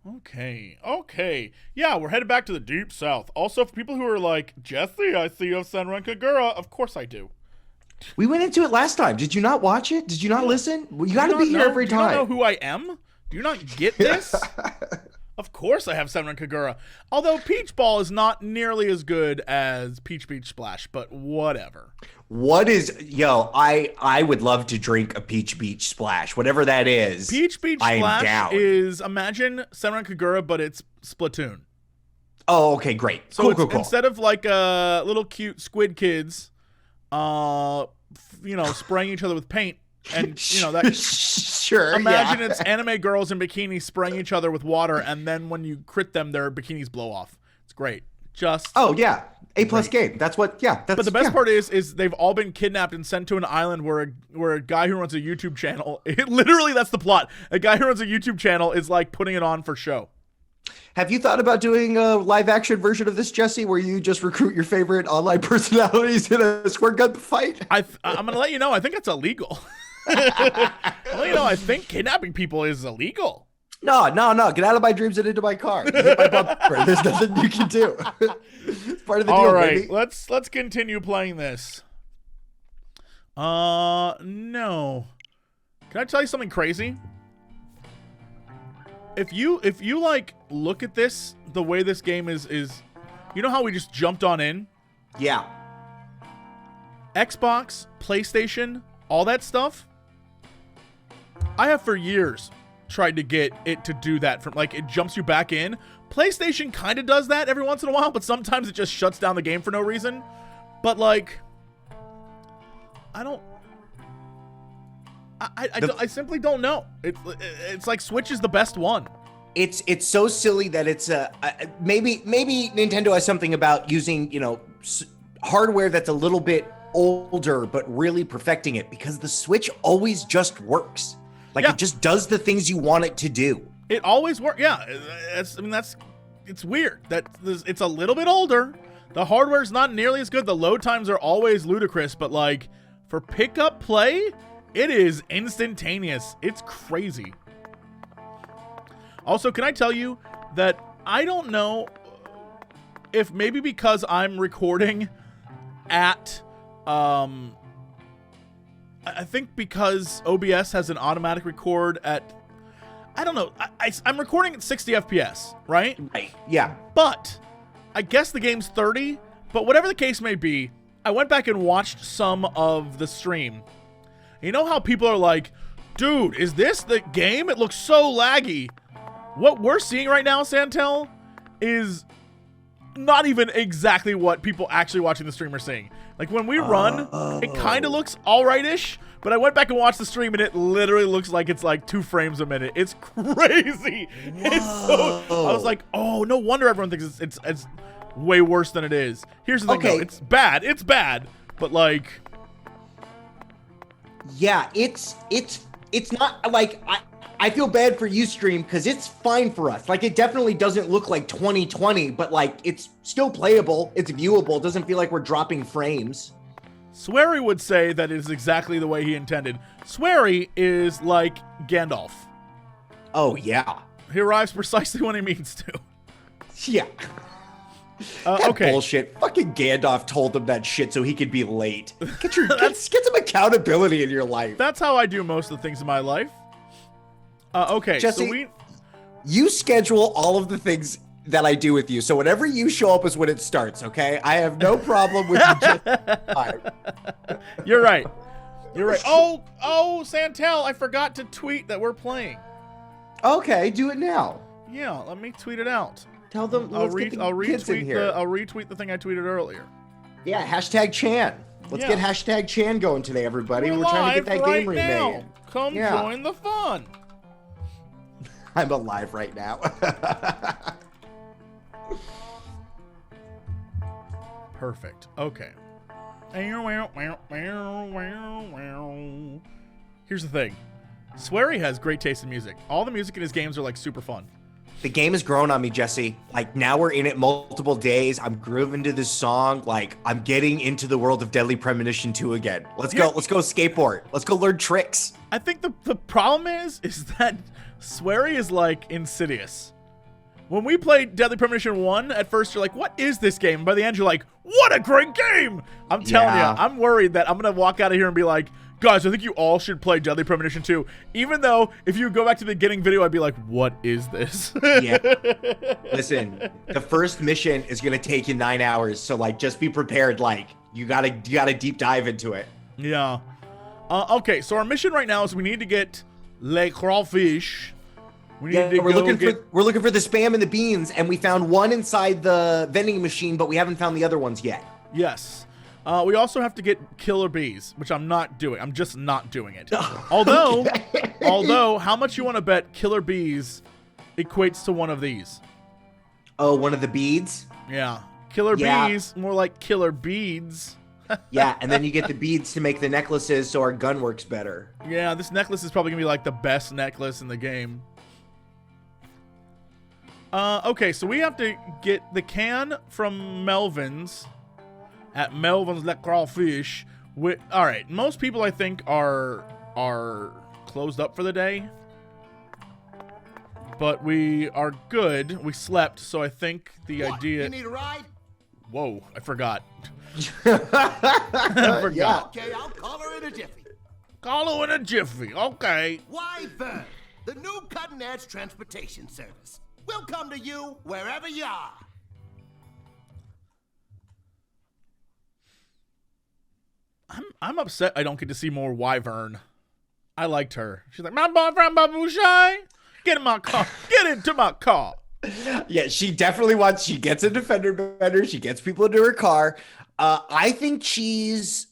Okay. Yeah, we're headed back to the Deep South. Also, for people who are like, Jesse, I see you have Senran Kagura. Of course I do. We went into it last time. Did you not watch it? Did you not listen? Well, you got to be here every Do you not know time. who I am? Do you not get this? Of course I have Senran Kagura. Although Peach Ball is not nearly as good as Peach Beach Splash, but whatever. I would love to drink a Peach Beach Splash, whatever that is. Peach Beach Splash is, imagine Senran Kagura, but it's Splatoon. Oh, okay, great. So Cool. instead of like little cute squid kids, spraying each other with paint, and that. Sure. Imagine it's anime girls in bikinis spraying each other with water, and then when you crit them, their bikinis blow off. It's great. Oh yeah, A+ game. That's what. Yeah. That's, but the best part is they've all been kidnapped and sent to an island where a guy who runs a YouTube channel. Literally, that's the plot. A guy who runs a YouTube channel is like putting it on for show. Have you thought about doing a live action version of this, Jesse, where you just recruit your favorite online personalities in a squirt gun fight? I'm gonna let you know. I think it's illegal. I think kidnapping people is illegal. No. Get out of my dreams and into my car. You hit my bumper. There's nothing you can do. It's part of the deal, all right, baby. let's continue playing this. No. Can I tell you something crazy? If you like look at this, the way this game is, you know how we just jumped on in? Yeah. Xbox, PlayStation, all that stuff. I have for years tried to get it to do that, from like it jumps you back in. PlayStation kind of does that every once in a while, but sometimes it just shuts down the game for no reason. But like, I simply don't know. It's like Switch is the best one. It's so silly that it's maybe Nintendo has something about using hardware that's a little bit older but really perfecting it, because the Switch always just works. It just does the things you want it to do. It always works. Yeah, it's weird that it's a little bit older. The hardware's not nearly as good. The load times are always ludicrous, but like for pickup play, it is instantaneous. It's crazy. Also, can I tell you that I don't know if maybe because I'm recording at I think because OBS has an automatic record at, I don't know, I'm recording at 60 FPS, right? Right, yeah. But I guess the game's 30, but whatever the case may be, I went back and watched some of the stream. You know how people are like, dude, is this the game? It looks so laggy. What we're seeing right now, Santel, is not even exactly what people actually watching the stream are seeing. Like when we run, it kind of looks all-right-ish, but I went back and watched the stream and it literally looks like it's like 2 frames a minute. It's crazy. I was like, oh, no wonder everyone thinks it's way worse than it is. Here's the thing, though. It's bad, but like, yeah, it's not like I feel bad for you, stream, because it's fine for us. Like, it definitely doesn't look like 2020, but like it's still playable. It's viewable. It doesn't feel like we're dropping frames. Swery would say that it is exactly the way he intended. Swery is like Gandalf. Oh yeah, he arrives precisely when he means to. Yeah. Okay. Bullshit. Fucking Gandalf told him that shit so he could be late. Get some accountability in your life. That's how I do most of the things in my life. Okay, Jesse, so you schedule all of the things that I do with you, so whenever you show up is when it starts, okay? I have no problem with you just time. You're right. Oh, Santel, I forgot to tweet that we're playing. Okay, do it now. Yeah, let me tweet it out. Tell them. I'll retweet the thing I tweeted earlier. Yeah, hashtag Chan. Let's get hashtag Chan going today, everybody. We're trying to get that game remade. Now. Come join the fun. I'm alive right now. Perfect. Okay. Here's the thing. Swery has great taste in music. All the music in his games are like super fun. The game has grown on me, Jesse. Like, now we're in it multiple days. I'm grooving to this song. Like, I'm getting into the world of Deadly Premonition 2 again. Let's go skateboard. Let's go learn tricks. I think the problem is that Swery is like Insidious. When we played Deadly Premonition 1, at first you're like, what is this game? By the end, you're like, what a great game! I'm telling you, I'm worried that I'm going to walk out of here and be like, guys, I think you all should play Deadly Premonition 2. Even though, if you go back to the beginning video, I'd be like, what is this? Yeah. Listen, the first mission is going to take you 9 hours, so, like, just be prepared. Like, you gotta deep dive into it. Yeah. Okay, so our mission right now is we need to get Le Crawfish. We're looking for the spam and the beans, and we found one inside the vending machine, but we haven't found the other ones yet. Yes. We also have to get killer bees, which I'm not doing. I'm just not doing it. Although, how much you want to bet killer bees equates to one of these? Oh, one of the beads? Yeah. Killer bees, more like killer beads. Yeah, and then you get the beads to make the necklaces so our gun works better. Yeah, this necklace is probably going to be like the best necklace in the game. Okay, so we have to get the can from Melvin's at Melvin's Le Crawfish. All right, most people I think are closed up for the day, but we are good. We slept, so I think the idea. You need a ride? Whoa, I forgot. I forgot. Yeah. Okay, I'll call her in a jiffy. Call her in a jiffy. Okay. Wyvern, the new cutting-edge transportation service. We'll come to you wherever you are. I'm upset I don't get to see more Wyvern. I liked her. She's like, my boyfriend Babouchai, get in my car. Get into my car. Yeah, she definitely wants. She gets into fender bender. She gets people into her car. I think she's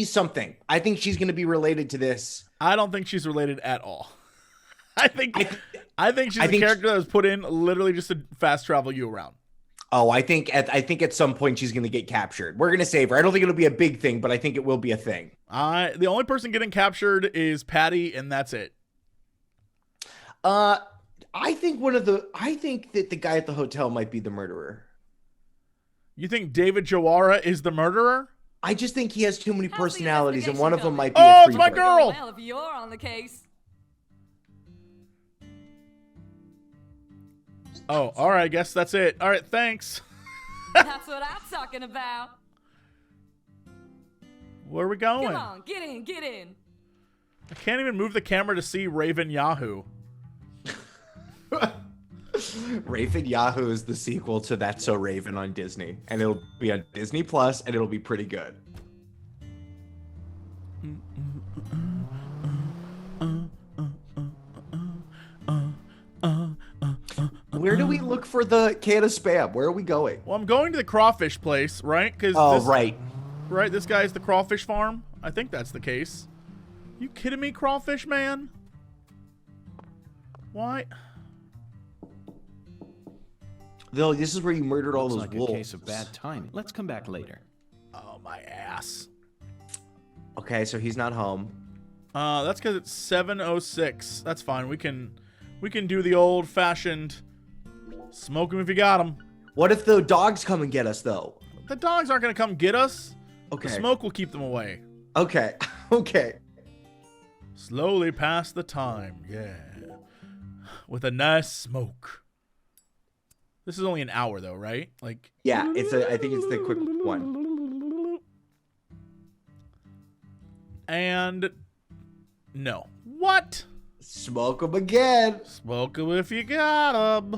something. I think she's going to be related to this. I don't think she's related at all. I think she's a character that was put in literally just to fast travel you around. Oh, I think at some point she's going to get captured. We're going to save her. I don't think it'll be a big thing, but I think it will be a thing. The only person getting captured is Patty, and that's it. I think that the guy at the hotel might be the murderer. You think David Jawara is the murderer? I just think he has too many personalities, and one of them might be Oh, a it's my freebird. girl! Well, if you're on the case. Oh, all right. I guess that's it. All right. Thanks. That's what I'm talking about. Where are we going? Come on, get in, get in. I can't even move the camera to see Raven Yahoo. Raven Yahoo is the sequel to That's So Raven on Disney, and it'll be on Disney Plus, and it'll be pretty good. Where do we look for the can of spam? Where are we going? Well, I'm going to the crawfish place, right? Right. Right, this guy's the crawfish farm. I think that's the case. You kidding me, crawfish man? Why? Though this is where you murdered all those like wolves. a case of bad timing. Let's come back later. Oh, my ass. Okay, so he's not home. That's because it's 7:06. That's fine. We can do the old-fashioned smoke 'em if you got 'em. What if the dogs come and get us, though? The dogs aren't going to come get us. Okay. The smoke will keep them away. Okay. Okay. Slowly pass the time. Yeah. With a nice smoke. This is only an hour, though, right? Like. Yeah, I think it's the quick one. And no. What? Smoke them again. Smoke 'em if you got 'em.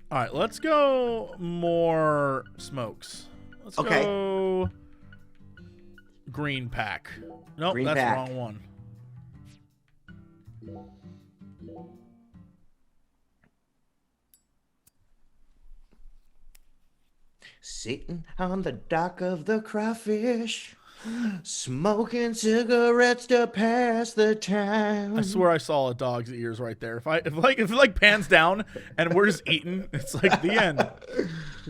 All right, let's go more smokes. Let's go green pack. Nope, Green that's pack. the wrong one. Sitting on the dock of the crawfish, smoking cigarettes to pass the time. I swear I saw a dog's ears right there. If it pans down and we're just eating, it's like the end.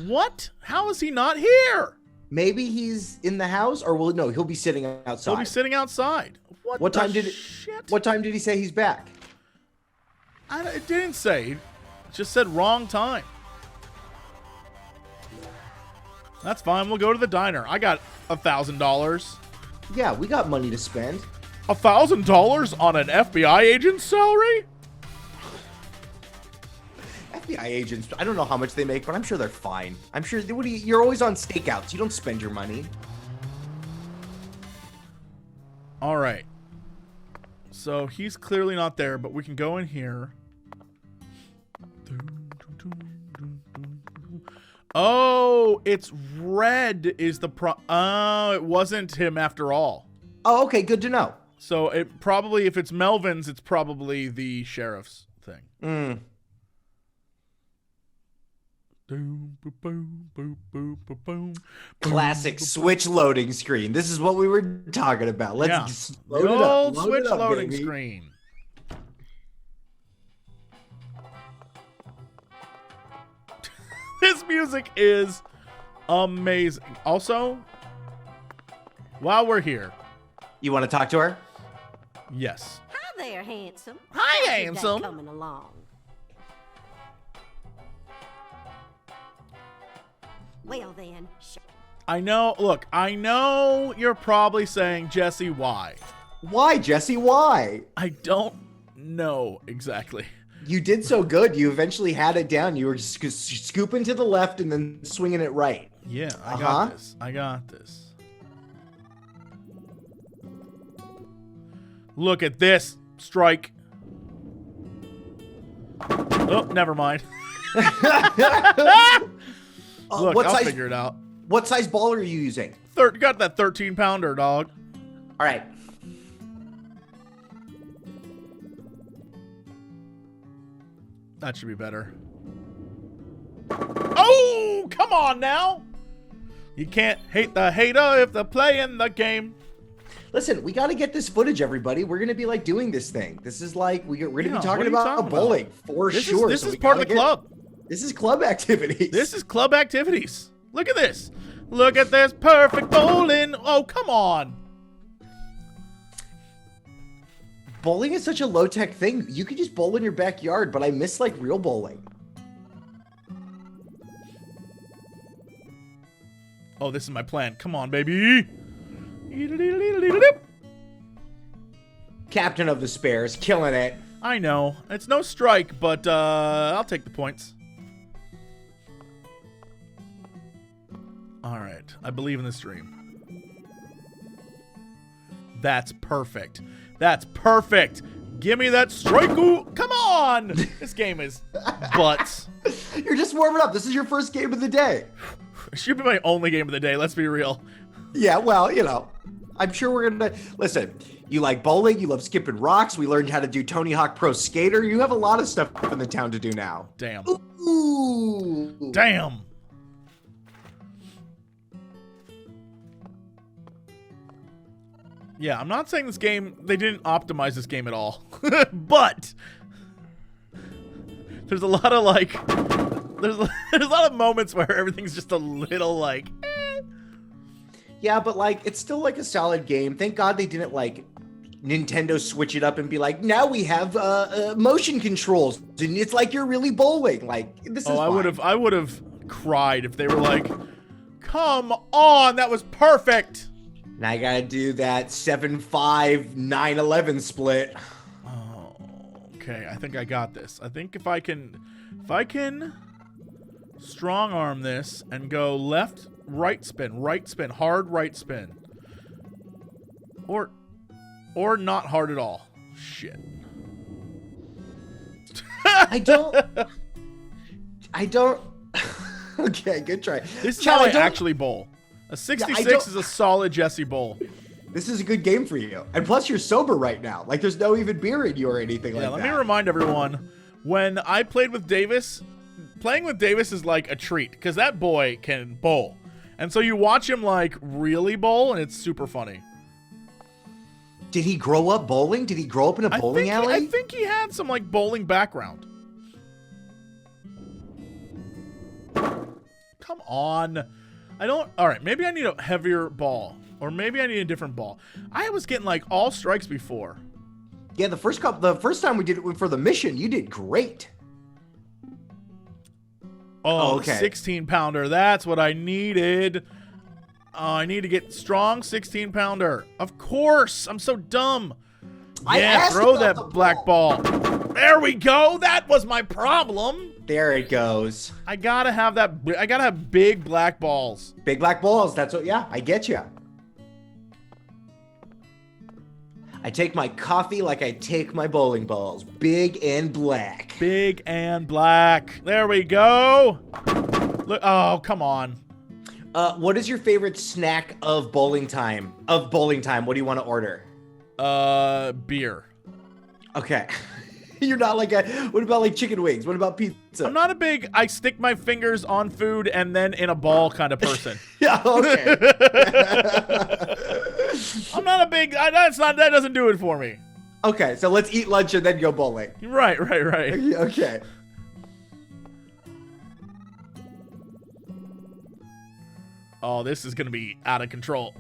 What? How is he not here? Maybe he's in the house, or he'll be sitting outside. He'll be sitting outside. What time did he say he's back? It didn't say. It just said wrong time. That's fine. We'll go to the diner. I got $1,000. Yeah, we got money to spend. $1,000 on an FBI agent's salary? FBI agents, I don't know how much they make, but I'm sure they're fine. I'm sure, you're always on stakeouts. You don't spend your money. All right. So he's clearly not there, but we can go in here. Oh, it's red is the oh, it wasn't him after all. Oh, okay, good to know. So it probably, if it's Melvin's, it's probably the sheriff's thing. Classic Switch loading screen. This is what we were talking about. Let's load it up. Old Switch loading baby. screen. This music is amazing. Also, while we're here, You want to talk to her? yes. Hi there, handsome. Hi, How's your day handsome. coming along? Well then, I know, look, I know you're probably saying, Jesse, why? Why, Jesse? Why? I don't know exactly. You did so good. You eventually had it down. You were scooping to the left and then swinging it right. Yeah, I got this. I got this. Look at this. Strike. Oh, never mind. Look, what I'll size, figure it out. What size ball are you using? Got that 13-pounder, dog. All right. That should be better. Oh, come on now. You can't hate the hater if they're playing the game. Listen, we got to get this footage, everybody. We're going to be like doing this thing. This is like, we're going to be talking about bowling for sure. This is part of the club. This is club activities. This is club activities. Look at this. Look at this perfect bowling. Oh, come on. Bowling is such a low-tech thing. You could just bowl in your backyard, but I miss like real bowling. Oh, this is my plan. Come on, baby. Captain of the Spares, killing it. I know. It's no strike, but I'll take the points. All right. I believe in this dream. That's perfect. That's perfect. Give me that strike. Come on. This game is butts. You're just warming up. This is your first game of the day. It should be my only game of the day. Let's be real. Yeah, well, you know, I'm sure we're going to... Listen, you like bowling. You love skipping rocks. We learned how to do Tony Hawk Pro Skater. You have a lot of stuff in the town to do now. Damn. Ooh. Damn. Yeah, I'm not saying this game, they didn't optimize this game at all. But there's a lot of like, there's a lot of moments where everything's just a little like, eh. Yeah, but like, it's still like a solid game. Thank God they didn't like Nintendo switch it up and be like, now we have motion controls. And it's like you're really bowling. Like, this is fine. I would have cried if they were like, come on, that was perfect. And I gotta do that 7-5, 9-11 split. Oh, okay. I think I got this. I think if I can strong arm this and go left, right spin, hard right spin. Or not hard at all. Shit. I don't. Okay, good try. This is Chad, how I actually bowl. A 66 is a solid Jesse bowl. This is a good game for you. And plus, you're sober right now. Like, there's no even beer in you or anything like that. Let me remind everyone, when I played with Davis, playing with Davis is like a treat, because that boy can bowl. And so you watch him, like, really bowl, and it's super funny. Did he grow up bowling? Did he grow up in a bowling alley? I think he had some, like, bowling background. Come on. All right, maybe I need a heavier ball. Or maybe I need a different ball. I was getting, like, all strikes before. Yeah, the first time we did it for the mission, you did great. Oh, okay. 16-pounder. That's what I needed. Oh, I need to get strong 16-pounder. Of course. I'm so dumb. Yeah, throw that black ball. There we go. That was my problem. There it goes. I gotta have that. I gotta have big black balls. Big black balls. That's what. Yeah, I get you. I take my coffee like I take my bowling balls. Big and black. Big and black. There we go. Look. Oh, come on. What is your favorite snack of bowling time? What do you want to order? Beer. Okay. You're not like what about like chicken wings? What about pizza? I'm not a big, I stick my fingers on food and then in a ball kind of person. Yeah, okay. I'm not a big, that doesn't do it for me. Okay, so let's eat lunch and then go bowling. Right. Okay. Oh, this is going to be out of control.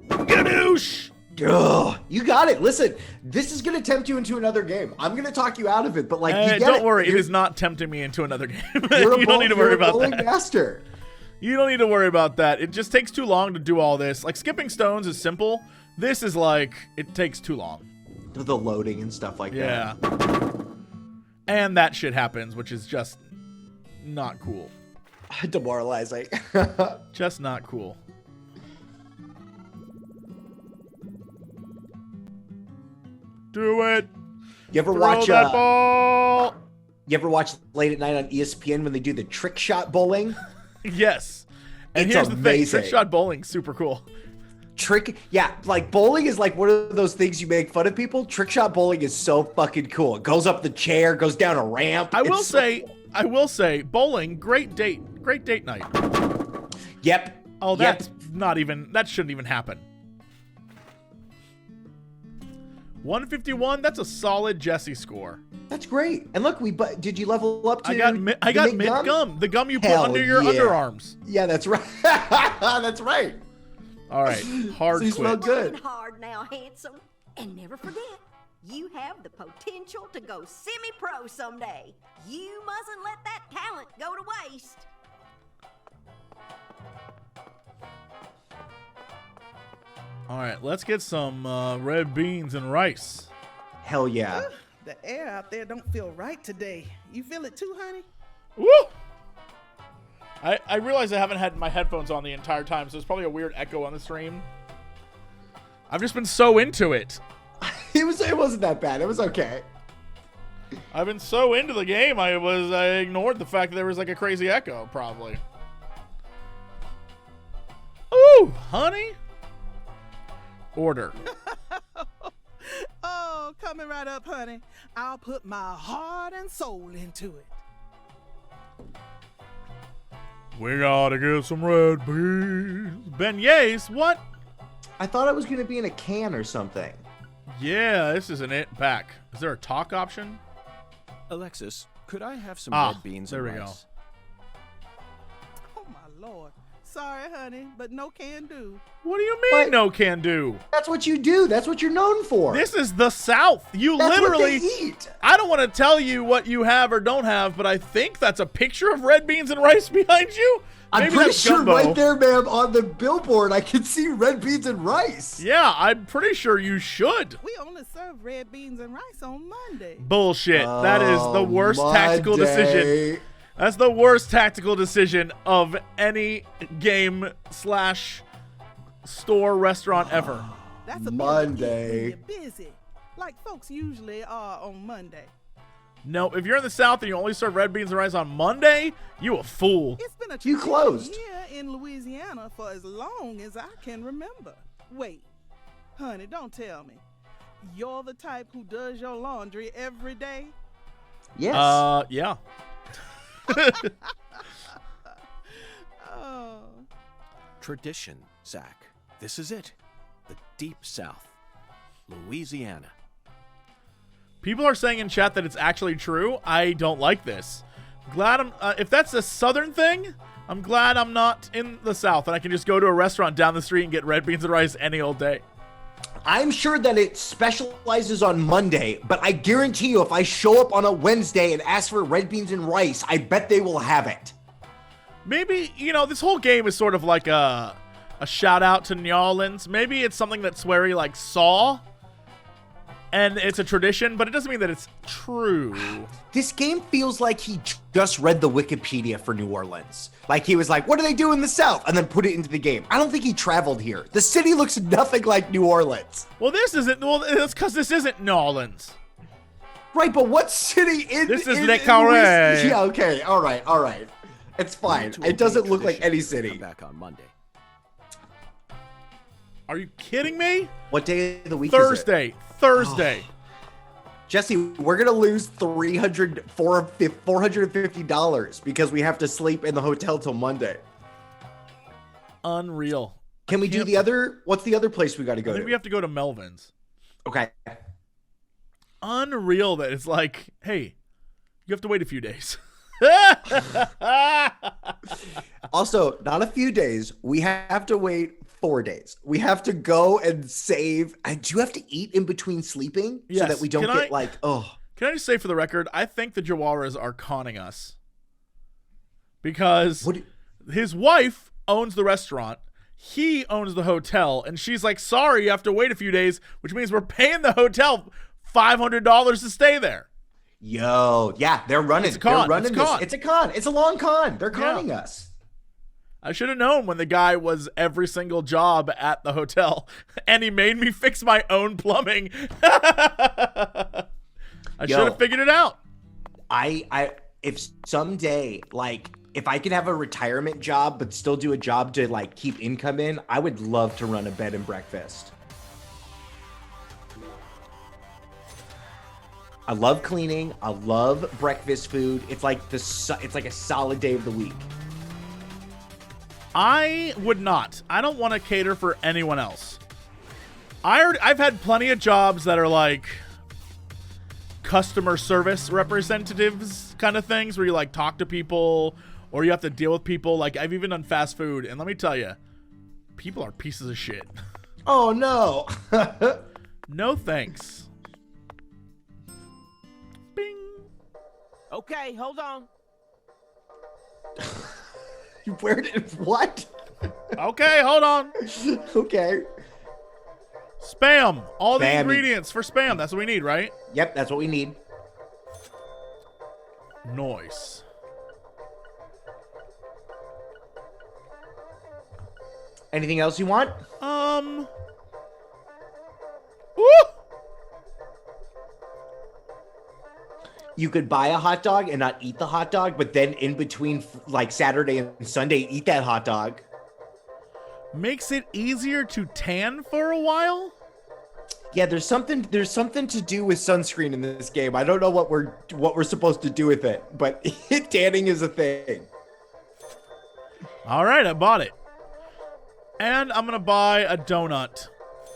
Gadoosh! Ugh, you got it. Listen, this is going to tempt you into another game. I'm going to talk you out of it, but like, you get don't it. worry, it is not tempting me into another game. You don't need to worry about bowling that. Master. You don't need to worry about that. It just takes too long to do all this. Like, skipping stones is simple. This is like, it takes too long. The loading and stuff like that. Yeah. And that shit happens, which is just not cool. Demoralizing. Just not cool. Do it. You ever Throw watch that ball? You ever watch late at night on ESPN when they do the trick shot bowling? Yes. And It's here's the thing, amazing. trick shot bowling's super cool. Yeah, like bowling is like one of those things you make fun of people. Trick shot bowling is so fucking cool. It goes up the chair, goes down a ramp. I will say, bowling, great date night. Yep. Oh, Yep. that's not even, that shouldn't even happen. 151, that's a solid Jesse score. That's great. And look, did you level up to I got the mint gum. The gum you put Hell under your yeah. underarms. Yeah, that's right. That's right. All right, hard So you smell quit. good. Working hard now, handsome. And never forget, you have the potential to go semi-pro someday. You mustn't let that talent go to waste. All right, let's get some red beans and rice. Hell yeah. The air out there don't feel right today. You feel it too, honey? Woo! I realize I haven't had my headphones on the entire time, so there's probably a weird echo on the stream. I've just been so into it. It wasn't that bad. It was okay. I've been so into the game, I ignored the fact that there was like a crazy echo, probably. Ooh, honey. Order. Oh, coming right up, honey. I'll put my heart and soul into it. We gotta get some red beans. Beignets? What? I thought it was going to be in a can or something. Yeah, this isn't it. Back. Is there a talk option? Alexis, could I have some Ah, red beans there and we go. rice? Oh, my Lord. Sorry, honey, but no can do. What do you mean What? no can do? That's what you do. That's what you're known for. This is the South. You That's literally... what they eat. I don't want to tell you what you have or don't have, but I think that's a picture of red beans and rice behind you. I'm Maybe pretty that's sure gumbo. right there, ma'am, on the billboard, I can see red beans and rice. Yeah, I'm pretty sure you should. We only serve red beans and rice on Monday. Bullshit. That is the worst tactical decision. Monday. That's the worst tactical decision of any game / store restaurant ever. That's a Monday. When you're busy, like folks usually are on Monday. No, if you're in the South and you only serve red beans and rice on Monday, you a fool. It's been a You tradition closed. here in Louisiana for as long as I can remember. Wait, honey, don't tell me. You're the type who does your laundry every day? Yes. Yeah. Oh. Tradition, Zach. This is it. The Deep South. Louisiana. People are saying in chat that it's actually true. I don't like this. Glad I'm. If that's a Southern thing, I'm glad I'm not in the South and I can just go to a restaurant down the street and get red beans and rice any old day. I'm sure that it specializes on Monday, but I guarantee you if I show up on a Wednesday and ask for red beans and rice, I bet they will have it. Maybe, this whole game is sort of like a shout out to New Orleans. Maybe it's something that Swery like saw And it's a tradition, but it doesn't mean that it's true. This game feels like he just read the Wikipedia for New Orleans. Like he was like, what do they do in the South? And then put it into the game. I don't think he traveled here. The city looks nothing like New Orleans. Well, this isn't. Well, it's because this isn't New Orleans. Right, but what city in This is in- Le in Carré. Louis- Yeah, okay, all right. It's fine. To It doesn't obey look like tradition, any come city. back on Monday. Are you kidding me? What day of the week is it? Thursday. Jesse, we're gonna lose $450 because we have to sleep in the hotel till Monday. Unreal. Can we do can't- the other? What's the other place we got to I go think to? we have to go to Melvin's. Okay. Unreal that it's like, hey, you have to wait a few days. Also, not a few days. We have to wait 4 days. We have to go and save. And do you have to eat in between sleeping so Yes. that we don't Can get I- like, oh, Can I just say for the record, I think the Jawaras are conning us. Because what? his wife owns the restaurant, he owns the hotel, and she's like, sorry, you have to wait a few days, which means we're paying the hotel $500 to stay there. Yo, yeah, they're running. It's a con. They're running It's a this. con. It's a con. It's a long con. They're conning us. I should have known when the guy was every single job at the hotel, and he made me fix my own plumbing. I should have figured it out. If someday, like, if I could have a retirement job but still do a job to like keep income in, I would love to run a bed and breakfast. I love cleaning. I love breakfast food. It's like it's like a solid day of the week. I would not. I don't want to cater for anyone else. I've had plenty of jobs that are like customer service representatives kind of things where you like talk to people or you have to deal with people. Like I've even done fast food, and let me tell you, people are pieces of shit. Oh no. No thanks. Bing. Okay, hold on. Where did what? Okay, hold on. Okay. Spam. All the Spam. ingredients for spam. That's what we need, right? Yep, that's what we need. Nice. Anything else you want? Woo! You could buy a hot dog and not eat the hot dog, but then in between like Saturday and Sunday, eat that hot dog. Makes it easier to tan for a while? Yeah, there's something to do with sunscreen in this game. I don't know what we're supposed to do with it, but tanning is a thing. All right, I bought it. And I'm going to buy a donut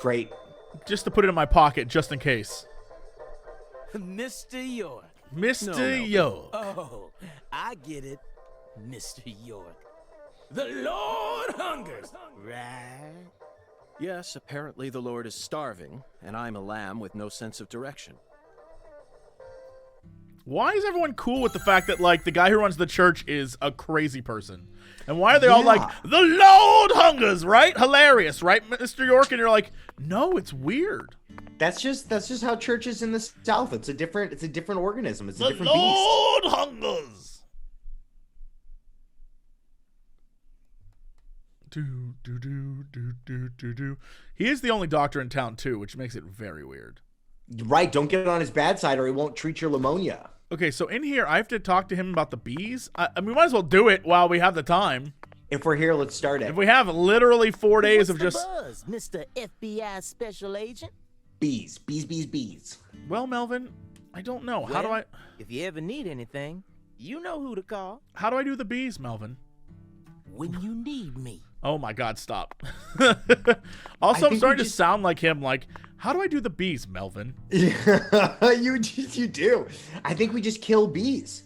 Great. just to put it in my pocket just in case. Mr. York. Mr. No. Yo. Oh, I get it. Mr. York. The Lord hungers, right? Yes, apparently the Lord is starving, and I'm a lamb with no sense of direction. Why is everyone cool with the fact that, like, the guy who runs the church is a crazy person? And why are they all like, the Lord hungers, right? Hilarious, right, Mr. York? And you're like, no, it's weird. That's just how church is in the South. It's a different organism. It's a The different beast. Lord hungers. Do, do, do, do, do, do, do. He is the only doctor in town, too, which makes it very weird. Right, don't get on his bad side or he won't treat your pneumonia. Okay, so in here, I have to talk to him about the bees. I mean, we might as well do it while we have the time. If we're here, let's start it. If we have literally 4 days What's of the just... buzz, Mr. FBI Special Agent? Bees. Well, Melvin, I don't know. How do Well, I... If you ever need anything, you know who to call. How do I do the bees, Melvin? When you need me. Oh my God, stop. I Also, I'm think starting we to just- sound like him, like, how do I do the bees, Melvin? you do. I think we just kill bees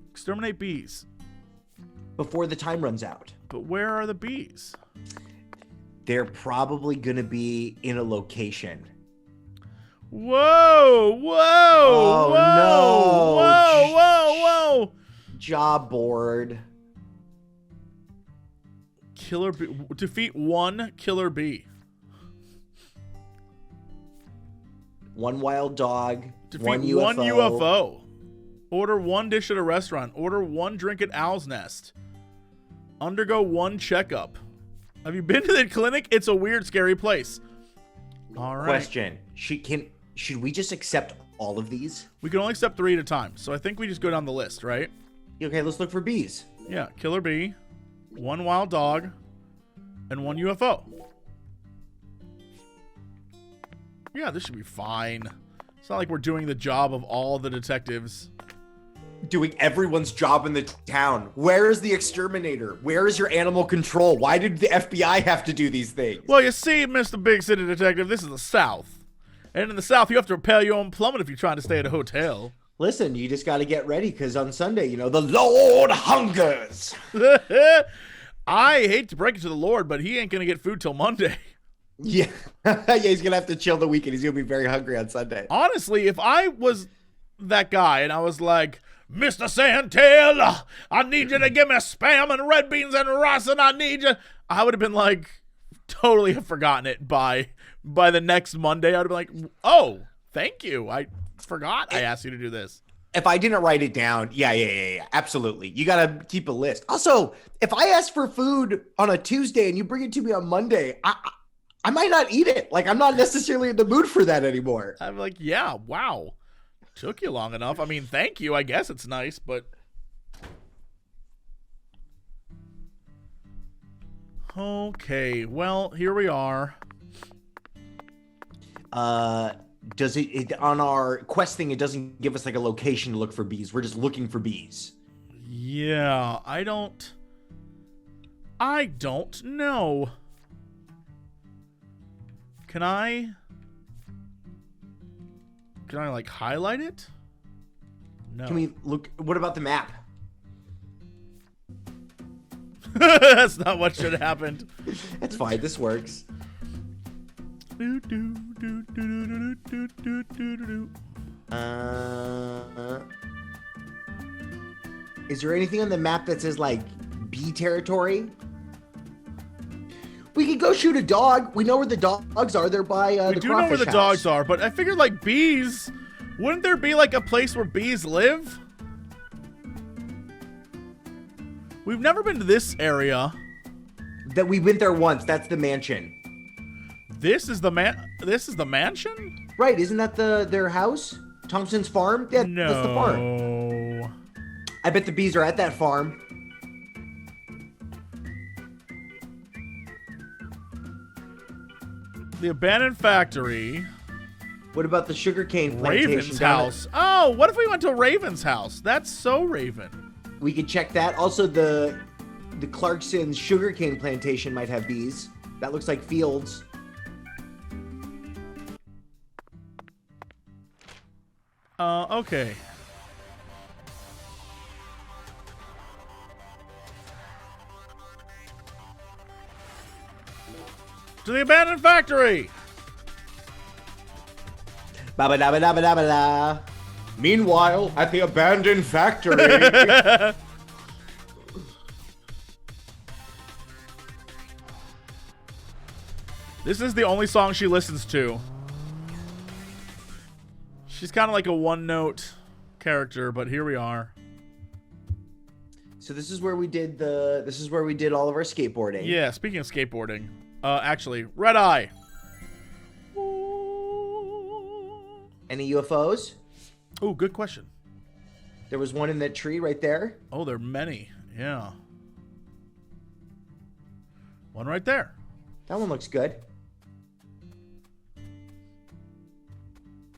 Exterminate bees. before the time runs out. But where are the bees? They're probably gonna be in a location. Whoa, whoa, Oh, whoa, no. whoa, whoa. Job board. Killer bee. Defeat one killer bee. 1 wild dog, Defeat 1 UFO. one UFO. Order 1 dish at a restaurant. Order 1 drink at Owl's Nest. Undergo 1 checkup. Have you been to the clinic? It's a weird, scary place. All right. Question. Should we just accept all of these? We can only accept 3 at a time, so I think we just go down the list, right? Okay, let's look for bees. Yeah, killer bee, 1 wild dog, and 1 UFO. Yeah, this should be fine. It's not like we're doing the job of all the detectives. Doing everyone's job in the town. Where is the exterminator? Where is your animal control? Why did the FBI have to do these things? Well, you see, Mr. Big City Detective, this is the South. And in the South, you have to repair your own plumbing if you're trying to stay at a hotel. Listen, you just got to get ready because on Sunday, you know, the Lord hungers. I hate to break it to the Lord, but he ain't going to get food till Monday. Yeah. Yeah, he's going to have to chill the weekend. He's going to be very hungry on Sunday. Honestly, if I was that guy and I was like, Mr. Santel, I need you to give me Spam and red beans and rice, and I need you. I would have been like, totally have forgotten it by the next Monday. I'd be like, oh, thank you. I forgot I asked you to do this. If I didn't write it down, yeah, absolutely. You got to keep a list. Also, if I ask for food on a Tuesday and you bring it to me on Monday, I might not eat it. Like, I'm not necessarily in the mood for that anymore. I'm like, yeah, wow. Took you long enough. I mean, thank you. I guess it's nice, but... Okay, well, here we are. Does it on our quest thing, it doesn't give us like a location to look for bees. We're just looking for bees. Yeah, I don't know. Can I like highlight it? No. Can we look? What about the map? That's not what should have happened. That's fine. This works. Is there anything on the map that says like bee territory? We could go shoot a dog. We know where the dogs are. They're by the We do know where the house. dogs are, but I figured like bees. Wouldn't there be like a place where bees live? We've never been to this area. That we went there once. That's the mansion. This is the mansion? Right? Isn't that their house? Thompson's farm? Yeah, No. that's the farm. I bet the bees are at that farm. The abandoned factory. What about the sugarcane plantation? Raven's down house. Oh, what if we went to Raven's house? That's so Raven. We could check that. Also, the Clarkson's sugarcane plantation might have bees. That looks like fields. Okay. To the abandoned factory. Ba-ba-da-ba-da-ba-da-ba-da. Meanwhile, at the abandoned factory. This is the only song she listens to. She's kind of like a one-note character, but here we are. So this is where we did all of our skateboarding. Yeah, speaking of skateboarding, actually, Red Eye. Any UFOs? Oh, good question. There was one in that tree right there. Oh, there are many. Yeah. One right there. That one looks good.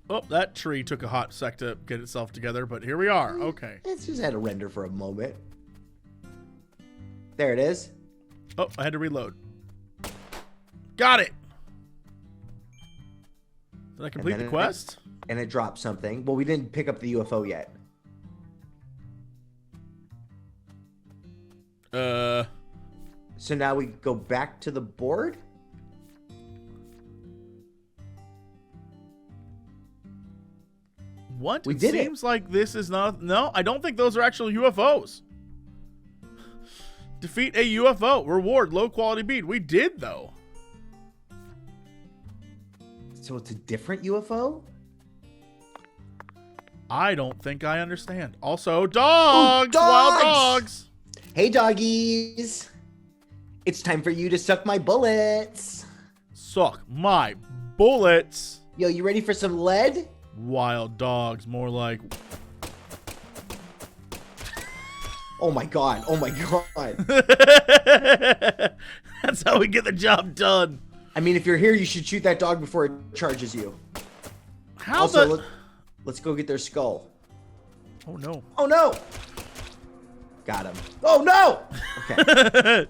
Oh, that tree took a hot sec to get itself together, but here we are. Okay. It's just had to render for a moment. There it is. Oh, I had to reload. Got it. Did I complete the quest? And it dropped something. Well, we didn't pick up the UFO yet. So now we go back to the board? What? We It did it. seems like this is not... No, I don't think those are actual UFOs. Defeat a UFO. Reward low quality bead. We did, though. So it's a different UFO? I don't think I understand. Also, dogs! Ooh, Wild dogs! dogs! Hey, doggies. It's time for you to suck my bullets. Suck my bullets! Yo, you ready for some lead? Wild dogs, more like... Oh my god. Oh my god. That's how we get the job done. I mean, if you're here, you should shoot that dog before it charges you. How Also, the... let's go get their skull. Oh, no. Oh no! Got him. Oh no! Okay.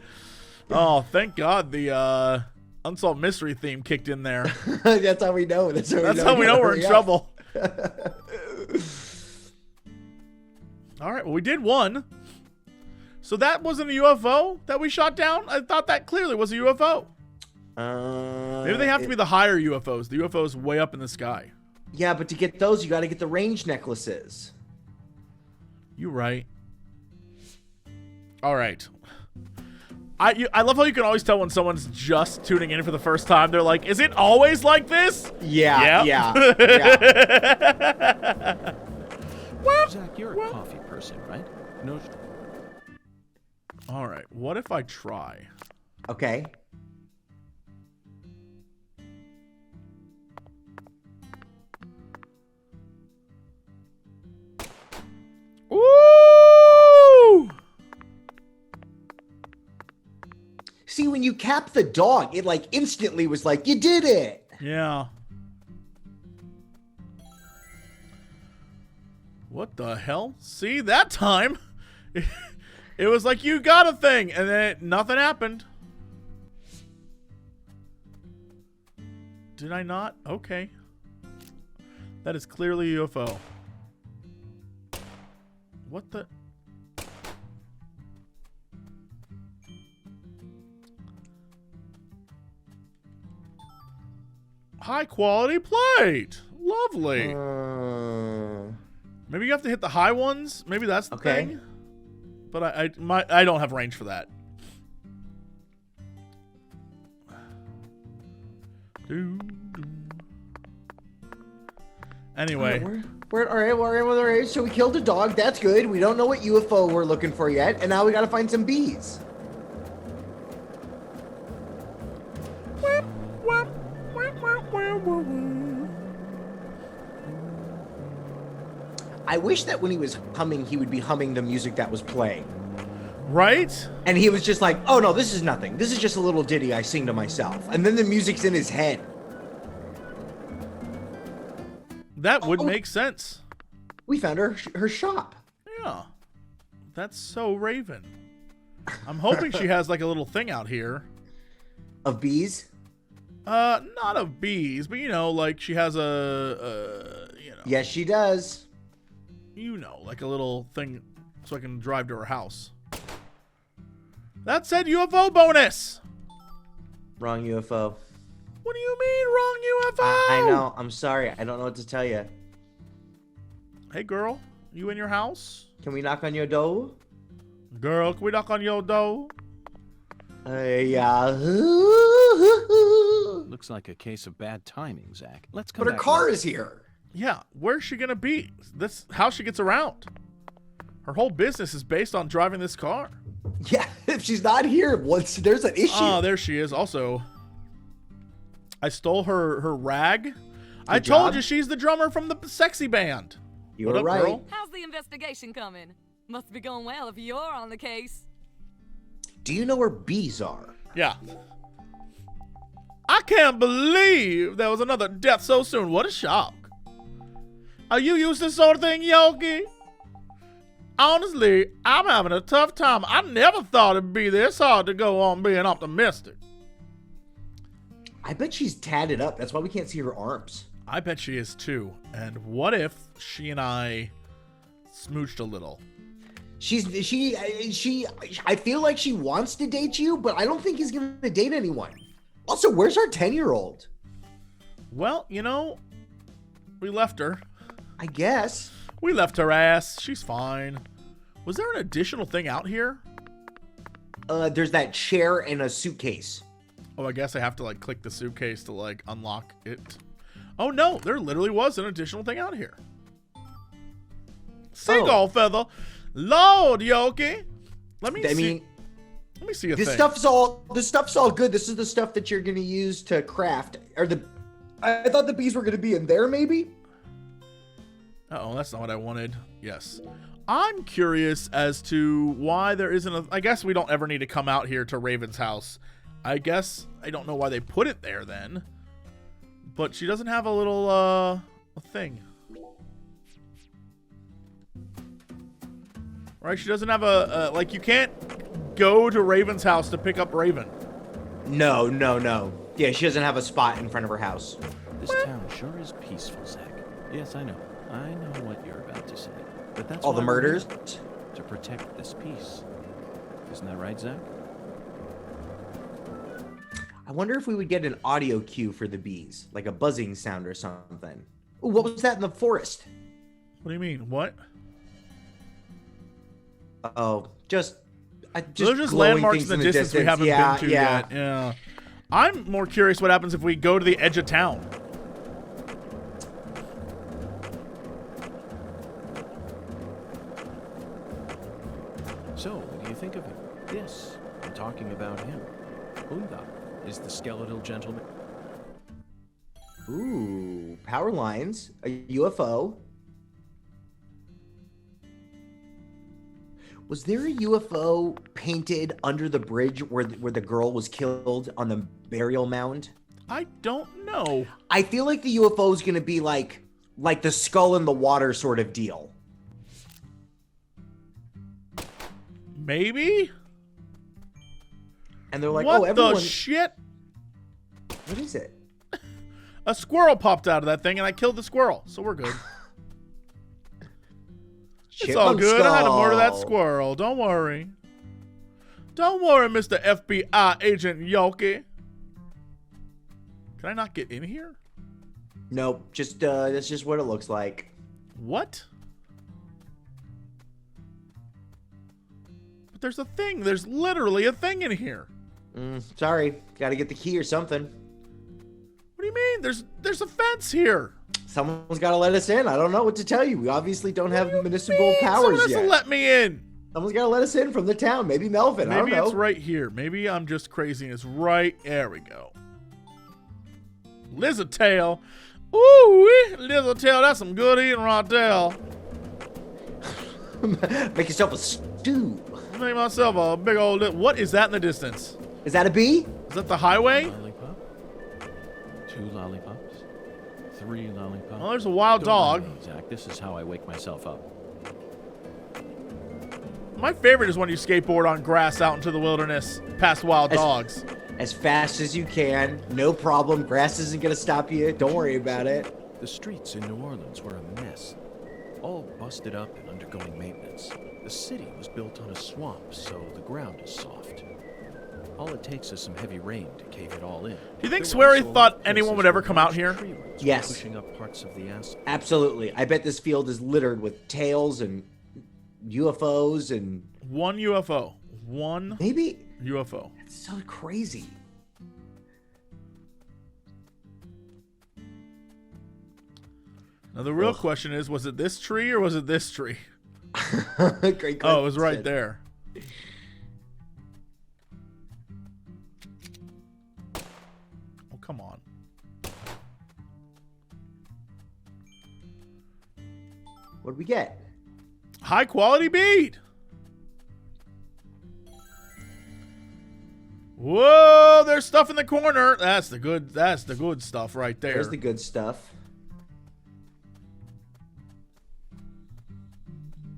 Oh, thank God the Unsolved Mystery theme kicked in there. That's how we know. That's How we know we're in trouble. All right, well, we did one. So that wasn't a UFO that we shot down? I thought that clearly was a UFO. Maybe they have to be the higher UFOs. The UFOs way up in the sky. Yeah, but to get those, you got to get the range necklaces. You right. All right. I love how you can always tell when someone's just tuning in for the first time. They're like, is it always like this? Yeah, Yep. yeah. Zach, you're a coffee person, right? No. All right. What if I try? Okay. Ooh! See, when you cap the dog, it like instantly was like, you did it. Yeah. What the hell? See, that time, it was like, you got a thing, and then nothing happened. Did I not? Okay. That is clearly a UFO. What the? High quality plate. Lovely. Maybe you have to hit the high ones. Maybe that's the thing. But I don't have range for that. Anyway. All right. So we killed a dog. That's good. We don't know what UFO we're looking for yet. And now we got to find some bees. I wish that when he was humming, he would be humming the music that was playing. Right? And he was just like, oh no, this is nothing. This is just a little ditty I sing to myself. And then the music's in his head. That would make sense. We found her shop. Yeah. That's so Raven. I'm hoping she has like a little thing out here. Of bees? Not of bees, but you know, like she has you know. Yes, she does. You know, like a little thing so I can drive to her house. That said UFO bonus. Wrong UFO. What do you mean wrong UFO? I know. I'm sorry. I don't know what to tell you. Hey, girl. You in your house? Can we knock on your door? Girl, can we knock on your door? Yeah. Looks like a case of bad timing, Zach. Let's come But her back car later. is here. Yeah, where's she gonna be? That's how she gets around. Her whole business is based on driving this car. Yeah, if she's not here, once there's an issue. Oh, there she is. Also, I stole her rag. I Good told job. you she's the drummer from the sexy band. You What were up, right. girl? How's the investigation coming? Must be going well if you're on the case. Do you know where bees are? Yeah. I can't believe there was another death so soon. What a shock. Are you used to this sort of thing, Yogi? Honestly, I'm having a tough time. I never thought it'd be this hard to go on being optimistic. I bet she's tatted up. That's why we can't see her arms. I bet she is too. And what if she and I smooched a little? I feel like she wants to date you, but I don't think he's going to date anyone. Also, where's our 10-year-old? Well, you know, we left her. I guess. We left her ass. She's fine. Was there an additional thing out here? There's that chair and a suitcase. Oh, I guess I have to like click the suitcase to like unlock it. Oh no, there literally was an additional thing out here. Seagull feather. Lord, Yoki. Let me see. Let me see a this thing. stuff's all good. This is the stuff that you're gonna use to craft. I thought the bees were gonna be in there, maybe. Uh-oh, that's not what I wanted. Yes. I'm curious as to why there isn't a... I guess we don't ever need to come out here to Raven's house. I guess I don't know why they put it there then. But she doesn't have a little, a thing. Right? She doesn't have a... Like, you can't go to Raven's house to pick up Raven. No. Yeah, she doesn't have a spot in front of her house. This town sure is peaceful, Zach. Yes, I know. I know what you're about to say. But that's All the why we're murders? here, to protect this peace. Isn't that right, Zach? I wonder if we would get an audio cue for the bees, like a buzzing sound or something. Ooh, what was that in the forest? What do you mean? What? Oh, just Those are just glowing landmarks things in the distance we haven't been to yeah. yet. Yeah. I'm more curious what happens if we go to the edge of town. So, what do you think of him? Yes, I'm talking about him. Unda is the skeletal gentleman. Ooh, power lines, a UFO. Was there a UFO painted under the bridge where the girl was killed on the burial mound? I don't know. I feel like the UFO is going to be like the skull in the water sort of deal. Maybe? And they're like, what oh, everyone... the shit? What is it? A squirrel popped out of that thing, and I killed the squirrel, so we're good. It's all good. I had to murder that squirrel. Don't worry. Don't worry, Mr. FBI Agent Yoki. Can I not get in here? Nope. Just that's just what it looks like. What? But there's a thing. There's literally a thing in here. Sorry. Got to get the key or something. What do you mean? There's a fence here. Someone's got to let us in. I don't know what to tell you. We obviously don't have municipal powers Someone has yet. to let me in. Someone's got to let us in from the town. Maybe Melvin. I don't Maybe know. it's right here. Maybe I'm just crazy and it's right. There we go. Lizard tail. Ooh, lizard tail. That's some good eating right there. Make yourself a stew. Make myself a big old... What is that in the distance? Is that a bee? Is that the highway? Lollipop. 2 lollipops. 3 lollipops. Oh, there's a wild Don't dog. mind me, Zach. This is how I wake myself up. My favorite is when you skateboard on grass out into the wilderness past wild dogs. As fast as you can. No problem. Grass isn't going to stop you. Don't worry about it. The streets in New Orleans were a mess. All busted up and undergoing maintenance. The city was built on a swamp, so the ground is soft. All it takes is some heavy rain to cave it all in. Do you think There were Swery also a thought lot of anyone would places ever where come out large here? tree roots were Yes. pushing up parts of the asphalt. Absolutely. I bet this field is littered with tails and UFOs and... One UFO. One Maybe... UFO. It's so crazy. Now the real question is, was it this tree or was it this tree? Great question. Oh, it was right there. Oh, come on. What did we get? High quality bead. Whoa, there's stuff in the corner. That's the good stuff right there. There's the good stuff.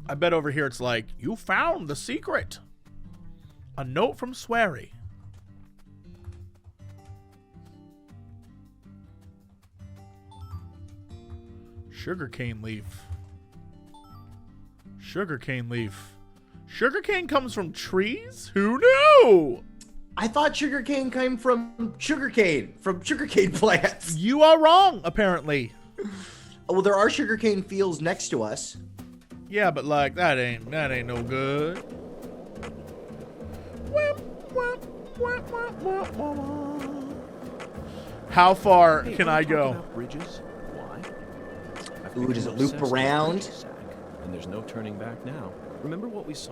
I bet over here it's like, you found the secret. A note from Swery. Sugarcane leaf. Sugarcane leaf. Sugarcane comes from trees? Who knew? I thought sugarcane came from sugarcane plants. You are wrong, apparently. Well, there are sugarcane fields next to us. Yeah, but like that ain't no good. How far Hey, can are I we talking go? about bridges? Why? I've Ooh, become does it loop obsessed with around? bridges, Zach. and there's no turning back now. Remember what we saw?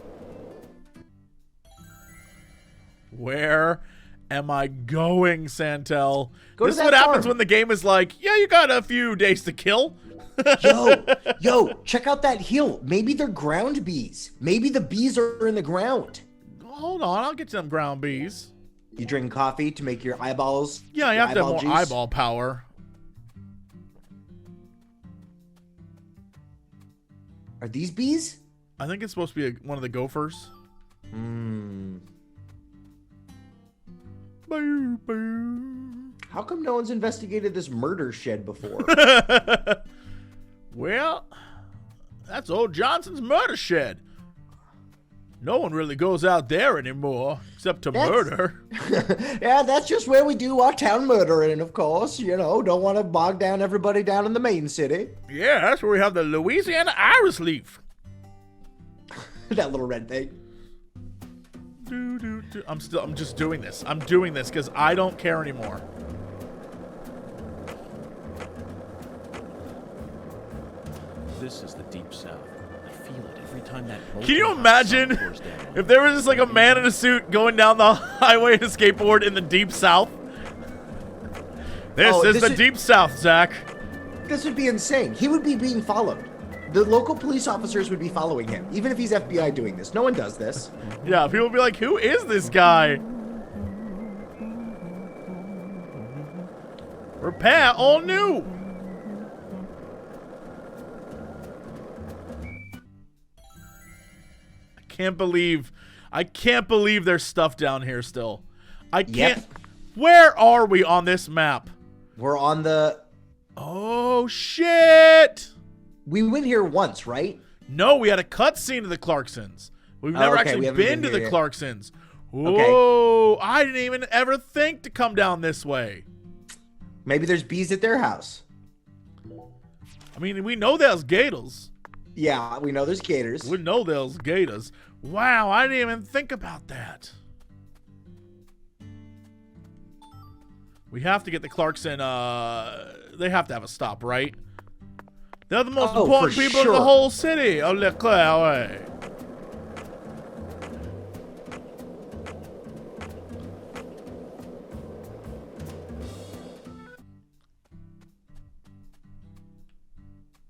Where am I going, Santel? Go to This is that what happens farm. when the game is like, yeah, you got a few days to kill. Yo, check out that hill. Maybe they're ground bees. Maybe the bees are in the ground. Hold on, I'll get to them ground bees. You drink coffee to make your eyeballs. Yeah, you your have to have more juice? eyeball power. Are these bees? I think it's supposed to be one of the gophers. Boo, boo. How come no one's investigated this murder shed before? Well, that's old Johnson's murder shed. No one really goes out there anymore, except to murder. Yeah, that's just where we do our town murdering, of course. You know, don't want to bog down everybody down in the main city. Yeah, that's where we have the Louisiana iris leaf. That little red thing. I'm just doing this. I'm doing this because I don't care anymore. This is the Deep South. I feel it every time that. Can you molten hot imagine sun pours down. if there was just like a man in a suit going down the highway in a skateboard in the Deep South? This is the Deep South, Zach. This would be insane. He would be being followed. The local police officers would be following him, even if he's FBI doing this. No one does this. Yeah, people would be like, who is this guy? Repair all new. I can't believe there's stuff down here still. I can't. Yep. Where are we on this map? We're on the... Oh, shit. We went here once, right? No, we had a cutscene of the Clarksons. We've never okay, we actually haven't been to been the here yet. Clarksons. Whoa, I didn't even ever think to come down this way. Maybe there's bees at their house. I mean, we know there's gators. Yeah, we know there's gators. We know there's gators. Wow, I didn't even think about that. We have to get the Clarkson, they have to have a stop, right? They're the most important for people in sure. the whole city. Oh, Leclerc.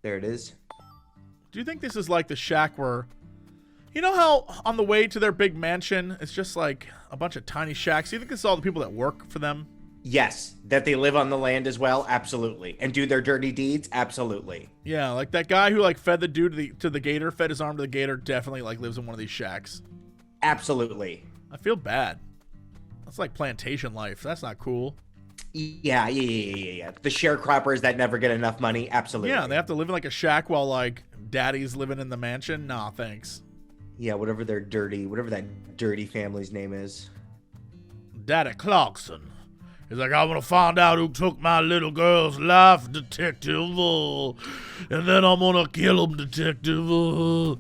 There it is. Do you think this is like the shack where, you know how on the way to their big mansion, it's just like a bunch of tiny shacks? Do you think this is all the people that work for them? Yes, that they live on the land as well, absolutely. And do their dirty deeds, absolutely. Yeah, like that guy who like fed the dude to the gator, fed his arm to the gator, definitely like lives in one of these shacks. Absolutely. I feel bad. That's like plantation life. That's not cool. Yeah. The sharecroppers that never get enough money, absolutely. Yeah, they have to live in like a shack while like daddy's living in the mansion. Nah, thanks. Yeah, whatever that dirty family's name is. Daddy Clarkson. He's like, I want to find out who took my little girl's life, detective. And then I'm going to kill him, detective.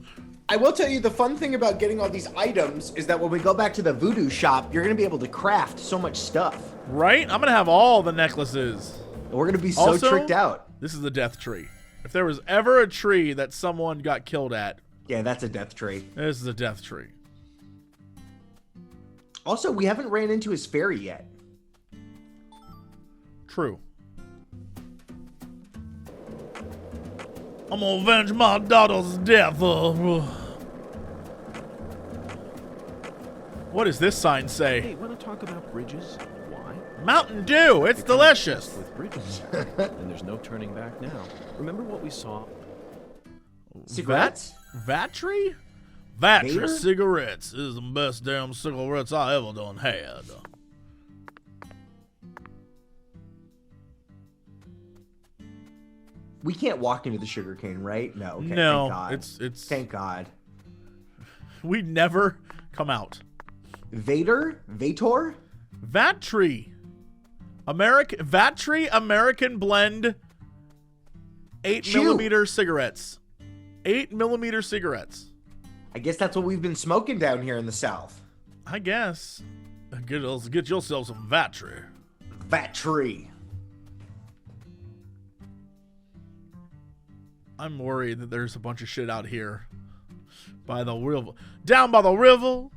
I will tell you the fun thing about getting all these items is that when we go back to the voodoo shop, you're going to be able to craft so much stuff. Right? I'm going to have all the necklaces. And we're going to be so Also, tricked out. This is the death tree. If there was ever a tree that someone got killed at, Yeah, that's a death tree. this is a death tree. Also, we haven't ran into his fairy yet. True. I'm gonna avenge my daughter's death. What does this sign say? Hey, want to talk about bridges? Why? Mountain Dew. It's delicious. With bridges, and there's no turning back now. Remember what we saw? Cigarettes? Vatry? Vatry Vader? cigarettes. This is the best damn cigarettes I ever done had. We can't walk into the sugarcane, right? No. Okay, No, thank God. it's Thank God. we never come out. Vader? Vator? Vatry. Vatry American Blend 8mm cigarettes. 8mm cigarettes. I guess that's what we've been smoking down here in the South. I guess. Get yourself some Vatry. Vat tree. I'm worried that there's a bunch of shit out here by the river. Down by the river.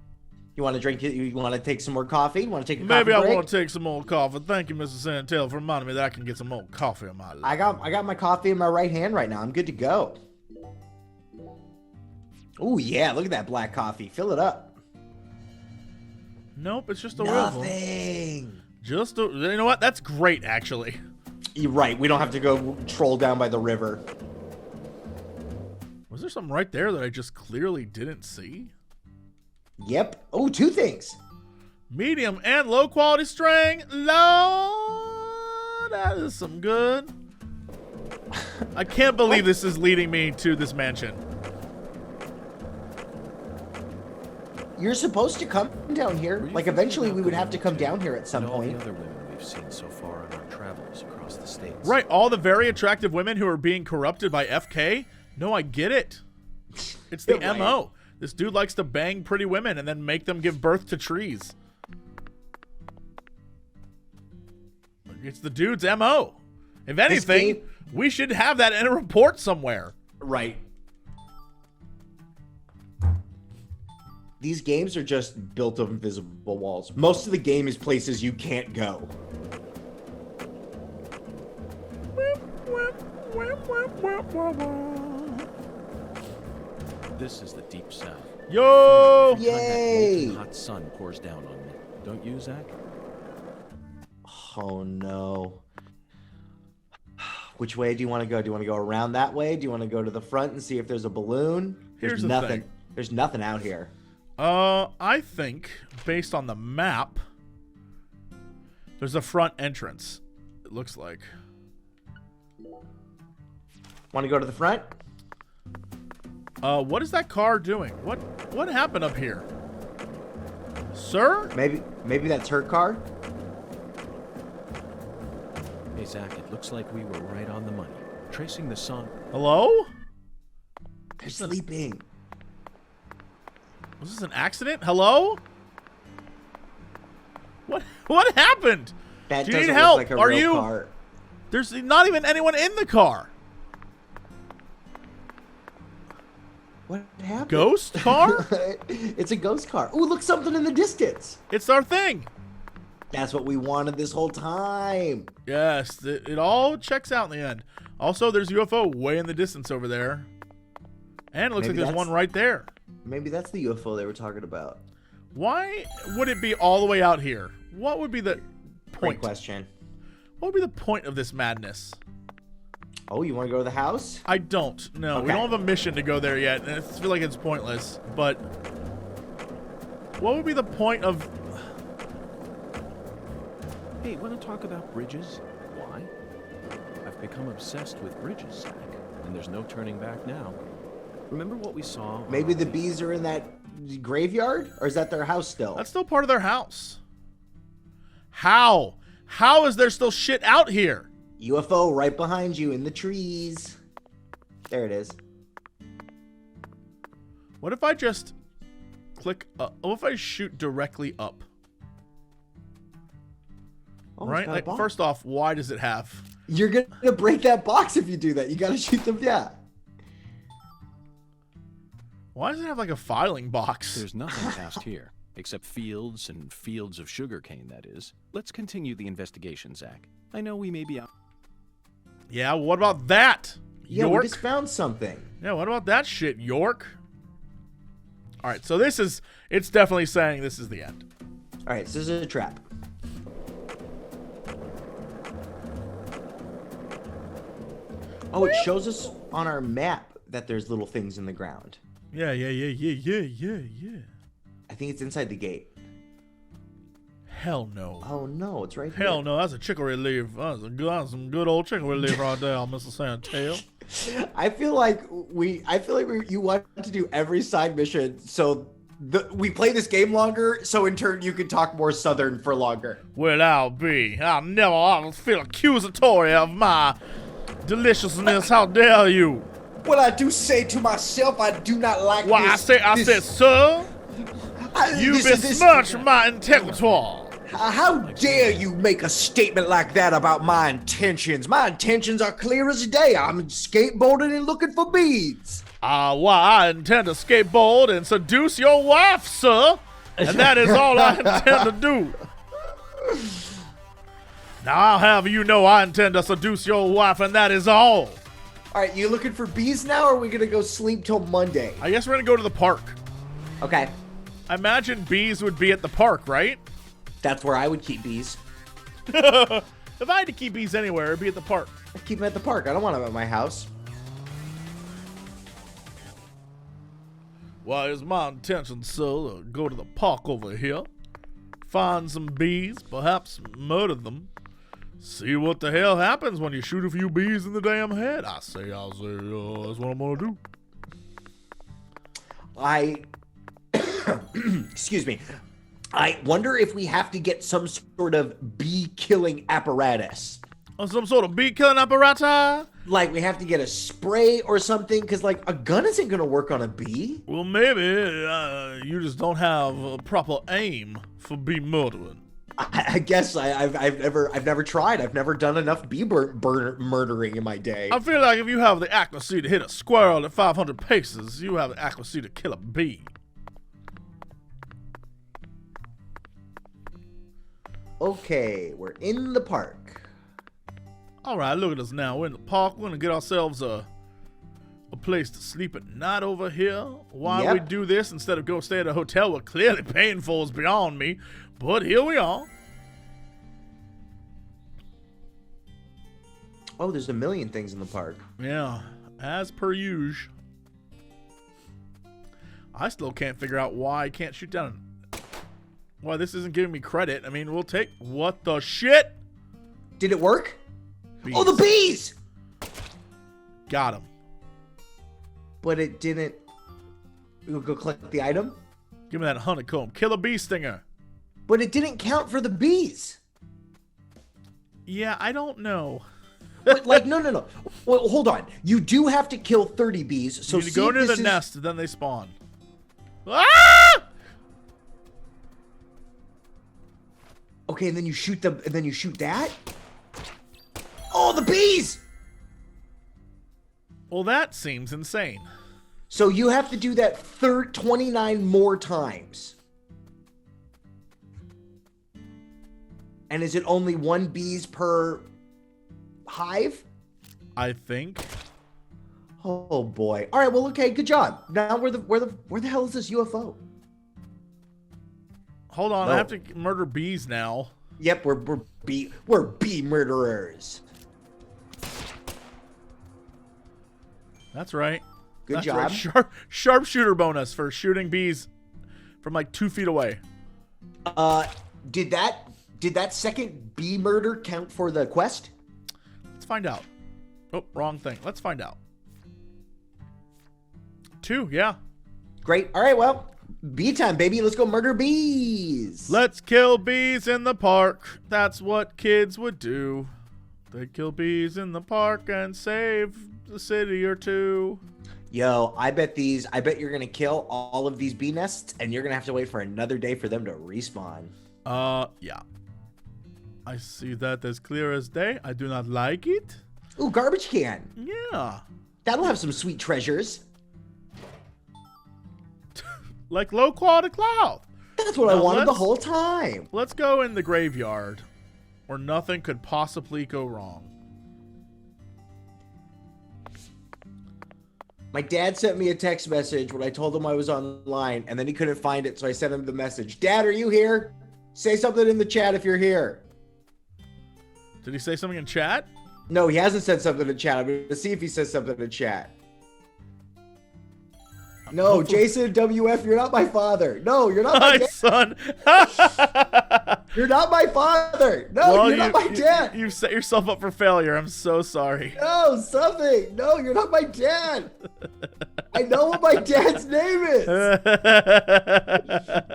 You want to drink it? You want to take some more coffee? You want to take a Maybe coffee break? I want to take some more coffee. Thank you, Mr. Santel, for reminding me that I can get some more coffee in my life. I got my coffee in my right hand right now. I'm good to go. Oh yeah, look at that black coffee. Fill it up. Nope, it's just a river. Nothing. Just a, you know what? That's great, actually. You're right. We don't have to go troll down by the river. Was there something right there that I just clearly didn't see? Yep. Oh, 2 things. Medium and low quality string. Lord, that is some good. I can't believe this is leading me to this mansion. You're supposed to come down here. Like, eventually we would have to come down here at some and all point. the other women we've seen so far on our travels across the states. Right, all the very attractive women who are being corrupted by FK? No, I get it. It's the Right. MO. This dude likes to bang pretty women and then make them give birth to trees. It's the dude's MO. If anything, we should have that in a report somewhere. Right. These games are just built of invisible walls. Most of the game is places you can't go. This is the deep south. Yo! When that Yay! molten hot sun pours down on me. Don't you, Zach? Oh no. Which way do you want to go? Do you want to go around that way? Do you want to go to the front and see if there's a balloon? Here's the nothing. thing. There's nothing out here. I think, based on the map, there's a front entrance, it looks like. Want to go to the front? What is that car doing? What happened up here? Sir? Maybe that's her car? Hey, Zach, it looks like we were right on the money. Tracing the song. Hello? They're sleeping. Was this an accident? Hello? What happened? That Do you doesn't need help? look like a Are real you? car. There's not even anyone in the car. What happened? Ghost car? It's a ghost car. Ooh, look, something in the distance. It's our thing. That's what we wanted this whole time. Yes, it all checks out in the end. Also, there's UFO way in the distance over there. And it looks Maybe like there's that's- one right there. Maybe that's the UFO they were talking about. Why would it be all the way out here? What would be the Great point? question. What would be the point of this madness? Oh, you want to go to the house? I don't. No, we Okay. don't have a mission to go there yet, and I feel like it's pointless. But what would be the point of... Hey, want to talk about bridges? Why? I've become obsessed with bridges, Zach, and there's no turning back now. Remember what we saw? Maybe the bees are in that graveyard? Or is that their house still? That's still part of their house. How? How is there still shit out here? UFO right behind you in the trees. There it is. What if I just click up? What if I shoot directly up? Oh, it's Right? got a Like, box. first off, why does it have... You're going to break that box if you do that. You got to shoot them, yeah. Why does it have like a filing box? There's nothing past here, except fields and fields of sugarcane, that is. Let's continue the investigation, Zach. I know we may be out. Yeah, what about that? Yeah, York? we just found something. Yeah, what about that shit, York? All right, so this is... It's definitely saying this is the end. All right, so this is a trap. Oh, it shows us on our map that there's little things in the ground. Yeah. I think it's inside the gate. Hell no. Oh no, it's right here. Hell no, that's a chicory leaf. That's some good old chicory leaf right there, Mr. Santel. I feel like you want to do every side mission so we play this game longer, so in turn you can talk more Southern for longer. Well, I'll feel accusatory of my deliciousness. How dare you? Well, I do say to myself, I do not like I said, sir, you besmirch my integrity. How dare you make a statement like that about my intentions? My intentions are clear as day. I'm skateboarding and looking for beads. Why, I intend to skateboard and seduce your wife, sir. And that is all I intend to do. Now, I'll have you know I intend to seduce your wife, and that is all. All right, you looking for bees now, or are we going to go sleep till Monday? I guess we're going to go to the park. Okay. I imagine bees would be at the park, right? That's where I would keep bees. If I had to keep bees anywhere, it'd be at the park. I'd keep them at the park. I don't want them at my house. Well, it's my intention, sir, to go to the park over here, find some bees, perhaps murder them, see what the hell happens when you shoot a few bees in the damn head. I'll say, that's what I'm gonna do. Excuse me. I wonder if we have to get some sort of bee killing apparatus. Or some sort of bee killing apparatus? Like we have to get a spray or something, because like a gun isn't going to work on a bee. Well, maybe you just don't have a proper aim for bee murdering. I guess I've never tried. I've never done enough bee murdering in my day. I feel like if you have the accuracy to hit a squirrel at 500 paces, you have the accuracy to kill a bee. Okay, we're in the park. All right, look at us now. We're in the park. We're gonna get ourselves a place to sleep at night over here. Why we do this instead of go stay at a hotel where clearly painful is beyond me, but here we are. Oh, there's a million things in the park. Yeah, as per usual. I still can't figure out why I can't shoot down. Why this isn't giving me credit. I mean, we'll take... What the shit? Did it work? Bees. Oh, the bees! Got him. But it didn't... We'll go collect the item? Give me that honeycomb. Kill a bee stinger. But it didn't count for the bees. Yeah, I don't know. But, like, no. Well, hold on. You do have to kill 30 bees. So you need to go near the nest, then they spawn. Ah! Okay, and then you shoot them, and then you shoot that? Oh, the bees! Well, that seems insane. So you have to do that 29 more times. And is it only 1 bees per hive? I think. Oh boy. All right, well, okay, good job. Now where the hell is this UFO? Hold on, No. I have to murder bees now. Yep, we're bee murderers. That's right. Good That's job. Right. Sharpshooter bonus for shooting bees from like 2 feet away. Did that second bee murder count for the quest? Let's find out. Oh, wrong thing. Let's find out. 2, yeah. Great. All right, well, bee time, baby. Let's go murder bees. Let's kill bees in the park. That's what kids would do. They kill bees in the park and save the city or two. Yo, I bet you're gonna kill all of these bee nests, and you're gonna have to wait for another day for them to respawn. Yeah. I see that as clear as day. I do not like it. Ooh, garbage can. Yeah. That'll have some sweet treasures. Like low quality cloth. That's what I wanted the whole time. Let's go in the graveyard where nothing could possibly go wrong. My dad sent me a text message when I told him I was online, and then he couldn't find it, so I sent him the message. Dad, are you here? Say something in the chat if you're here. Did he say something in chat? No, he hasn't said something in chat. I'm going to see if he says something in chat. No, Jason WF, you're not my father. No, you're not my dad. Son. You're not my father. No, you're not my dad. You set yourself up for failure. I'm so sorry. No, something. No, you're not my dad. I know what my dad's name is.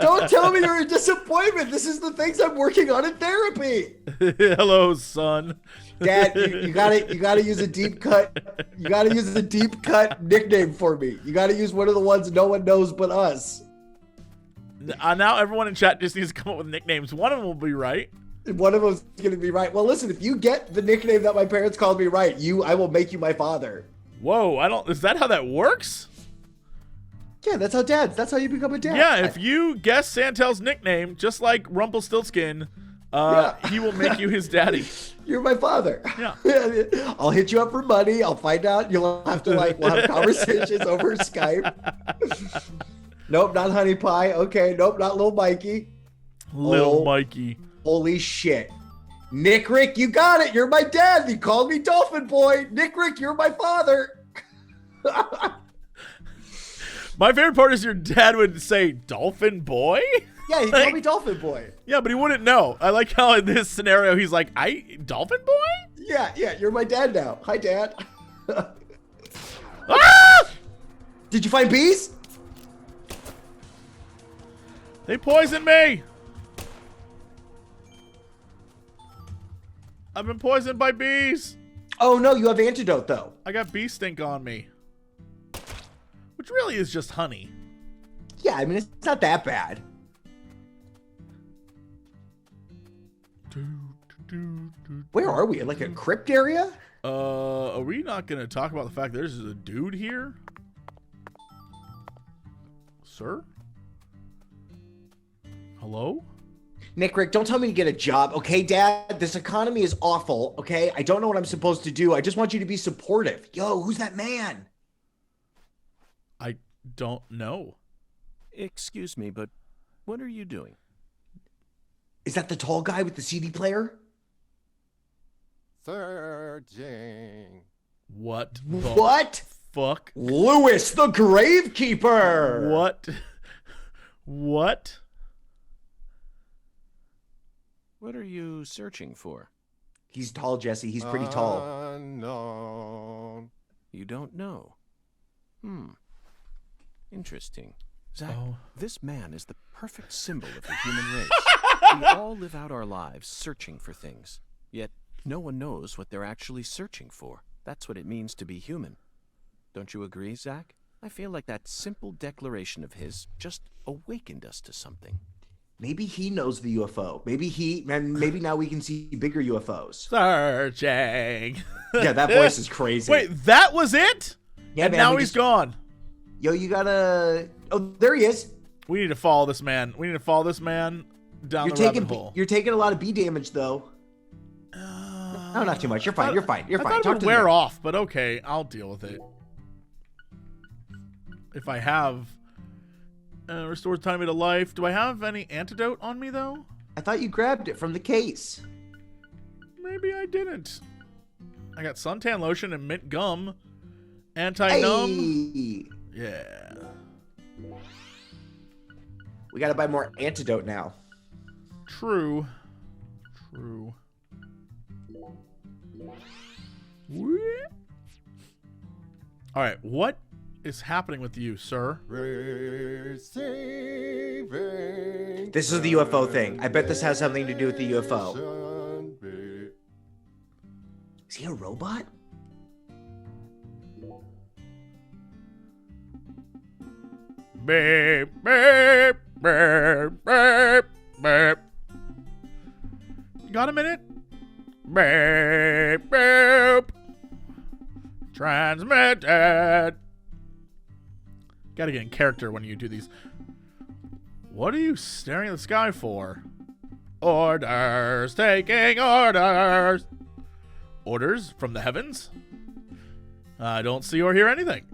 Don't tell me you're a disappointment. This is the things I'm working on in therapy. Hello, son. Dad, you gotta use a deep cut. You gotta use a deep cut nickname for me. You gotta use one of the ones no one knows but us. Now everyone in chat just needs to come up with nicknames. One of them will be right. One of them's going to be right. Well, listen, if you get the nickname that my parents called me right, I will make you my father. Whoa, is that how that works? Yeah, that's how you become a dad. Yeah, if you guess Santel's nickname, just like Rumpelstiltskin, he will make you his daddy. You're my father. Yeah. I'll hit you up for money. I'll find out. You'll have to we'll have conversations over Skype. Nope, not Honey Pie. Okay, nope, not Little Mikey. Little Mikey. Holy shit. Nick Rick, you got it. You're my dad. He called me Dolphin Boy. Nick Rick, you're my father. My favorite part is your dad would say Dolphin Boy? Yeah, he called me Dolphin Boy. Yeah, but he wouldn't know. I like how in this scenario he's like, Dolphin Boy? Yeah, you're my dad now. Hi, Dad. Ah! Did you find bees? They poisoned me. I've been poisoned by bees. Oh, no, you have antidote, though. I got bee stink on me. Which really is just honey. Yeah, I mean, it's not that bad. Where are we? Like a crypt area? Are we not going to talk about the fact there's a dude here? Sir? Hello? Nick Rick, don't tell me to get a job, okay, Dad? This economy is awful, okay? I don't know what I'm supposed to do. I just want you to be supportive. Yo, who's that man? I don't know. Excuse me, but what are you doing? Is that the tall guy with the CD player? Searching. What? What? Fuck? Lewis, the Gravekeeper! What? What? What are you searching for? He's tall, Jesse. He's pretty tall. Unknown. You don't know. Interesting. Zach, this man is the perfect symbol of the human race. We all live out our lives searching for things, yet no one knows what they're actually searching for. That's what it means to be human. Don't you agree, Zach? I feel like that simple declaration of his just awakened us to something. Maybe he knows the UFO. Maybe now we can see bigger UFOs. Searching. Yeah, that voice is crazy. Wait, that was it? Yeah, and man, now he's gone. Yo, you gotta... Oh, there he is. We need to follow this man. We need to follow this man down the rabbit hole. You're taking a lot of bee damage, though. No, not too much. You're fine. You're fine. You're fine. I thought it would wear off, but okay. I'll deal with it. If I have... restores time to life. Do I have any antidote on me, though? I thought you grabbed it from the case. Maybe I didn't. I got suntan lotion and mint gum. Anti-numb. Hey. Yeah. We gotta buy more antidote now. True. True. All right, what is happening with you, sir? Receiving. This is the UFO thing. I bet this has something to do with the UFO. Is he a robot? Beep, beep, beep, beep, beep. Got a minute? Beep, beep. Transmitted. Gotta get in character when you do these. What are you staring at the sky for? Orders, taking orders. Orders from the heavens? I don't see or hear anything.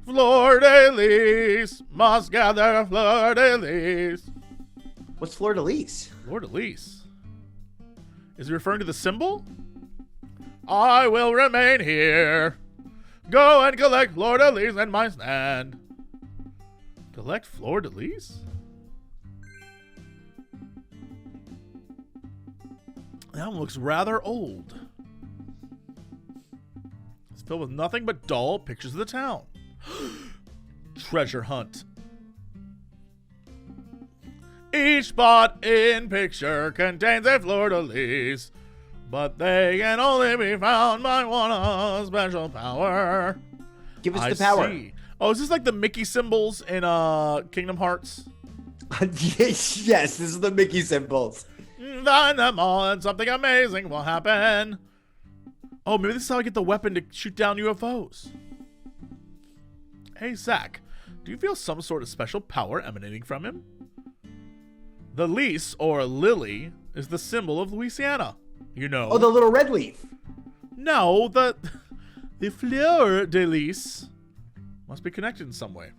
Fleur-de-lis, must gather fleur-de-lis. What's fleur-de-lis? Fleur-de-lis. Is he referring to the symbol? I will remain here. Go and collect fleur-de-lis in my stand. Collect fleur-de-lis? That one looks rather old. It's filled with nothing but dull pictures of the town. Treasure hunt. Each spot in picture contains a fleur-de-lis, but they can only be found by one of special power. Give us the power. See. Oh, is this like the Mickey symbols in Kingdom Hearts? Yes, this is the Mickey symbols. Find them all and something amazing will happen. Oh, maybe this is how I get the weapon to shoot down UFOs. Hey, Zach, do you feel some sort of special power emanating from him? The lys, or lily, is the symbol of Louisiana. You know. Oh, the little red leaf. No, the fleur de lys must be connected in some way.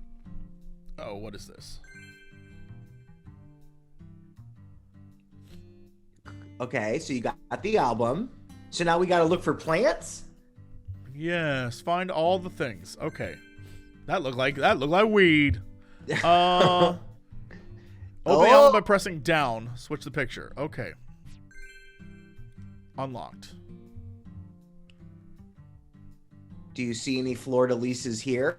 Oh, what is this? Okay, so you got the album. So now we got to look for plants? Yes, find all the things. Okay. That looked like weed. Open album by pressing down. Switch the picture. Okay. Unlocked. Do you see any Florida Lisa's here?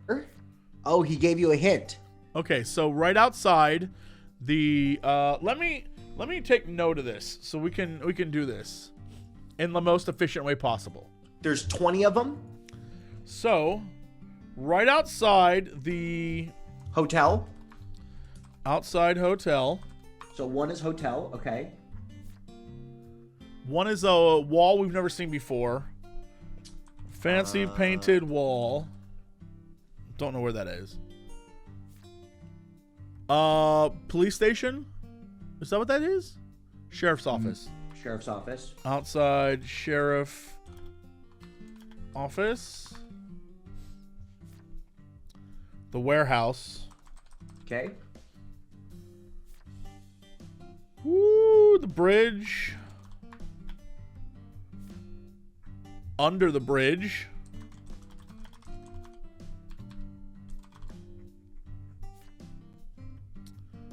Oh, he gave you a hint. Okay, so right outside the let me take note of this so we can do this in the most efficient way possible. There's 20 of them. So, right outside the hotel. Outside hotel. So one is hotel, okay. One is a wall we've never seen before. Fancy painted wall. Don't know where that is. Police station? Is that what that is? Sheriff's office. Sheriff's office. Outside sheriff office. The warehouse. Okay. Woo, the bridge. Under the bridge.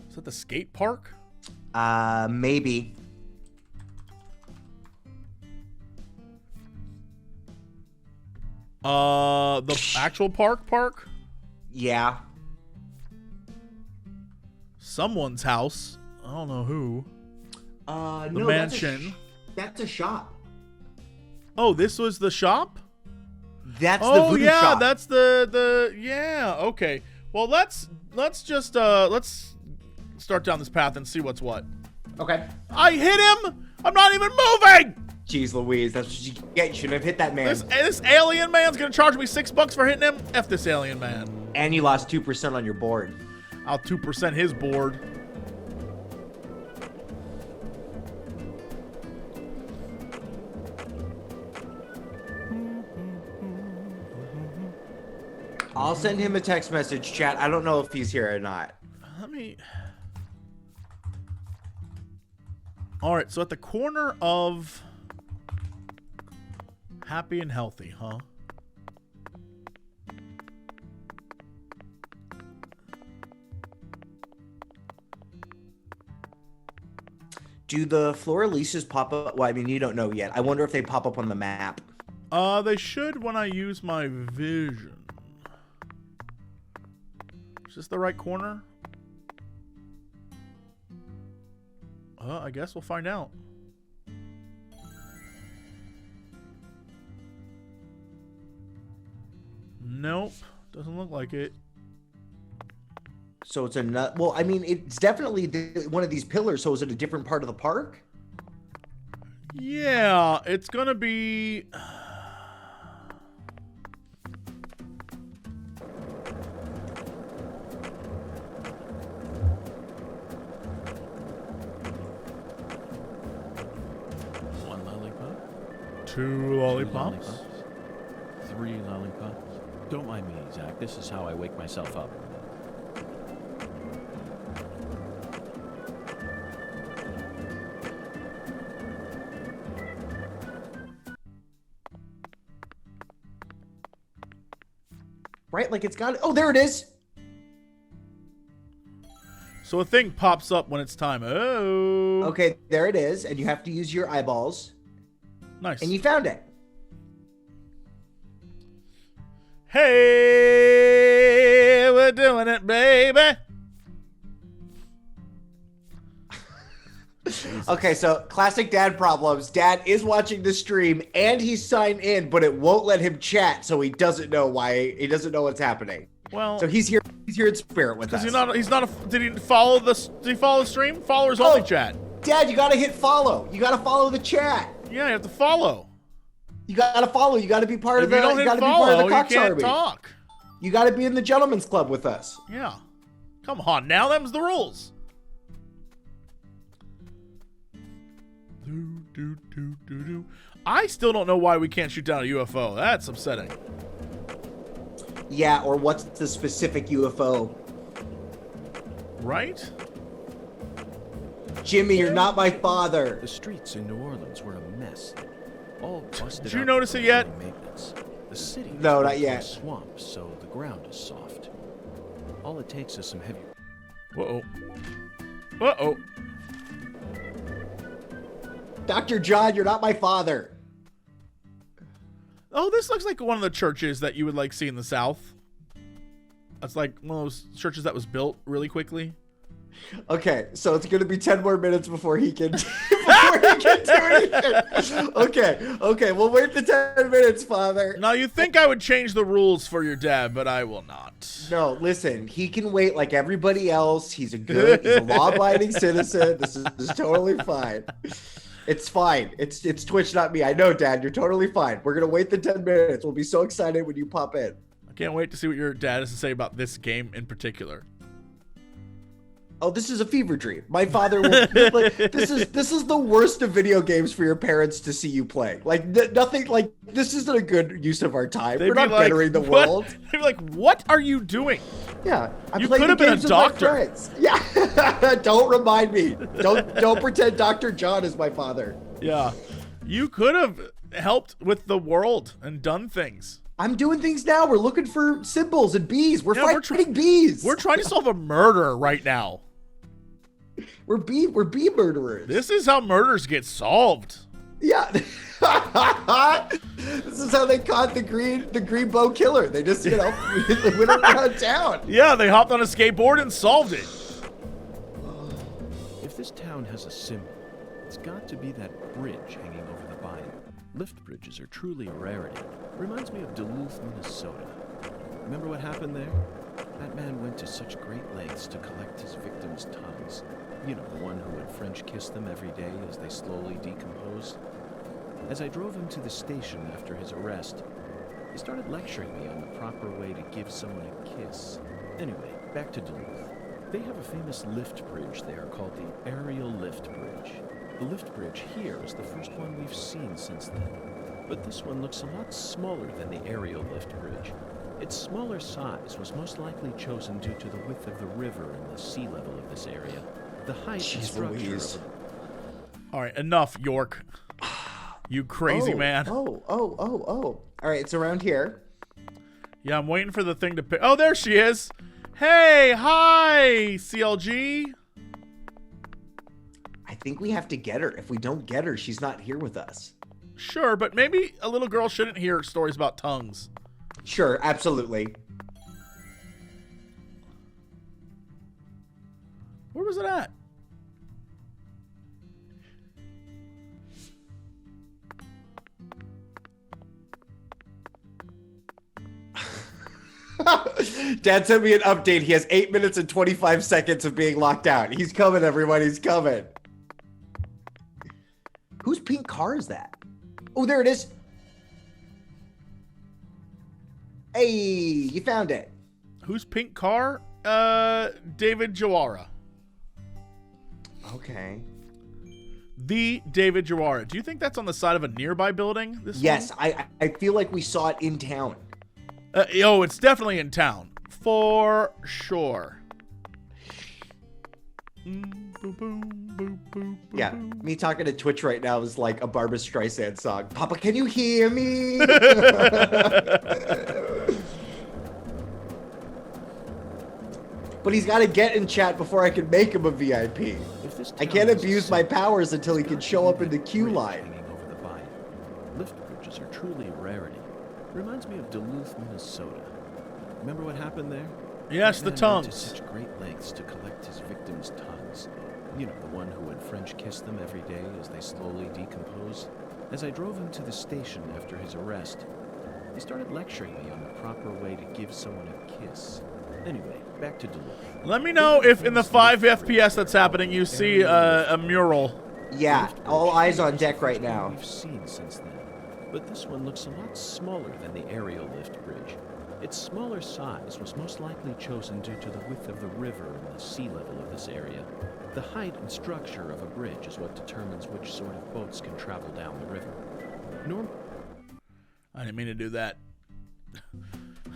Is that the skate park? Maybe. The actual park? Yeah. Someone's house. I don't know who. The no, mansion. That's a shop. Oh, this was the shop? That's the voodoo shop. Oh yeah, that's the yeah, okay. Well, let's just let's start down this path and see what's what. Okay. I hit him. I'm not even moving. Jeez Louise, that's what you get. You shouldn't have hit that man. This alien man's gonna charge me $6 for hitting him. F this alien man. And you lost 2% on your board. I'll 2% his board. I'll send him a text message, chat. I don't know if he's here or not. Let me... Alright, so at the corner of... Happy and healthy, huh? Do the Floralises pop up? Well, I mean, you don't know yet. I wonder if they pop up on the map. They should when I use my vision. Is this the right corner? I guess we'll find out. Nope. Doesn't look like it. So it's a nut. Well, I mean, it's definitely one of these pillars. So is it a different part of the park? Yeah, it's gonna be. One lollipop. 2 lollipops. 3 lollipops. Don't mind me, Zach. This is how I wake myself up. Right? Like it's got. Oh, there it is. So a thing pops up when it's time. Oh. Okay, there it is, and you have to use your eyeballs. Nice. And you found it. Hey, we're doing it, baby. Okay, so classic dad problems. Dad is watching the stream and he's signed in, but it won't let him chat, so he doesn't know why. He doesn't know what's happening. Well, So he's here. He's here in spirit with us. Did he follow the stream? Followers only chat. Dad, you gotta hit follow. You gotta follow the chat. Yeah, you have to follow. You gotta follow. You gotta be part of the. If you don't hit follow, you can't Army. talk. You gotta be in the gentleman's club with us. Yeah. Come on, now them's the rules. I still don't know why we can't shoot down a UFO. That's upsetting. Yeah, or what's the specific UFO? Right? Jimmy, you're not my father. The streets in New Orleans were a mess. All busted Did you up notice from it yet? maintenance. The city was No, built not in yet. a swamp, so the ground is soft. All it takes is some heavy. Uh-oh. Uh-oh. Dr. John, you're not my father. Oh, this looks like one of the churches that you would like see in the South. That's like one of those churches that was built really quickly. Okay, so it's gonna be 10 more minutes before he can before he can do anything. Okay, we'll wait the 10 minutes, Father. Now you think I would change the rules for your dad, but I will not. No, listen, he can wait like everybody else. He's a law-abiding citizen. This is totally fine. It's fine. It's Twitch, not me. I know, Dad. You're totally fine. We're gonna wait the 10 minutes. We'll be so excited when you pop in. I can't wait to see what your dad has to say about this game in particular. Oh, this is a fever dream. My father will. Like, this is the worst of video games for your parents to see you play. Like nothing. Like this isn't a good use of our time. We're not bettering the world. They'd be like, "What are you doing?" Yeah, you could have been a doctor. Yeah, don't remind me. Don't pretend Dr. John is my father. Yeah, you could have helped with the world and done things. I'm doing things now. We're looking for symbols and bees. We're fighting bees. We're trying to solve a murder right now. We're bee murderers. This is how murders get solved. Yeah. This is how they caught the green bow killer. They just, went around town. Yeah, they hopped on a skateboard and solved it. If this town has a symbol, it's got to be that bridge hanging over the bayou. Lift bridges are truly a rarity. Reminds me of Duluth, Minnesota. Remember what happened there? That man went to such great lengths to collect his victims' tongues. You know, the one who would French kiss them every day as they slowly decomposed. As I drove him to the station after his arrest, he started lecturing me on the proper way to give someone a kiss. Anyway, back to Duluth. They have a famous lift bridge there called the Aerial Lift Bridge. The lift bridge here is the first one we've seen since then. But this one looks a lot smaller than the aerial lift bridge. Its smaller size was most likely chosen due to the width of the river and the sea level of this area. The height and structure of... All right, enough, York. You crazy man. Oh. All right, it's around here. Yeah, I'm waiting for the thing to pick. Oh, there she is. Hey, hi, CLG. I think we have to get her. If we don't get her, she's not here with us. Sure, but maybe a little girl shouldn't hear stories about tongues. Sure, absolutely. Where was it at? Dad sent me an update. He has 8 minutes and 25 seconds of being locked out. He's coming, everyone. He's coming. Whose pink car is that? Oh, there it is. Hey, you found it. Whose pink car? David Jawara. Okay. The David Jawara. Do you think that's on the side of a nearby building? Yes, I feel like we saw it in town. Oh, it's definitely in town. For sure. Yeah, me talking to Twitch right now is like a Barbra Streisand song. Papa, can you hear me? But he's got to get in chat before I can make him a VIP. I can't abuse my powers until he can show up in the queue line. Hanging over the bayou. Lift bridges are truly a rarity. Reminds me of Duluth, Minnesota. Remember what happened there? Yes, the That man went tongues. to such great lengths to collect his victims' tongues. You know, the one who would French kiss them every day as they slowly decomposed. As I drove him to the station after his arrest, He started lecturing me on the proper way to give someone a kiss. Anyway, back to Duluth. Let me know if in the 5 FPS that's happening you see a mural. Yeah, all eyes on deck right now. We've seen since then, but this one looks a lot smaller than the aerial lift bridge. Its smaller size was most likely chosen due to the width of the river and the sea level of this area. The height and structure of a bridge is what determines which sort of boats can travel down the river. I didn't mean to do that.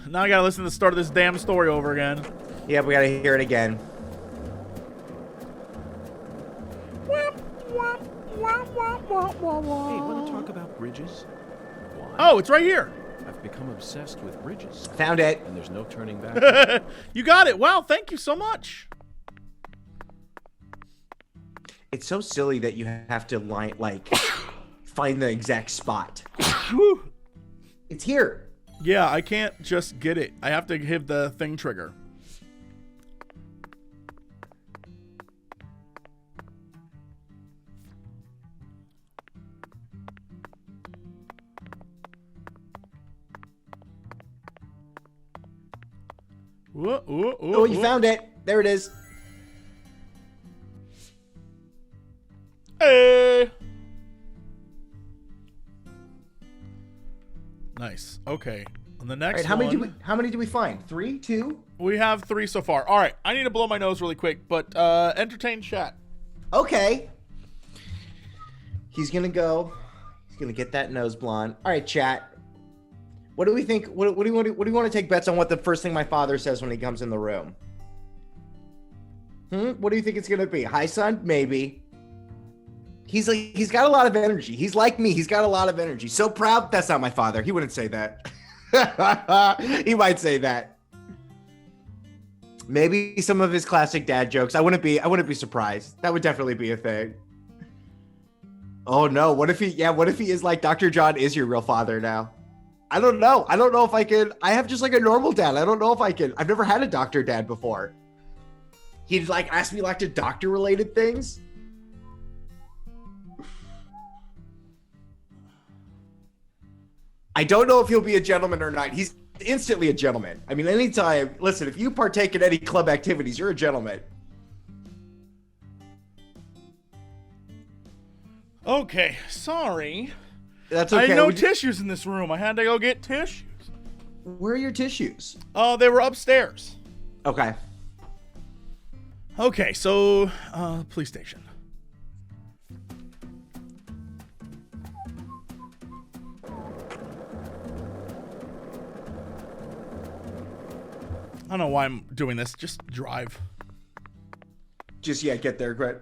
Now I gotta listen to the start of this damn story over again. Yeah, we gotta hear it again. Hey, want to talk about bridges? Why? Oh, it's right here. I've become obsessed with bridges. Found it. And there's no turning back. You got it. Wow, thank you so much. It's so silly that you have to find the exact spot. It's here. Yeah, I can't just get it. I have to hit the thing trigger. Whoa, whoa, whoa, Oh, you found it. There it is. Hey. Nice. Okay. On the next All right, one, how many do we find? 3, 2? we have 3 so far. All right. I need to blow my nose really quick, but entertain chat. Okay. He's gonna go. He's gonna get that nose blonde. All right, chat. What do we think? What do you want to take bets on what the first thing my father says when he comes in the room? What do you think it's gonna be? Hi, son? Maybe. He's got a lot of energy. He's like me. He's got a lot of energy. So proud. That's not my father. He wouldn't say that. He might say that. Maybe some of his classic dad jokes. I wouldn't be surprised. That would definitely be a thing. Oh no, what if he is like Dr. John is your real father now? I don't know. I don't know if I can. I have just like a normal dad. I don't know if I can. I've never had a doctor dad before. He'd like ask me like to doctor related things. I don't know if he'll be a gentleman or not. He's instantly a gentleman. I mean, anytime, listen, if you partake in any club activities, you're a gentleman. Okay. Sorry. That's okay. I had no tissues in this room. I had to go get tissues. Where are your tissues? They were upstairs. Okay. Okay, so, police station. I don't know why I'm doing this. Just drive. Just, yeah, get there, Grant.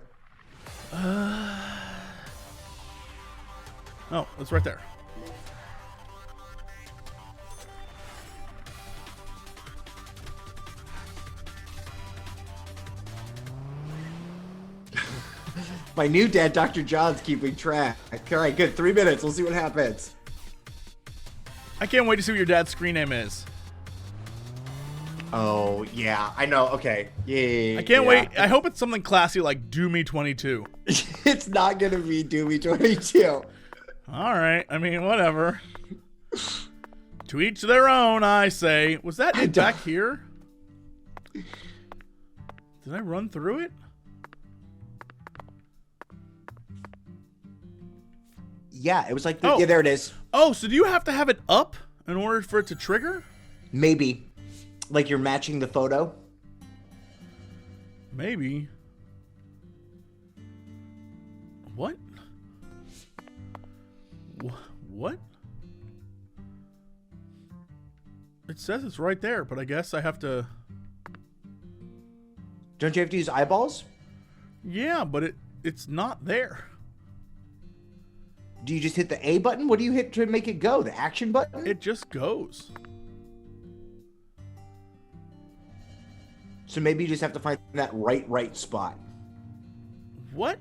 Oh, it's right there. My new dad, Dr. John's keeping track. All right, good. 3 minutes. We'll see what happens. I can't wait to see what your dad's screen name is. Oh, yeah. I know. Okay. Yeah. I can't wait. I hope it's something classy like Do Me 22. It's not going to be Do Me 22. All right. I mean, whatever. To each their own, I say. Was that it back here? Did I run through it? Yeah, it was like, yeah, there it is. Oh, so do you have to have it up in order for it to trigger? Maybe. Like you're matching the photo? Maybe. What? What? It says it's right there, but I guess I have to... Don't you have to use eyeballs? Yeah, but it's not there. Do you just hit the A button? What do you hit to make it go? The action button? It just goes. So maybe you just have to find that right spot. What?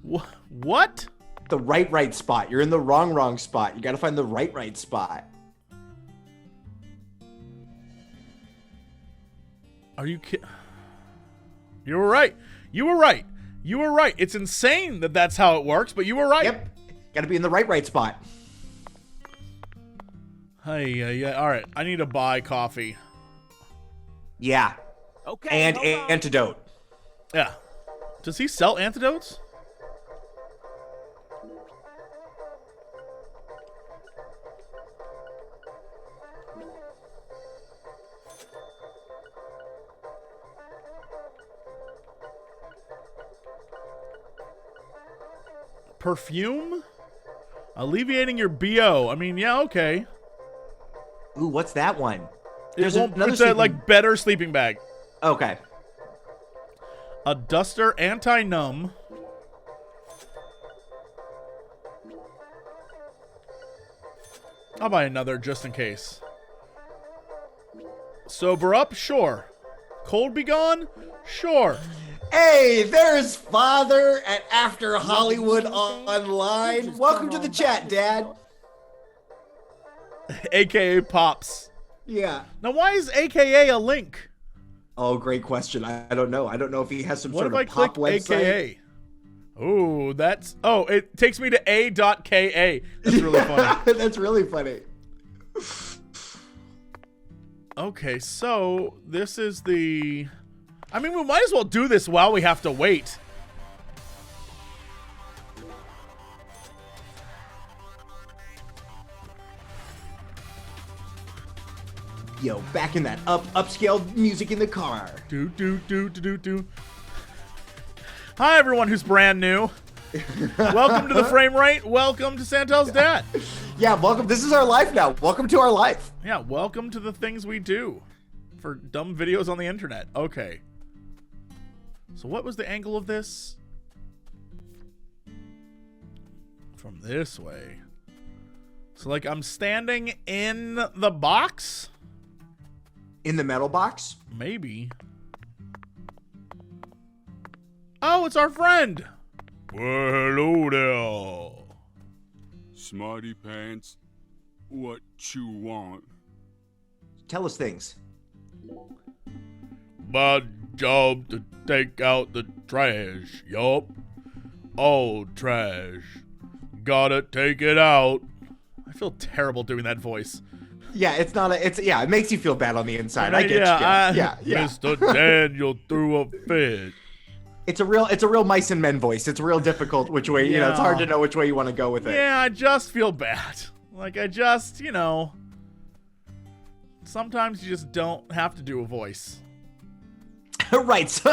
What? The right spot. You're in the wrong spot. You got to find the right spot. Are you kidding? You were right. You were right. You were right. It's insane that that's how it works, but you were right. Yep. Got to be in the right spot. Yeah. All right, I need to buy coffee. Yeah. Okay. And hold on. antidote. Yeah. Does he sell antidotes? Perfume? Alleviating your BO. I mean, yeah, okay. Ooh, what's that one? It's another a sleeping- like better sleeping bag. Okay. A duster anti-numb. I'll buy another just in case. Sober up? Sure. Cold be gone? Sure. Hey, there's Father at After Hollywood Online. Welcome to the chat, Dad. AKA Pops. Yeah. Now, why is AKA a link? Oh, great question. I don't know. I don't know if he has some What sort if I of pop click website. AKA? Oh, that's... Oh, it takes me to a.ka. That's really funny. That's really funny. Okay, so this is the... I mean, we might as well do this while we have to wait. Yo, back in that upscale music in the car. Do. Hi, everyone who's brand new. Welcome to the frame rate. Welcome to Santel's dad. Yeah, welcome. This is our life now. Welcome to our life. Yeah, welcome to the things we do for dumb videos on the internet. Okay. So what was the angle of this? From this way. So like I'm standing in the box? In the metal box? Maybe. Oh, it's our friend. Well, hello there. Smarty pants, what you want? Tell us things. My job to take out the trash. Yup. All trash. Gotta take it out. I feel terrible doing that voice. Yeah, it's not a. It's yeah. It makes you feel bad on the inside. I get yeah, you. Yeah. Mr. Daniel threw a fit. It's a real mice and men voice. It's real difficult which way. You know, it's hard to know which way you want to go with it. Yeah, I just feel bad. Like I just, you know. Sometimes you just don't have to do a voice. Right. So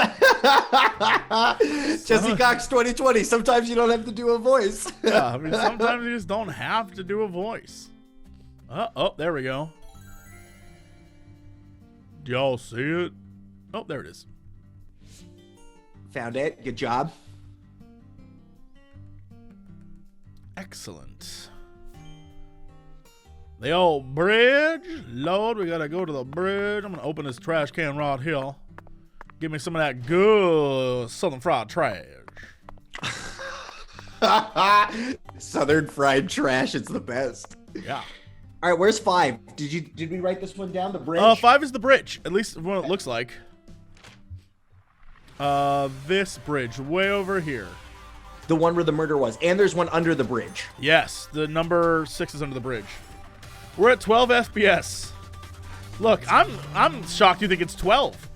Jesse Cox 2020. Sometimes you don't have to do a voice. Yeah, I mean, sometimes you just don't have to do a voice. Oh, there we go. Do y'all see it? Oh, there it is. Found it. Good job. Excellent. The old bridge. Lord, we gotta go to the bridge. I'm gonna open this trash can right here. Give me some of that good Southern fried trash. Southern fried trash. It's the best. Yeah. All right, where's 5? Did we write this one down? The bridge. 5 is the bridge. At least what it looks like. This bridge way over here. The one where the murder was, and there's one under the bridge. Yes, the number 6 is under the bridge. We're at 12 FPS. Look, I'm shocked you think it's 12.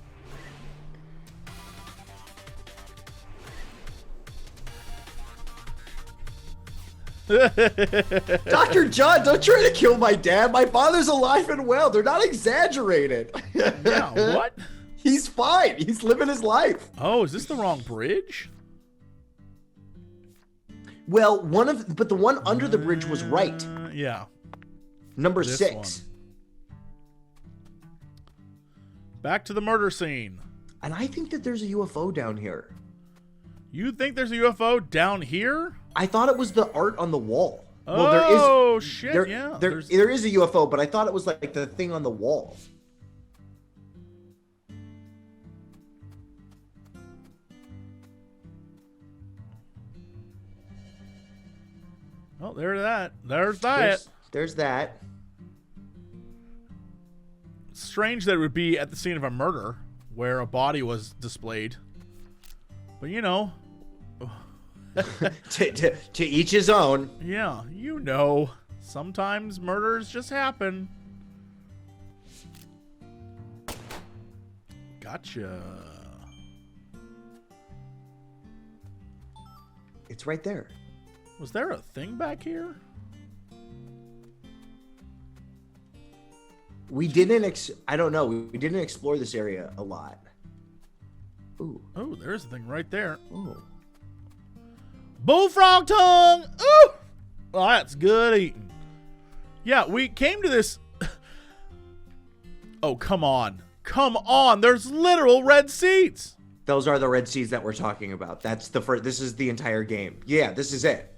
Dr. John, don't try to kill my dad. My father's alive and well. They're not exaggerated. Yeah, what? He's fine. He's living his life. Oh, is this the wrong bridge? Well, but the one under the bridge was right. Yeah. Number This 6. one. Back to the murder scene. And I think that there's a UFO down here. You think there's a UFO down here? I thought it was the art on the wall. Oh, shit, yeah. There is a UFO, but I thought it was like the thing on the wall. Oh, there's that. There's that. There's that. Strange that it would be at the scene of a murder where a body was displayed. But, you know. to each his own. Yeah, you know. Sometimes murders just happen. Gotcha. It's right there. Was there a thing back here? We didn't. I don't know. We didn't explore this area a lot. Ooh. Oh, there's a thing right there. Ooh. Bullfrog tongue. Ooh. Oh, that's good eating. Yeah, we came to this. Oh, come on. Come on. There's literal red seeds. Those are the red seeds that we're talking about. That's the first. This is the entire game. Yeah, this is it.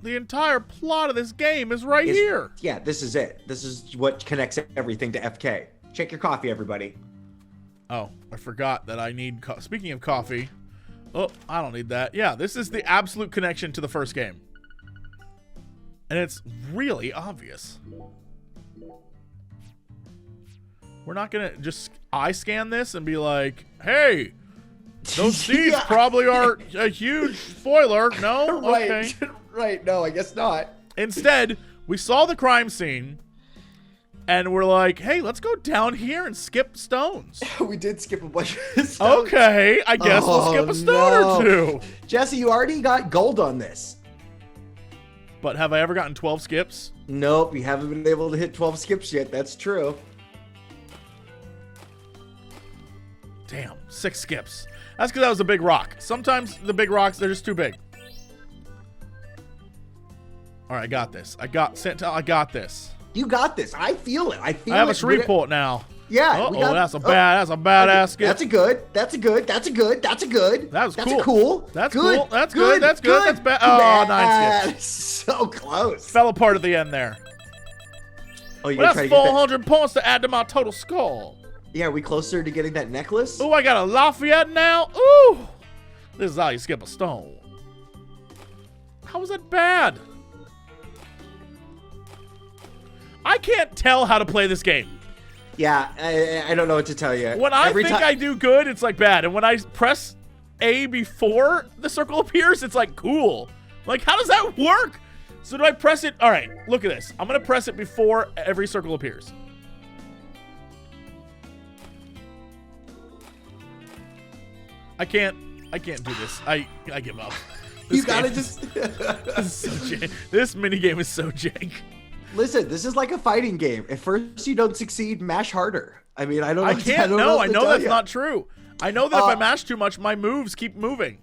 The entire plot of this game is right here. Yeah, this is it. This is what connects everything to FK. Check your coffee, everybody. Oh, I forgot that I need. Speaking of coffee. Oh, I don't need that. Yeah, this is the absolute connection to the first game. And it's really obvious. We're not going to just eye scan this and be like, hey, those seeds probably are a huge spoiler. No? Right. Okay. Right. No, I guess not. Instead, we saw the crime scene and we're like, hey, let's go down here and skip stones. We did skip a bunch of stones. Okay, I guess we'll skip a stone or two. Jesse, you already got gold on this. But have I ever gotten 12 skips? Nope, you haven't been able to hit 12 skips yet. That's true. Damn, 6 skips. That's because that was a big rock. Sometimes the big rocks, they're just too big. All right, I got this. I got this. You got this. I feel it. I have a Shreveport now. Yeah. That's a badass skip. That's a good. That was cool. That's cool. That's good. That's bad. Oh, 9 skips. So close. Fell apart at the end there. Oh, you that's 400 points to add to my total score. Yeah, are we closer to getting that necklace? Ooh, I got a Lafayette now. Ooh. This is how you skip a stone. How was that bad? I can't tell how to play this game. Yeah, I don't know what to tell you. When I think I do good, it's like bad. And when I press A before the circle appears, it's like cool. Like, how does that work? So do I press it? All right, look at this. I'm going to press it before every circle appears. I can't do this. I give up. You gotta just... This minigame is so jank. Listen, this is like a fighting game. If first you don't succeed, mash harder. I mean, I don't know. I know that's not true. I know that if I mash too much, my moves keep moving.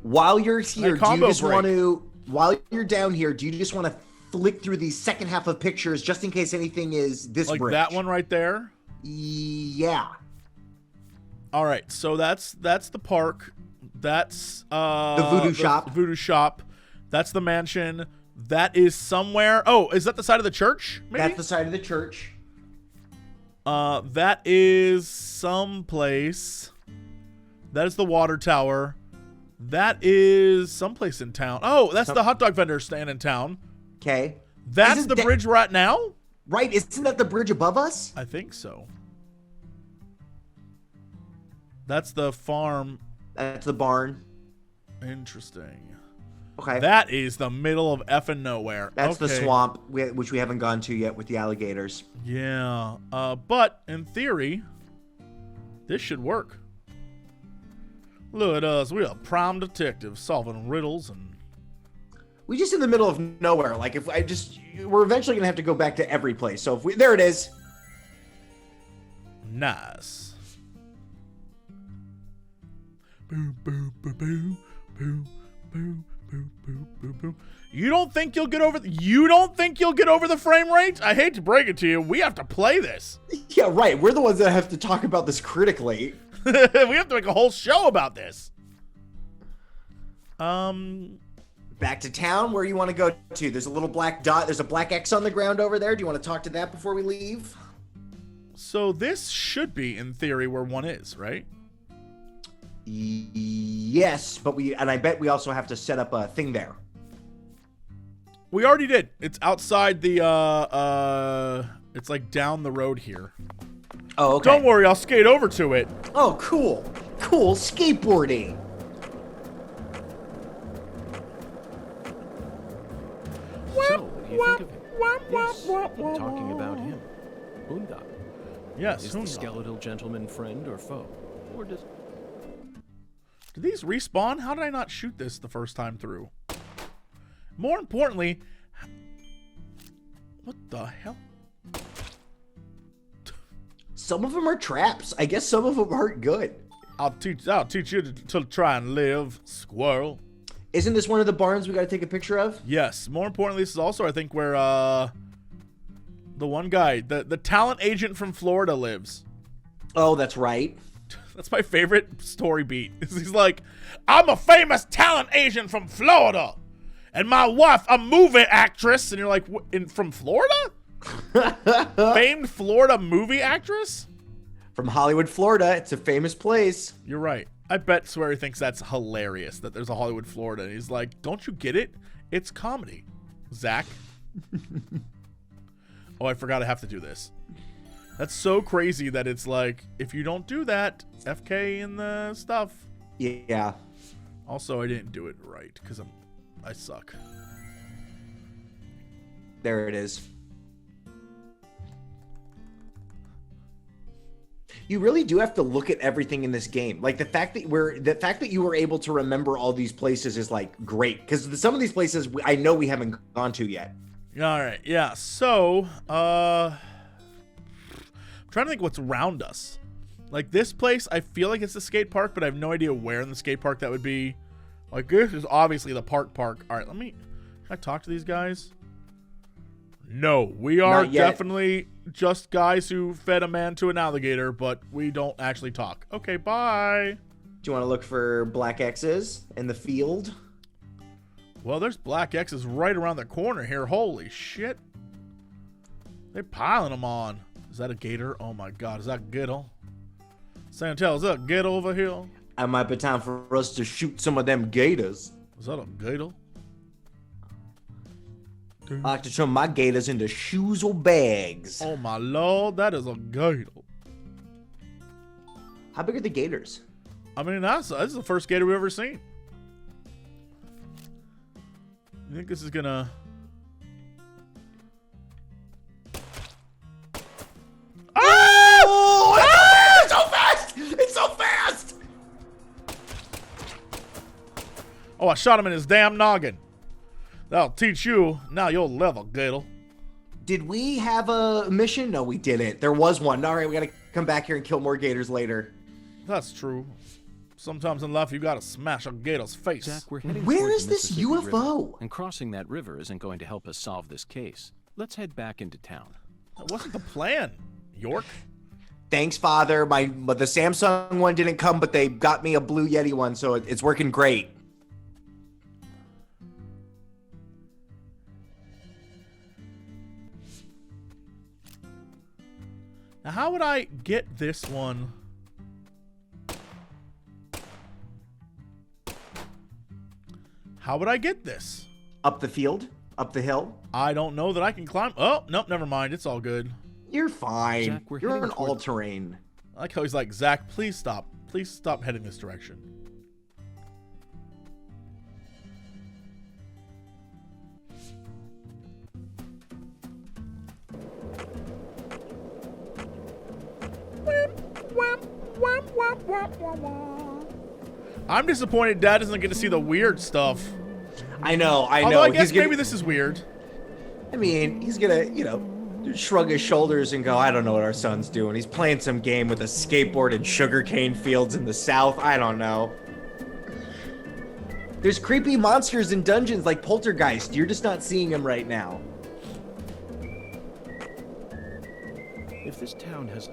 While you're here, do you just want to... While you're down here, do you just want to flick through the second half of pictures just in case anything is this like bridge? That one right there? Yeah. All right, so that's the park. That's the voodoo shop. Voodoo shop. That's the mansion. That is somewhere. Oh, is that the side of the church? Maybe? That's the side of the church. That is someplace. That is the water tower. That is someplace in town. Oh, that's the hot dog vendor stand in town. Okay. That's the bridge right now? Right. Isn't that the bridge above us? I think so. That's the farm. That's the barn. Interesting. Okay. That is the middle of effing nowhere. That's the swamp, which we haven't gone to yet with the alligators. Yeah. But in theory, this should work. Look at us. We are prime detectives solving riddles and... We just in the middle of nowhere. Like, we're eventually going to have to go back to every place. So there it is. Nice. Boo, boo, boo, boo, boo, boo, boo, boo, boo, boo. You don't think you'll get over the frame rate? I hate to break it to you. We have to play this. Yeah, right. We're the ones that have to talk about this critically. We have to make a whole show about this. Back to town. Where you want to go to? There's a little black dot. There's a black X on the ground over there. Do you want to talk to that before we leave? So this should be, in theory, where one is, right? Yes, but I bet we also have to set up a thing there. We already did. It's outside the it's like down the road here. Oh, okay. Don't worry, I'll skate over to it. Oh, cool. Cool skateboarding. case. I'm talking about him. Boondock. Yes, Is the Boondock. skeletal gentleman friend or foe? Or does... Did these respawn? How did I not shoot this the first time through? More importantly, what the hell? Some of them are traps. I guess some of them aren't good. I'll teach you to try and live, squirrel. Isn't this one of the barns we got to take a picture of? Yes. More importantly, this is also, I think, where the one guy, the talent agent from Florida lives. Oh, that's right. That's my favorite story beat. He's like, I'm a famous talent agent from Florida, and my wife, a movie actress. And you're like, from Florida? Famed Florida movie actress? From Hollywood, Florida. It's a famous place. You're right. I bet Swery thinks that's hilarious that there's a Hollywood, Florida. And he's like, don't you get it? It's comedy, Zach. Oh, I forgot I have to do this. That's so crazy that it's like, if you don't do that, FK in the stuff. Yeah. Also, I didn't do it right because I suck. There it is. You really do have to look at everything in this game. Like the fact that you were able to remember all these places is like great, because some of these places I know we haven't gone to yet. All right, yeah. So, I'm trying to think what's around us. Like this place, I feel like it's the skate park, but I have no idea where in the skate park that would be. Like this is obviously the park. All right, can I talk to these guys? No, we are definitely just guys who fed a man to an alligator, but we don't actually talk. Okay, bye. Do you want to look for black X's in the field? Well, there's black X's right around the corner here. Holy shit. They're piling them on. Is that a gator? Oh my god, is that Giddle? Santel, is that a gator over here? It might be time for us to shoot some of them gators. Is that a gator? I like to turn my gators into shoes or bags. Oh my lord, that is a gator. How big are the gators? I mean, this is the first gator we've ever seen. You think this is gonna... Oh! It's so fast! It's so fast! Oh, I shot him in his damn noggin. That'll teach you. Now you'll level, gator. Did we have a mission? No, we didn't. There was one. All right, we gotta come back here and kill more gators later. That's true. Sometimes in life you gotta smash a gator's face. Jack, we're heading Where toward is the this Mississippi UFO? River, and crossing that river isn't going to help us solve this case. Let's head back into town. That wasn't the plan, York. Thanks, Father. But the Samsung one didn't come, but they got me a Blue Yeti one, so it's working great. Now, how would I get this one? How would I get this? Up the field? Up the hill? I don't know that I can climb. Oh, nope, never mind. It's all good. You're fine. Jack, we're You're heading an toward- all-terrain. I like how he's like, Zach, please stop. Please stop heading this direction. I'm disappointed Dad doesn't get to see the weird stuff. I know. Although I guess maybe this is weird. I mean, he's gonna, shrug his shoulders and go, I don't know what our son's doing. He's playing some game with a skateboard and sugarcane fields in the south. I don't know. There's creepy monsters in dungeons like Poltergeist. You're just not seeing them right now. If this town has...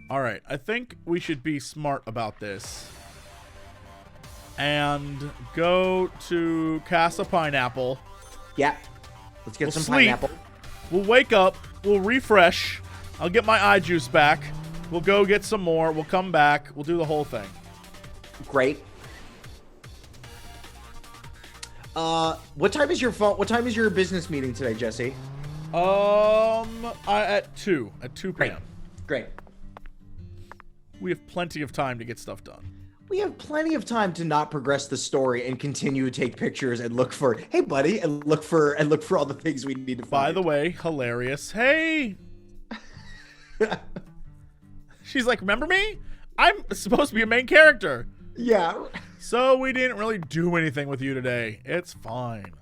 All right, I think we should be smart about this. And go to Casa Pineapple. Yeah. Let's get some sleep. pineapple. We'll wake up. We'll refresh. I'll get my eye juice back. We'll go get some more. We'll come back. We'll do the whole thing. Great. What time is your phone? What time is your business meeting today, Jesse? At 2 p.m. Great. We have plenty of time to get stuff done. We have plenty of time to not progress the story and continue to take pictures and look for, hey buddy, and look for all the things we need to find. By the way, hilarious. Hey. She's like, remember me? I'm supposed to be a main character. Yeah. So we didn't really do anything with you today. It's fine.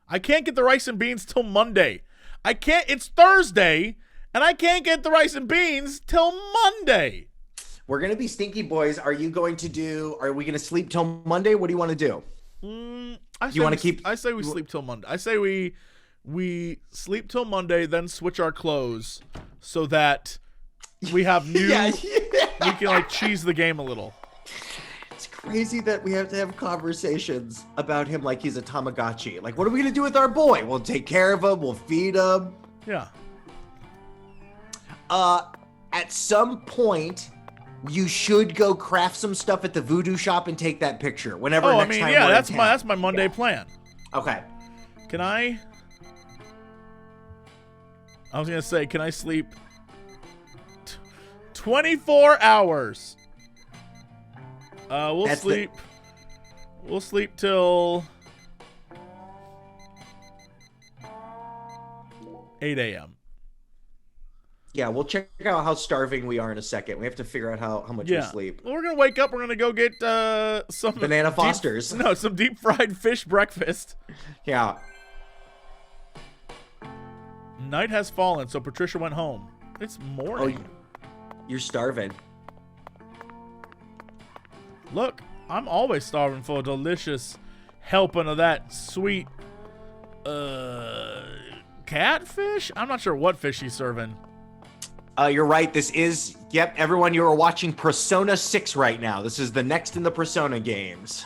I can't get the rice and beans till Monday. It's Thursday, and I can't get the rice and beans till Monday. We're going to be stinky boys. Are we going to sleep till Monday? What do you want to do? I say we sleep till Monday. I say we sleep till Monday, then switch our clothes so that we have new, we can like cheese the game a little. It's crazy that we have to have conversations about him like he's a Tamagotchi. Like, what are we going to do with our boy? We'll take care of him. We'll feed him. Yeah. At some point, you should go craft some stuff at the voodoo shop and take that picture. Whenever next time we're in town. That's my Monday plan. Okay. Can I was going to say, can I sleep 24 hours? We'll sleep till 8 a.m. Yeah, we'll check out how starving we are in a second. We have to figure out how much we sleep. Well, we're going to wake up. We're going to go get some Banana Fosters. Some deep fried fish breakfast. Yeah. Night has fallen, so Patricia went home. It's morning. Oh, you're starving. Look, I'm always starving for a delicious helping of that sweet catfish? I'm not sure what fish he's serving. You're right. Everyone, you are watching Persona 6 right now. This is the next in the Persona games.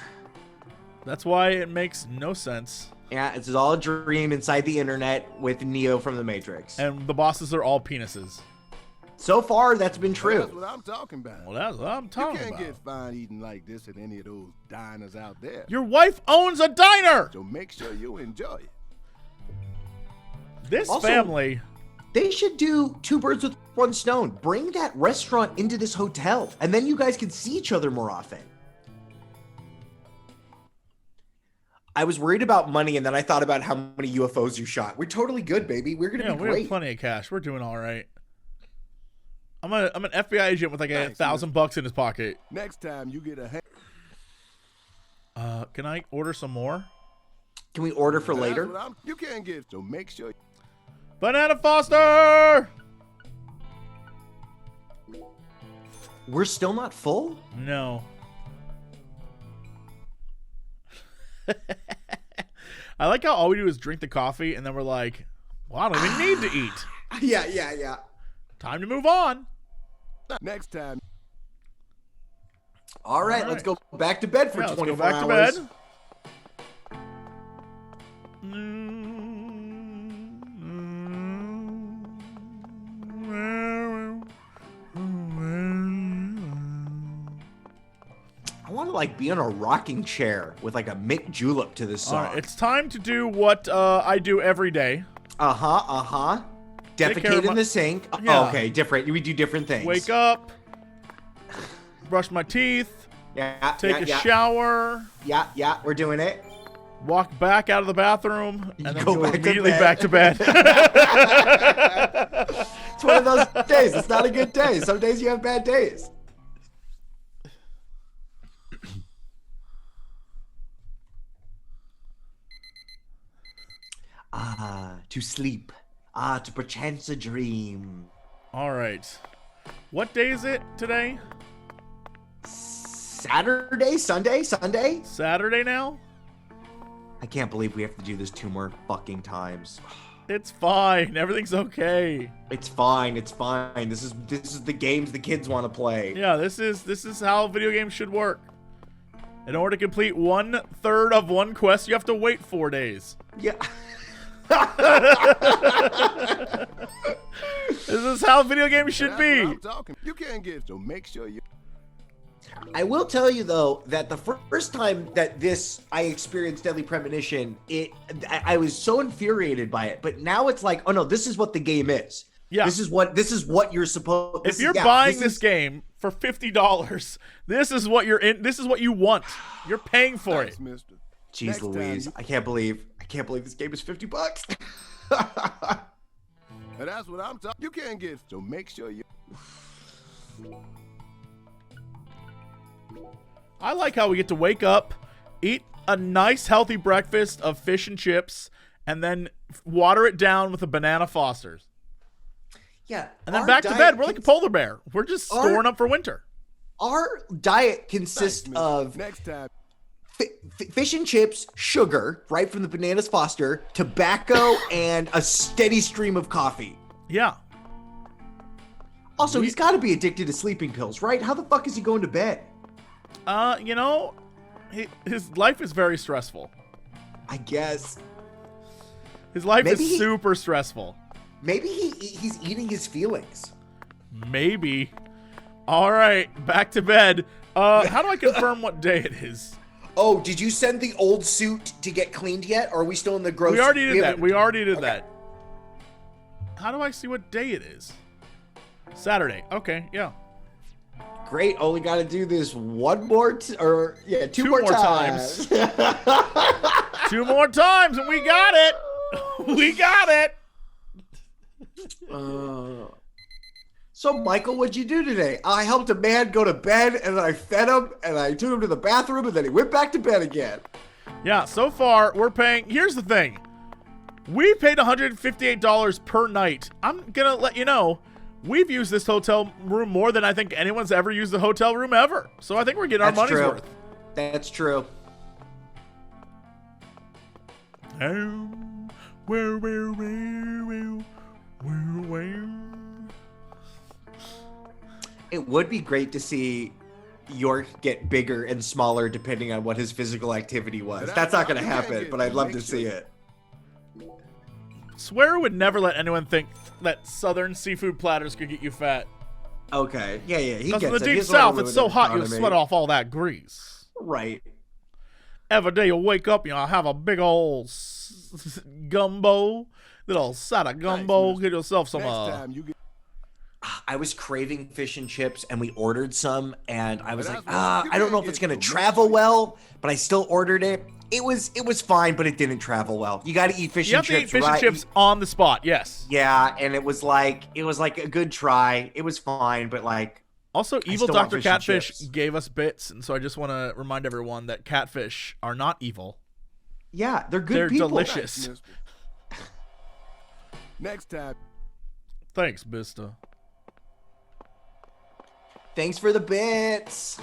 That's why it makes no sense. Yeah, it's all a dream inside the internet with Neo from the Matrix. And the bosses are all penises. So far, that's been true. That's what I'm talking about. Well, that's what I'm talking about. You can't get fine eating like this at any of those diners out there. Your wife owns a diner! So make sure you enjoy it. This family... They should do 2 birds with 1 stone. Bring that restaurant into this hotel, and then you guys can see each other more often. I was worried about money, and then I thought about how many UFOs you shot. We're totally good, baby. We're gonna be great. We have plenty of cash. We're doing all right. I'm an FBI agent with like $1,000 in his pocket. Next time you get a can I order some more? Can we order for later? You can't get, so make sure. Banana Foster! We're still not full? No. I like how all we do is drink the coffee, and then we're like, well, I don't even need to eat. Yeah. Time to move on. Next time. All right, let's go back to bed for 24 let's go back hours. to bed. I want to like be on a rocking chair with like a mint julep to this song. It's time to do what I do every day. Defecate in the sink. Yeah. Oh, okay, different. We do different things. Wake up, brush my teeth, take a shower. Yeah, we're doing it. Walk back out of the bathroom and then go immediately to back to bed. It's one of those days. It's not a good day. Some days you have bad days. To sleep. To perchance a dream. All right. What day is it today? Saturday? Sunday? Saturday now? I can't believe we have to do this 2 more fucking times. It's fine. Everything's okay. It's fine. This is the games the kids want to play. Yeah, this is how video games should work. In order to complete 1/3 of one quest, you have to wait 4 days. Yeah. This is how video games should be. You can't get, so make sure you. I will tell you though that the first time that I experienced Deadly Premonition, I was so infuriated by it. But now it's like, oh no, this is what the game is. Yeah. This is what you're supposed. If you're buying this game for $50, this is what you're in. This is what you want. You're paying for it. Mister. Jeez Next Louise, time I can't believe this game is $50. And that's what I'm talking. You can't get. So make sure you. I like how we get to wake up, eat a nice healthy breakfast of fish and chips, and then water it down with a banana Foster's. Yeah. And then back to bed. We're like a polar bear. We're just storing up for winter. Our diet consists of Next time. fish and chips, sugar, right from the Bananas Foster, tobacco, and a steady stream of coffee. Yeah. Also, he's got to be addicted to sleeping pills, right? How the fuck is he going to bed? You know, his life is very stressful. I guess. His life is super stressful. Maybe he's eating his feelings. Maybe. All right, back to bed. How do I confirm what day it is? Oh, did you send the old suit to get cleaned yet? Or are we still in the gross? We already did that. We already did Okay. that. How do I see what day it is? Saturday. Okay, yeah. Great. Only got to do this two more times. times. 2 more times, and we got it. We got it. So, Michael, what'd you do today? I helped a man go to bed, and I fed him, and I took him to the bathroom, and then he went back to bed again. Yeah, so far, we're paying... Here's the thing. We paid $158 per night. I'm going to let you know, we've used this hotel room more than I think anyone's ever used a hotel room ever. So I think we're getting our money's worth. That's true. It would be great to see York get bigger and smaller depending on what his physical activity was. That's not going to happen, but I'd love to see it. Swear would never let anyone think that southern seafood platters could get you fat. Okay. Yeah, he because gets in the it. deep He's south, not it's so hot you'll economy. sweat off all that grease. Right. Every day you wake up, have a big old gumbo, little side of gumbo. Get yourself some. Next time you get. I was craving fish and chips, and we ordered some, and I was like, that's what I don't know if it's gonna travel well, but I still ordered it. It was fine, but it didn't travel well. You got to eat fish You and have to chips, eat fish right? and chips on the spot. Yes. Yeah, and it was like a good try. It was fine, but like. Also, I evil still want Dr. fish and Catfish chips. gave us bits, and so I just want to remind everyone that catfish are not evil. Yeah, they're good They're people. delicious. Next time. Thanks, Bista. Thanks for the bits.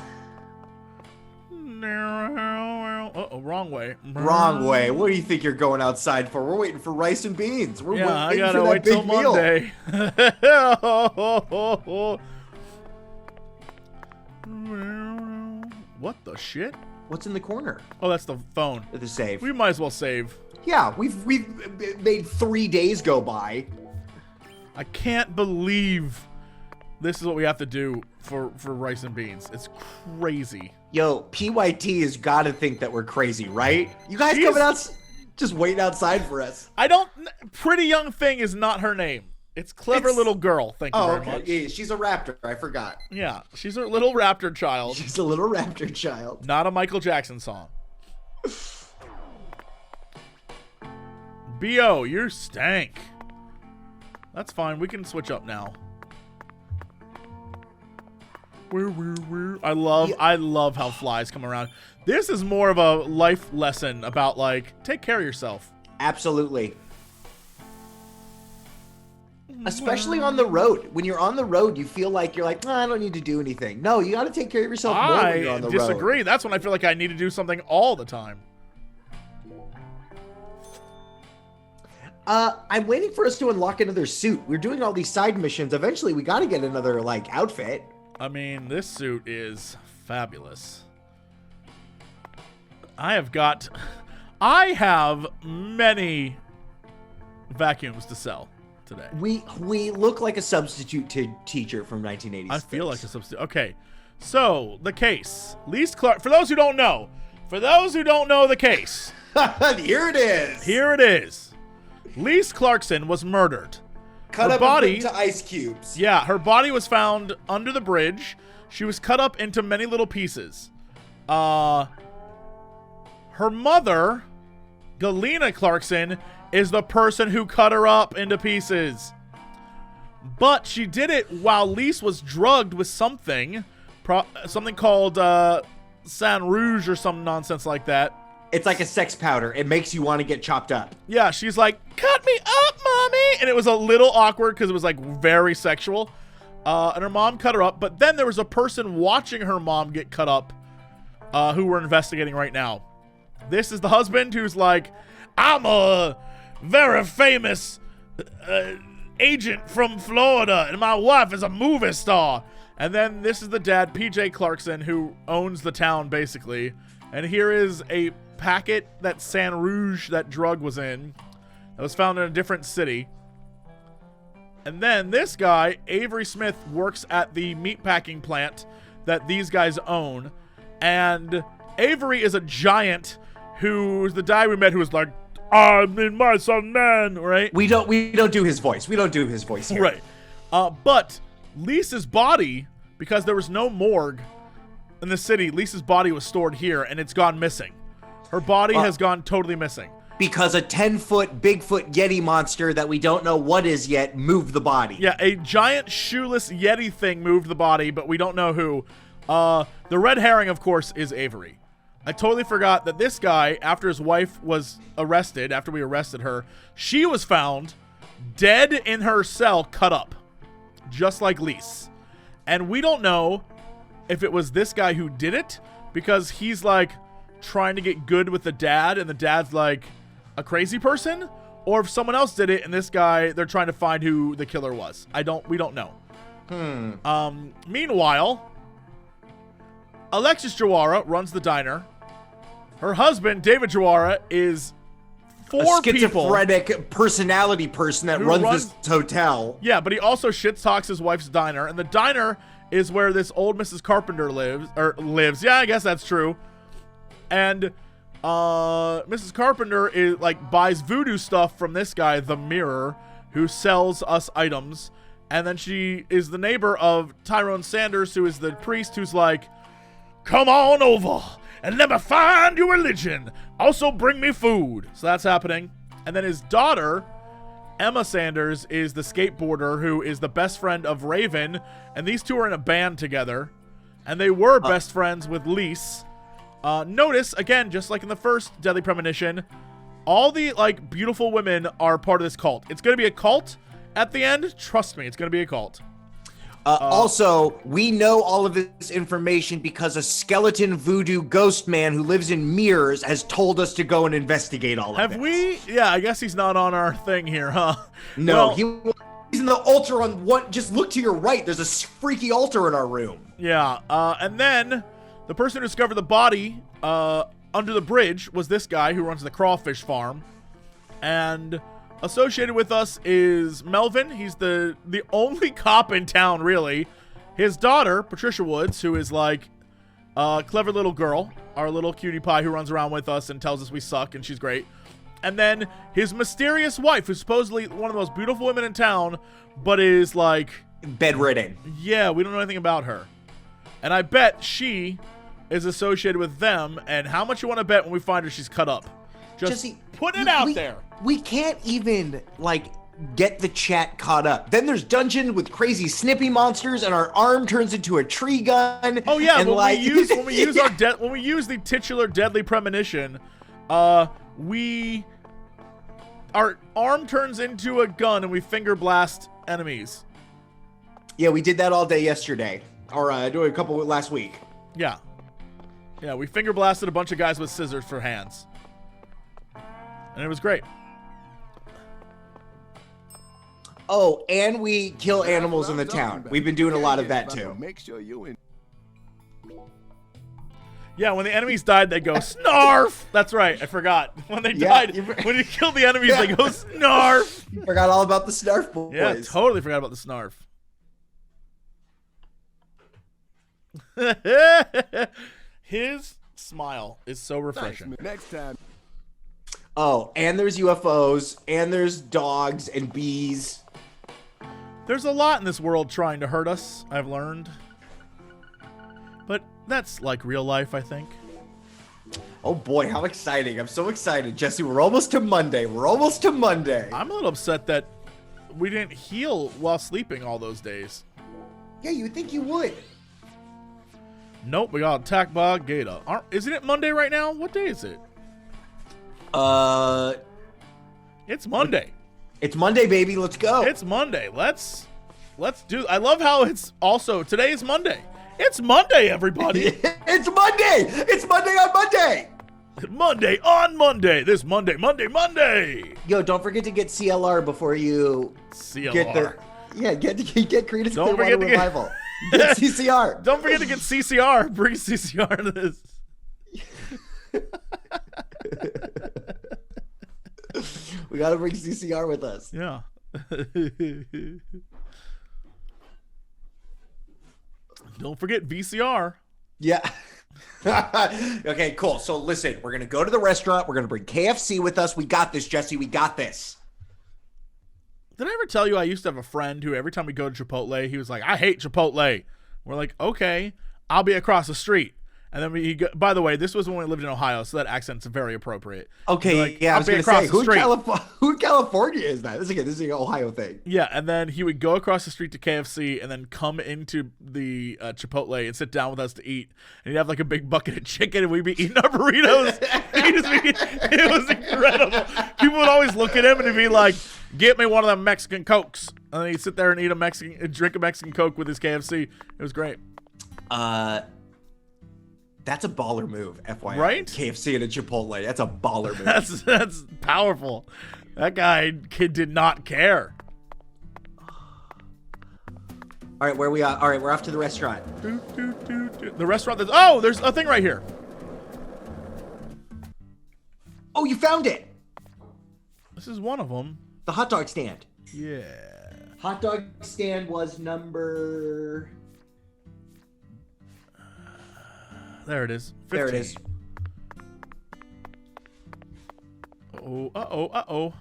Uh-oh, wrong way. Wrong way. What do you think you're going outside for? We're waiting for rice and beans. We're Yeah, I waiting gotta for that wait till big meal. Monday. What the shit? What's in the corner? Oh, that's the phone. The save. We might as well save. Yeah, we've made 3 days go by. I can't believe this is what we have to do for rice and beans. It's crazy. Yo, PYT has got to think that we're crazy, right? You guys She's- coming out, just waiting outside for us. I don't... Pretty Young Thing is not her name. It's Clever Little Girl. Thank you Oh, very okay. much. Yeah, she's a raptor. I forgot. Yeah, she's a little raptor child. She's a little raptor child. Not a Michael Jackson song. B.O., you stank. That's fine. We can switch up now. I love how flies come around. This is more of a life lesson about, like, take care of yourself. Absolutely. Especially on the road. When you're on the road, you feel like you're like, I don't need to do anything. No, you got to take care of yourself more when you're on the I road. disagree. That's when I feel like I need to do something all the time. I'm waiting for us to unlock another suit. We're doing all these side missions. Eventually, we got to get another, like, outfit. I mean, this suit is fabulous. I have many vacuums to sell today. We look like a substitute teacher from 1986. I feel like a substitute. Okay, so the case. Lise Clark. For those who don't know the case. Here it is. Here it is. Lise Clarkson was murdered. Cut her up body, and put into ice cubes. Yeah, her body was found under the bridge. She was cut up into many little pieces. Her mother, Galena Clarkson, is the person who cut her up into pieces. But she did it while Lise was drugged with something called San Rouge or some nonsense like that. It's like a sex powder. It makes you want to get chopped up. Yeah, she's like, cut me up, mommy! And it was a little awkward because it was like very sexual. And her mom cut her up. But then there was a person watching her mom get cut up who we're investigating right now. This is the husband who's like, I'm a very famous agent from Florida, and my wife is a movie star. And then this is the dad, PJ Clarkson, who owns the town, basically. And here is a packet that San Rouge, that drug, was in, that was found in a different city. And then this guy, Avery Smith, works at the meatpacking plant that these guys own. And Avery is a giant who's the guy we met who was like, I'm in my son, man, right? We don't do his voice. We don't do his voice here. Right. But Lisa's body, because there was no morgue in the city, Lisa's body was stored here, and it's gone missing. Her body has gone totally missing. Because a 10-foot Bigfoot Yeti monster that we don't know what is yet moved the body. Yeah, a giant shoeless Yeti thing moved the body, but we don't know who. The red herring, of course, is Avery. I totally forgot that this guy, after his wife was arrested, after we arrested her, she was found dead in her cell, cut up, just like Lise. And we don't know if it was this guy who did it, because he's like trying to get good with the dad, and the dad's like a crazy person, or if someone else did it, and this guy, they're trying to find who the killer was. We don't know. Meanwhile, Alexis Jawara runs the diner. Her husband, David Jawara, is four people. A schizophrenic personality person that runs this hotel. Yeah, but he also shit talks his wife's diner, and the diner is where this old Mrs. Carpenter lives. Yeah, I guess that's true. And Mrs. Carpenter is like buys voodoo stuff from this guy, the Mirror, who sells us items. And then she is the neighbor of Tyrone Sanders, who is the priest, who's like, come on over and let me find your religion. Also bring me food. So that's happening. And then his daughter, Emma Sanders, is the skateboarder who is the best friend of Raven. And these two are in a band together. And they were best friends with Lise. Notice, again, just like in the first Deadly Premonition, all the like beautiful women are part of this cult. It's going to be a cult at the end. Trust me, it's going to be a cult. Also, we know all of this information because a skeleton voodoo ghost man who lives in mirrors has told us to go and investigate all of this. Have we? Yeah, I guess he's not on our thing here, huh? No, he's in the altar on one. Just look to your right. There's a freaky altar in our room. Yeah, and then the person who discovered the body under the bridge was this guy who runs the crawfish farm. And associated with us is Melvin. He's the only cop in town, really. His daughter, Patricia Woods, who is like a clever little girl, our little cutie pie who runs around with us and tells us we suck, and she's great. And then his mysterious wife, who's supposedly one of the most beautiful women in town, but is like bedridden. Yeah, we don't know anything about her. And I bet she is associated with them. And how much you want to bet when we find her she's cut up? Just put it out there. We can't even, like, get the chat caught up. Then there's Dungeon with crazy snippy monsters, and our arm turns into a tree gun. Oh yeah, and when we use the titular Deadly Premonition, our arm turns into a gun and we finger blast enemies. Yeah, we did that all day yesterday, or doing a couple last week. Yeah, we finger blasted a bunch of guys with scissors for hands. And it was great. Oh, and we kill animals in the town. We've been doing a lot of that too. Make sure you in. Yeah, when the enemies died, they go snarf. That's right. I forgot. When they died, when you kill the enemies, they go snarf. You forgot all about the snarf boys. Yeah, totally forgot about the snarf. His smile is so refreshing. Thanks, next time. Oh, and there's UFOs, and there's dogs and bees. There's a lot in this world trying to hurt us, I've learned. But that's like real life, I think. Oh boy, how exciting. I'm so excited. Jesse, we're almost to Monday. We're almost to Monday. I'm a little upset that we didn't heal while sleeping all those days. Yeah, you would think you would. Nope, we got attacked by a gator. Isn't it Monday right now? What day is it? It's Monday. It's Monday, baby. Let's go. It's Monday. Let's do. I love how it's also today is Monday. It's Monday, everybody. It's Monday. It's Monday on Monday. Monday on Monday. This Monday. Yo, don't forget to get CLR before you CLR. Get Creedence Don't Clearwater forget to Revival. Get CCR. Don't forget to get CCR. Bring CCR to this. We gotta bring CCR with us. Yeah. Don't forget VCR. Yeah. Okay, cool. So listen, we're gonna go to the restaurant. We're gonna bring KFC with us. We got this, Jesse. We got this. Did I ever tell you I used to have a friend who every time we go to Chipotle, he was like, I hate Chipotle. We're like, okay, I'll be across the street. And then by the way, this was when we lived in Ohio, so that accent's very appropriate. Okay, like, yeah, I was going to say, who in California is that? This is an Ohio thing. Yeah, and then he would go across the street to KFC and then come into the Chipotle and sit down with us to eat. And he'd have like a big bucket of chicken, and we'd be eating our burritos. It was incredible. People would always look at him and he'd be like, get me one of them Mexican Cokes. And then he'd sit there and drink a Mexican Coke with his KFC. It was great. That's a baller move, FYI. Right? KFC and a Chipotle. That's a baller move. That's powerful. That kid did not care. All right, where we are? All right, we're off to the restaurant. The restaurant. There's a thing right here. Oh, you found it. This is one of them. The hot dog stand. Yeah. Hot dog stand was number... There it is. 15. There it is. Uh-oh.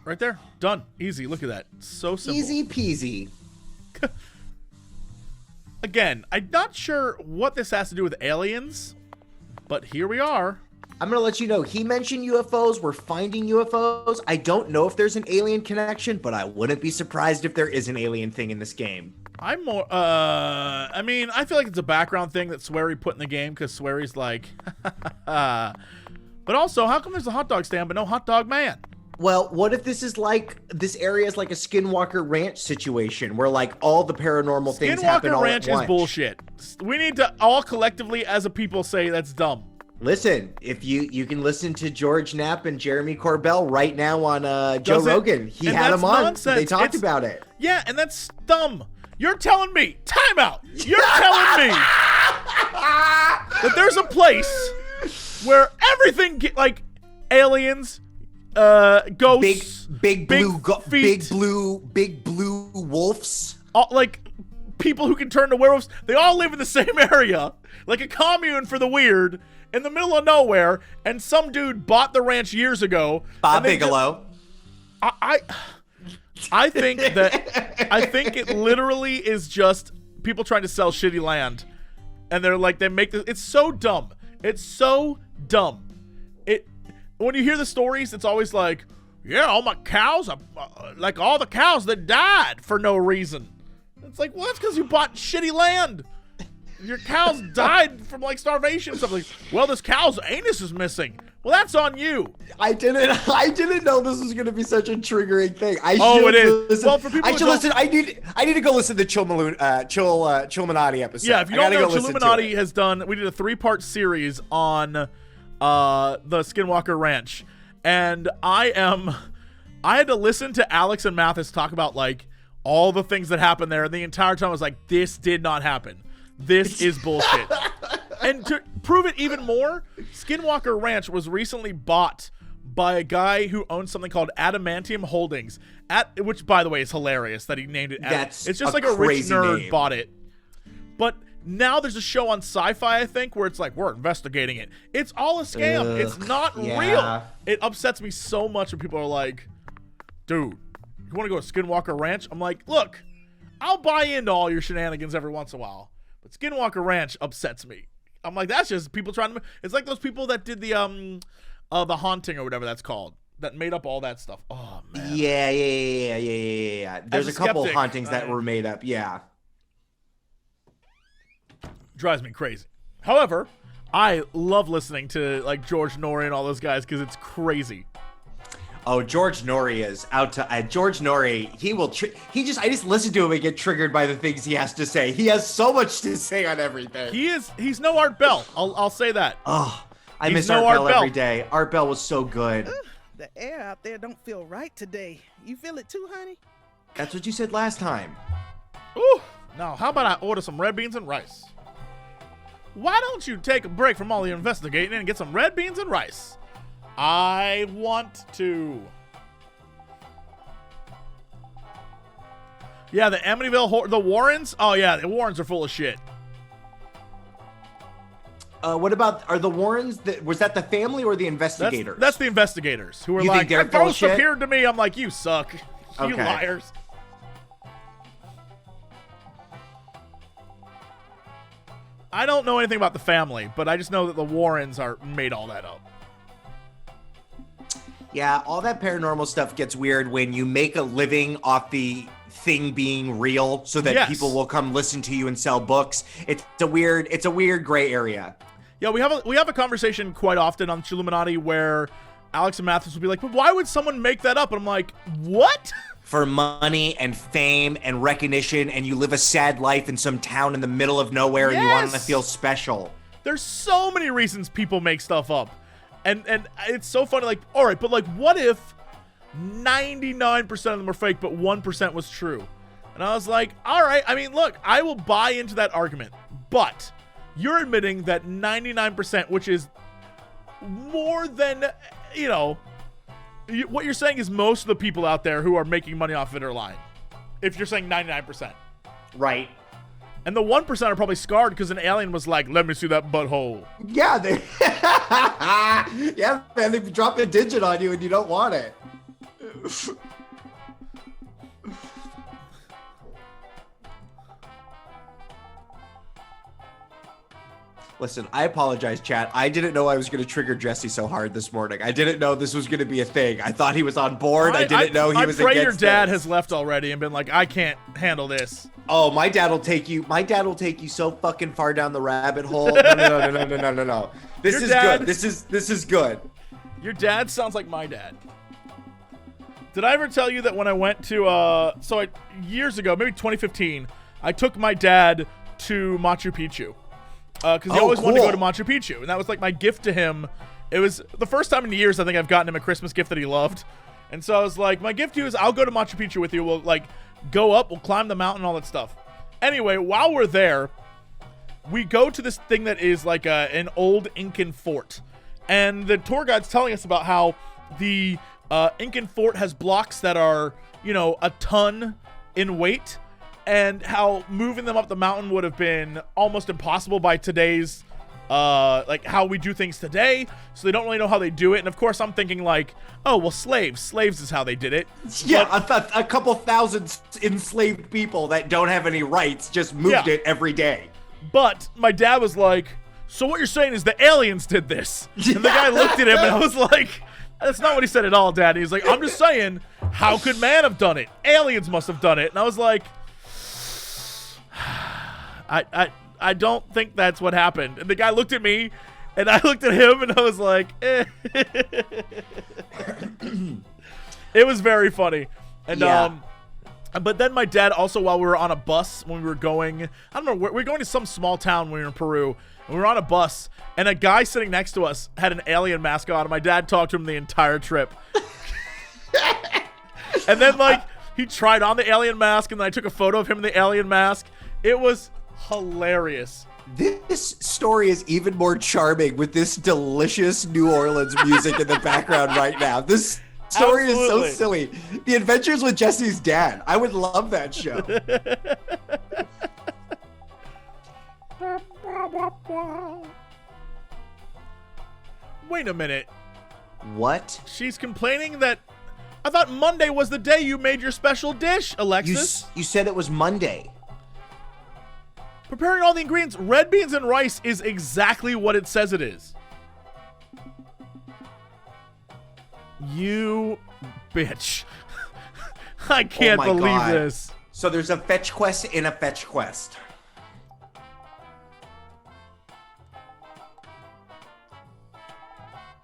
Right there. Done. Easy. Look at that. So simple. Easy peasy. Again, I'm not sure what this has to do with aliens, but here we are. I'm going to let you know, he mentioned UFOs. We're finding UFOs. I don't know if there's an alien connection, but I wouldn't be surprised if there is an alien thing in this game. I'm more, I mean, I feel like it's a background thing that Swery put in the game because Swery's like, but also, how come there's a hot dog stand but no hot dog man? Well, what if this area is like a Skinwalker Ranch situation where like all the paranormal things happen all at once? Skinwalker Ranch is bullshit. We need to all collectively as a people say that's dumb. Listen, if you can listen to George Knapp and Jeremy Corbell right now on Joe Rogan. He had them on. They talked about it. Yeah, and that's dumb. You're telling me, time out. You're telling me that there's a place where everything like aliens, ghosts, big blue wolves, all, like people who can turn to werewolves. They all live in the same area, like a commune for the weird, in the middle of nowhere. And some dude bought the ranch years ago. Bob Bigelow. I think it literally is just people trying to sell shitty land, and they're like, they make this. It's so dumb. It's so dumb. When you hear the stories, it's always like, yeah, all my cows, like all the cows that died for no reason. It's like, well, that's because you bought shitty land. Your cows died from like starvation and stuff. Like, well, this cow's anus is missing. Well, that's on you. I didn't know this was going to be such a triggering thing. It is. Listen. Well, for people I should listen. I need to go listen to the Chilluminati episode. Yeah, if you don't know, Chilluminati has done. We did a 3-part series on the Skinwalker Ranch, and I had to listen to Alex and Mathis talk about like all the things that happened there, and the entire time I was like, this did not happen. This is bullshit. And to prove it even more, Skinwalker Ranch was recently bought by a guy who owns something called Adamantium Holdings, which, by the way, is hilarious that he named it. It's just like a rich nerd bought it. But now there's a show on Sci-Fi, I think, where it's like, we're investigating it. It's all a scam. It's not real. It upsets me so much when people are like, dude, you want to go to Skinwalker Ranch? I'm like, look, I'll buy into all your shenanigans every once in a while, but Skinwalker Ranch upsets me. I'm like, that's just people trying to. It's like those people that did the Haunting or whatever that's called, that made up all that stuff. Oh man. Yeah. There's a couple skeptic, hauntings that were made up. Yeah. Drives me crazy. However, I love listening to like George Norrie and all those guys because it's crazy. Oh, George Norrie is out to George Norrie. He will. I just listen to him and get triggered by the things he has to say. He has so much to say on everything. He's no Art Bell. I'll say that. Oh, I miss Art Bell every day. Art Bell was so good. The air out there don't feel right today. You feel it too, honey? That's what you said last time. Ooh. Now, how about I order some red beans and rice? Why don't you take a break from all the investigating and get some red beans and rice? I want to. Yeah, the Amityville, the Warrens? Oh, yeah, the Warrens are full of shit. What about, are the Warrens, was that the family or the investigators? That's the investigators who are you like, a ghost appeared to me. I'm like, you suck. You liars. I don't know anything about the family, but I just know that the Warrens made all that up. Yeah, all that paranormal stuff gets weird when you make a living off the thing being real so that people will come listen to you and sell books. It's a weird gray area. Yeah, we have a conversation quite often on Chilluminati where Alex and Mathis will be like, but why would someone make that up? And I'm like, what? For money and fame and recognition, and you live a sad life in some town in the middle of nowhere and you want to feel special. There's so many reasons people make stuff up. And it's so funny, like, all right, but like, what if 99% of them are fake, but 1% was true? And I was like, all right, I mean, look, I will buy into that argument, but you're admitting that 99%, which is more than, what you're saying is most of the people out there who are making money off it are lying. If you're saying 99%. Right. And the 1% are probably scarred because an alien was like, let me see that butthole. Yeah, yeah, man, they drop a digit on you and you don't want it. Listen, I apologize, chat. I didn't know I was going to trigger Jesse so hard this morning. I didn't know this was going to be a thing. I thought he was on board. I didn't know he was against it. I pray your dad has left already and been like, I can't handle this. Oh, my dad will take you so fucking far down the rabbit hole. No. This is good. This is good. Your dad sounds like my dad. Did I ever tell you that when I went to years ago, maybe 2015, I took my dad to Machu Picchu. Because he always wanted to go to Machu Picchu. And that was like my gift to him. It was the first time in years I think I've gotten him a Christmas gift that he loved. And so I was like, my gift to you is I'll go to Machu Picchu with you. We'll like go up, we'll climb the mountain, all that stuff. Anyway, while we're there, we go to this thing that is like an old Incan fort. And the tour guide's telling us about how the Incan fort has blocks that are, a ton in weight. And how moving them up the mountain would have been almost impossible by today's, like how we do things today. So they don't really know how they do it. And of course I'm thinking like, oh, well, slaves is how they did it. Yeah, a couple thousand enslaved people that don't have any rights just moved it every day. But my dad was like, so what you're saying is the aliens did this. And the guy looked at him and I was like, that's not what he said at all, Dad. And he's like, I'm just saying, how could man have done it? Aliens must have done it. And I was like, I don't think that's what happened. And the guy looked at me, and I looked at him, and I was like, eh. It was very funny. And but then my dad also, while we were on a bus when we were going, I don't know, we were going to some small town when we were in Peru, and we were on a bus, and a guy sitting next to us had an alien mask on, and my dad talked to him the entire trip. And then like he tried on the alien mask, and then I took a photo of him in the alien mask. It was hilarious. This story is even more charming with this delicious New Orleans music in the background right now. This story is so silly. The Adventures with Jesse's Dad. I would love that show. Wait a minute. What? She's complaining that I thought Monday was the day you made your special dish, Alexis. You said it was Monday. Preparing all the ingredients, red beans and rice is exactly what it says it is. You bitch. I can't believe God. this. So there's a fetch quest in a fetch quest.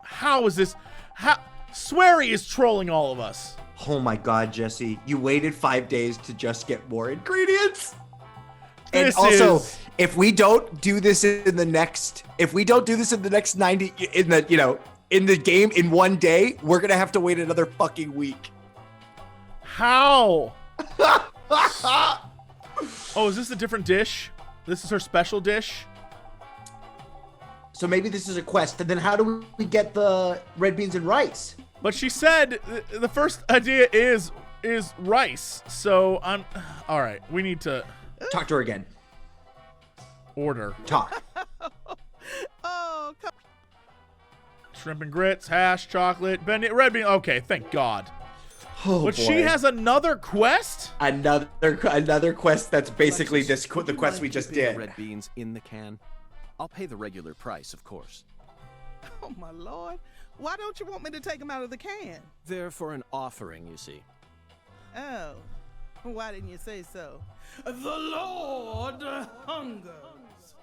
How is this? How Swery is trolling all of us. Oh my God, Jesse. You waited 5 days to just get more ingredients. And This also, is- if we don't do this in the next 90 in the game in one day, we're gonna have to wait another fucking week. How? Oh, is this a different dish? This is her special dish? So maybe this is a quest, and then how do we get the red beans and rice? But she said the first idea is rice. So I'm all right. We need to Talk to her again. order Talk. Oh, come shrimp and grits, hash, chocolate, red bean. Okay, thank God. Oh, But boy. she has another quest. Another quest that's basically Alexis, the would you quest mind we just keeping the did. red beans in the can. I'll pay the regular price, of course. Oh, my Lord. Why don't you want me to take them out of the can? They're for an offering, you see. Oh, why didn't you say so? The Lord hungers.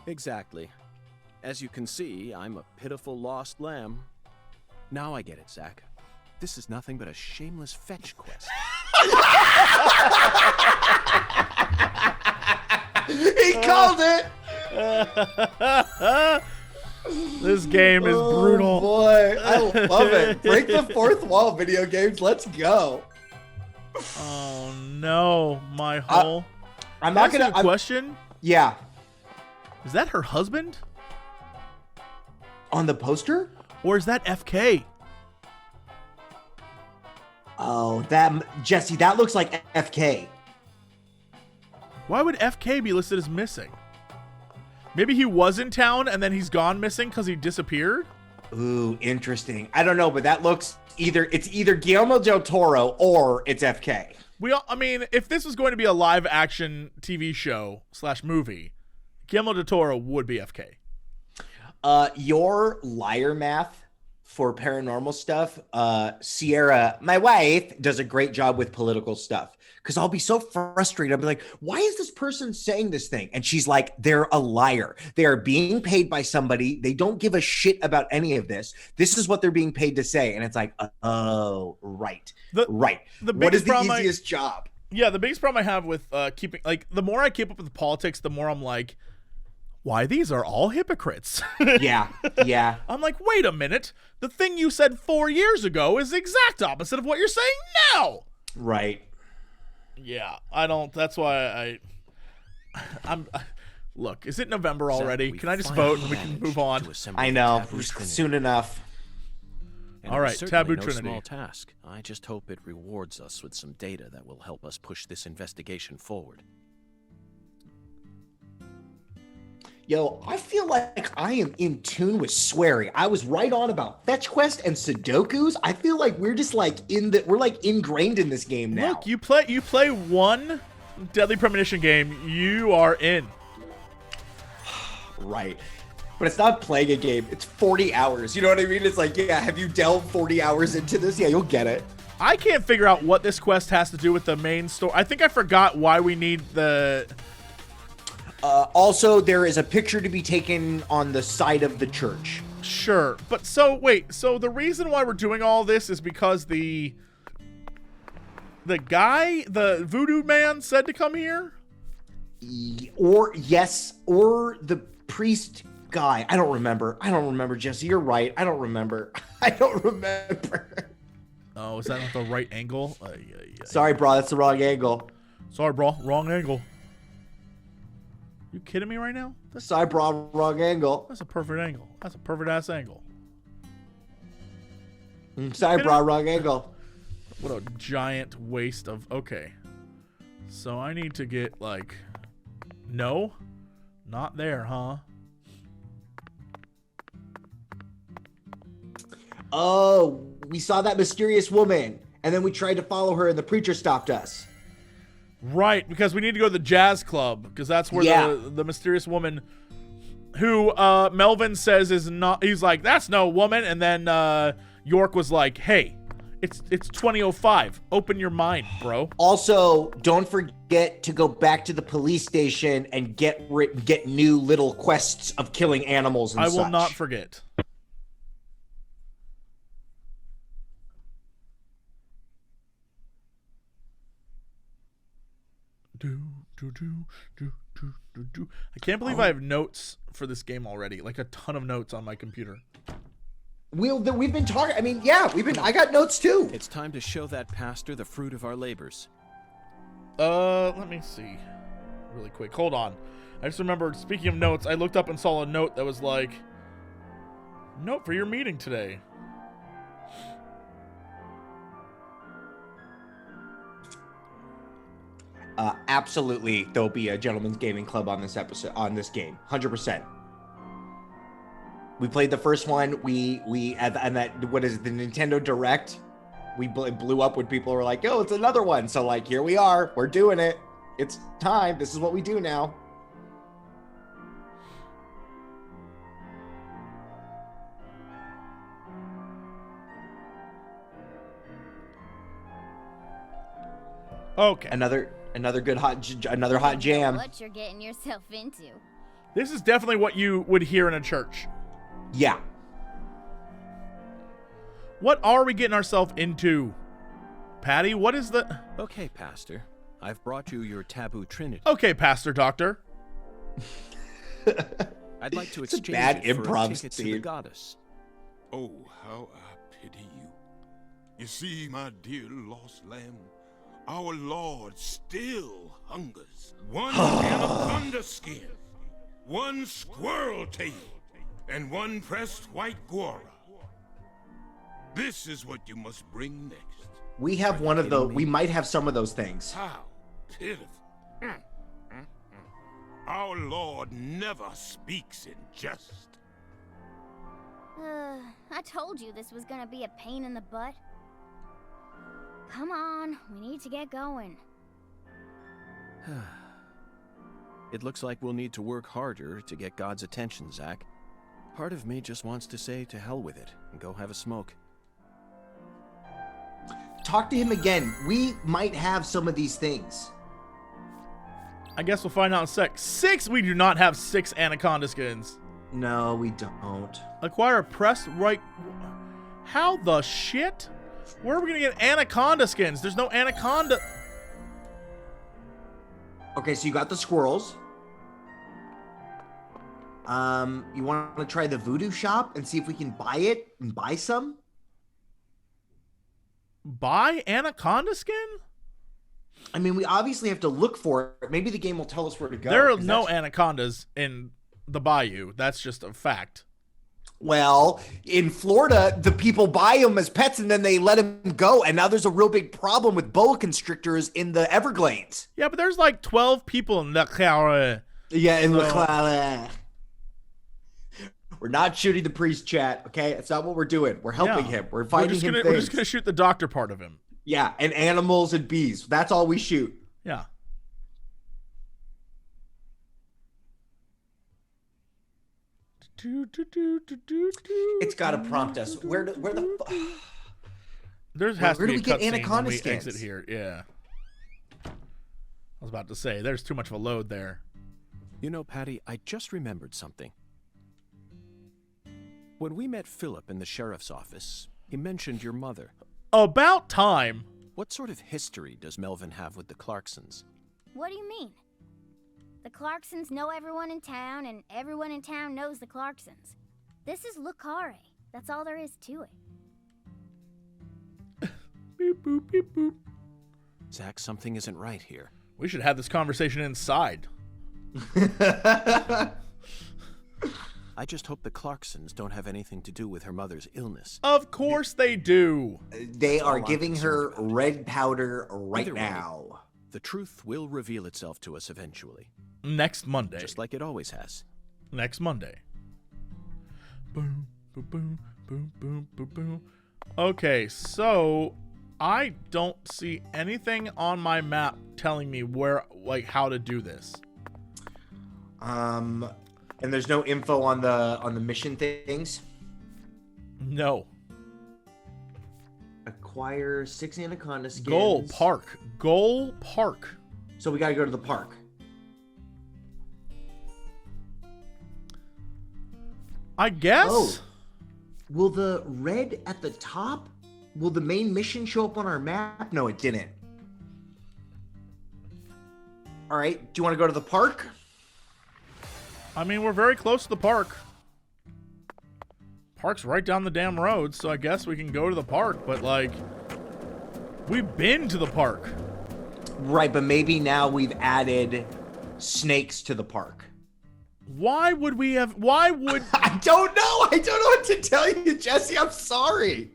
Exactly. As you can see, I'm a pitiful lost lamb. Now I get it, Zach. This is nothing but a shameless fetch quest. He called it. This game is brutal. Oh boy, I love it. Break the fourth wall, video games. Let's go. Oh no, my whole. I'm not Can I ask you gonna. a question. Yeah, Is that her husband, on the poster. or is that FK? Oh, Jesse, that looks like FK. Why would FK be listed as missing? Maybe he was in town and then he's gone missing because he disappeared? Ooh, interesting. I don't know, but that looks it's either Guillermo del Toro or it's FK. I mean, if this was going to be a live action TV show / movie, Guillermo del Toro would be FK. Your liar math for paranormal stuff, Sierra, my wife, does a great job with political stuff. Because I'll be so frustrated. I'll be like, why is this person saying this thing? And she's like, they're a liar. They are being paid by somebody. They don't give a shit about any of this. This is what they're being paid to say. And it's like, oh, right. Right. What is the easiest job? Yeah, the biggest problem I have with keeping, like, the more I keep up with politics, the more I'm like, why, these are all hypocrites. Yeah. I'm like, wait a minute. The thing you said 4 years ago is the exact opposite of what you're saying now. Right. Yeah, I don't. That's why I'm. Look, is it November already? Zach, Can I just finally vote and we can managed move on? to assemble I the know. taboo trinity. Soon enough. And All it was right, certainly taboo no trinity. small task. I just hope it rewards us with some data that will help us push this investigation forward. Yo, I feel like I am in tune with Swery. I was right on about Fetch Quest and Sudokus. I feel like we're just like we're like ingrained in this game now. Look, you play one Deadly Premonition game, you are in. Right. But it's not playing a game. It's 40 hours. You know what I mean? It's like, yeah, have you delved 40 hours into this? Yeah, you'll get it. I can't figure out what this quest has to do with the main story. I think I forgot why we need the. Also, there is a picture to be taken on the side of the church. Sure, but so wait. So the reason why we're doing all this is because the guy, the voodoo man, said to come here. Or the priest guy. I don't remember, Jesse. You're right. I don't remember. Oh, is that not the right angle? Sorry, bro. That's the wrong angle. Sorry, bro. Wrong angle. You kidding me right now? Sorry, bro. Wrong angle. That's a perfect angle. That's a perfect ass angle. Sorry, bro. Wrong angle. What a giant waste of. Okay. So I need to get like. No? Not there, huh? Oh, we saw that mysterious woman, and then we tried to follow her, and the preacher stopped us. Right, because we need to go to the jazz club, because that's where the mysterious woman who Melvin says is not, he's like, that's no woman, and then York was like, hey, it's 2005. Open your mind, bro. Also, don't forget to go back to the police station and get new little quests of killing animals and such. I will not forget. I can't believe I have notes for this game already. Like a ton of notes on my computer. We've been talking. I mean, yeah, I got notes too. It's time to show that pastor the fruit of our labors. Let me see. Really quick. Hold on. I just remembered, speaking of notes, I looked up and saw a note that was like, note for your meeting today. Absolutely, there'll be a gentleman's gaming club on this episode, on this game, 100%. We played the first one. And that, what is it, the Nintendo Direct? It blew up when people were like, "Oh, it's another one." So like, here we are. We're doing it. It's time. This is what we do now. Okay. Another hot jam. What you're getting yourself into. This is definitely what you would hear in a church. Yeah. What are we getting ourselves into? Patty, what is the... Okay, Pastor. I've brought you your taboo trinity. Okay, Pastor Doctor. I'd like to It's a exchange bad it for a improv ticket to the scene. goddess. Oh, how I pity you. You see, my dear lost lamb, our Lord still hungers. One anaconda skin, one squirrel tail, and one pressed white guara. This is what you must bring next. We have one of those. We might have some of those things. How pitiful. Our Lord never speaks in jest. I told you this was gonna be a pain in the butt. Come on, we need to get going. It looks like we'll need to work harder to get God's attention, Zach. Part of me just wants to say to hell with it and go have a smoke. Talk to him again. We might have some of these things. I guess we'll find out in a sec. 6? We do not have 6 anaconda skins. No, we don't. Acquire a pressed right... How the shit? Where are we going to get anaconda skins? There's no anaconda... Okay, so you got the squirrels. You want to try the voodoo shop and see if we can buy it and buy some? Buy anaconda skin? I mean, we obviously have to look for it. Maybe the game will tell us where to go. There are no anacondas in the bayou. That's just a fact. Well, in Florida, the people buy them as pets and then they let them go. And now there's a real big problem with boa constrictors in the Everglades. Yeah, but there's like 12 people in the Carré. Yeah, in the Carré. We're not shooting the priest, chat, okay? That's not what we're doing. We're helping him. We're finding him things. We're just going to shoot the doctor part of him. Yeah, and animals and bees. That's all we shoot. Yeah. It's got to prompt us. Where do we get anaconda skins? Exit here. Yeah. I was about to say, there's too much of a load there. You know, Patty, I just remembered something. When we met Philip in the sheriff's office, he mentioned your mother. About time. What sort of history does Melvin have with the Clarksons? What do you mean? The Clarksons know everyone in town, and everyone in town knows the Clarksons. This is Le Carré. That's all there is to it. Beep, boop, beep, boop. Zach, something isn't right here. We should have this conversation inside. I just hope the Clarksons don't have anything to do with her mother's illness. Of course they do. They are giving her red powder right Either now. way, the truth will reveal itself to us eventually. Next Monday. Just like it always has. Next Monday. Boom, boom, boom, Boom, boom, boom, boom. Okay, so I don't see anything on my map telling me where, like, how to do this. And there's no info on the mission things. No. Acquire 6 anaconda skins. Goal park. So we got to go to the park. I guess. Oh. Will the red at the top? Will the main mission show up on our map? No, it didn't. All right. Do you want to go to the park? I mean, we're very close to the park. Park's right down the damn road, so I guess we can go to the park, but, like, we've been to the park. Right, but maybe now we've added snakes to the park. Why would we have... Why would... I don't know. I don't know what to tell you, Jesse. I'm sorry.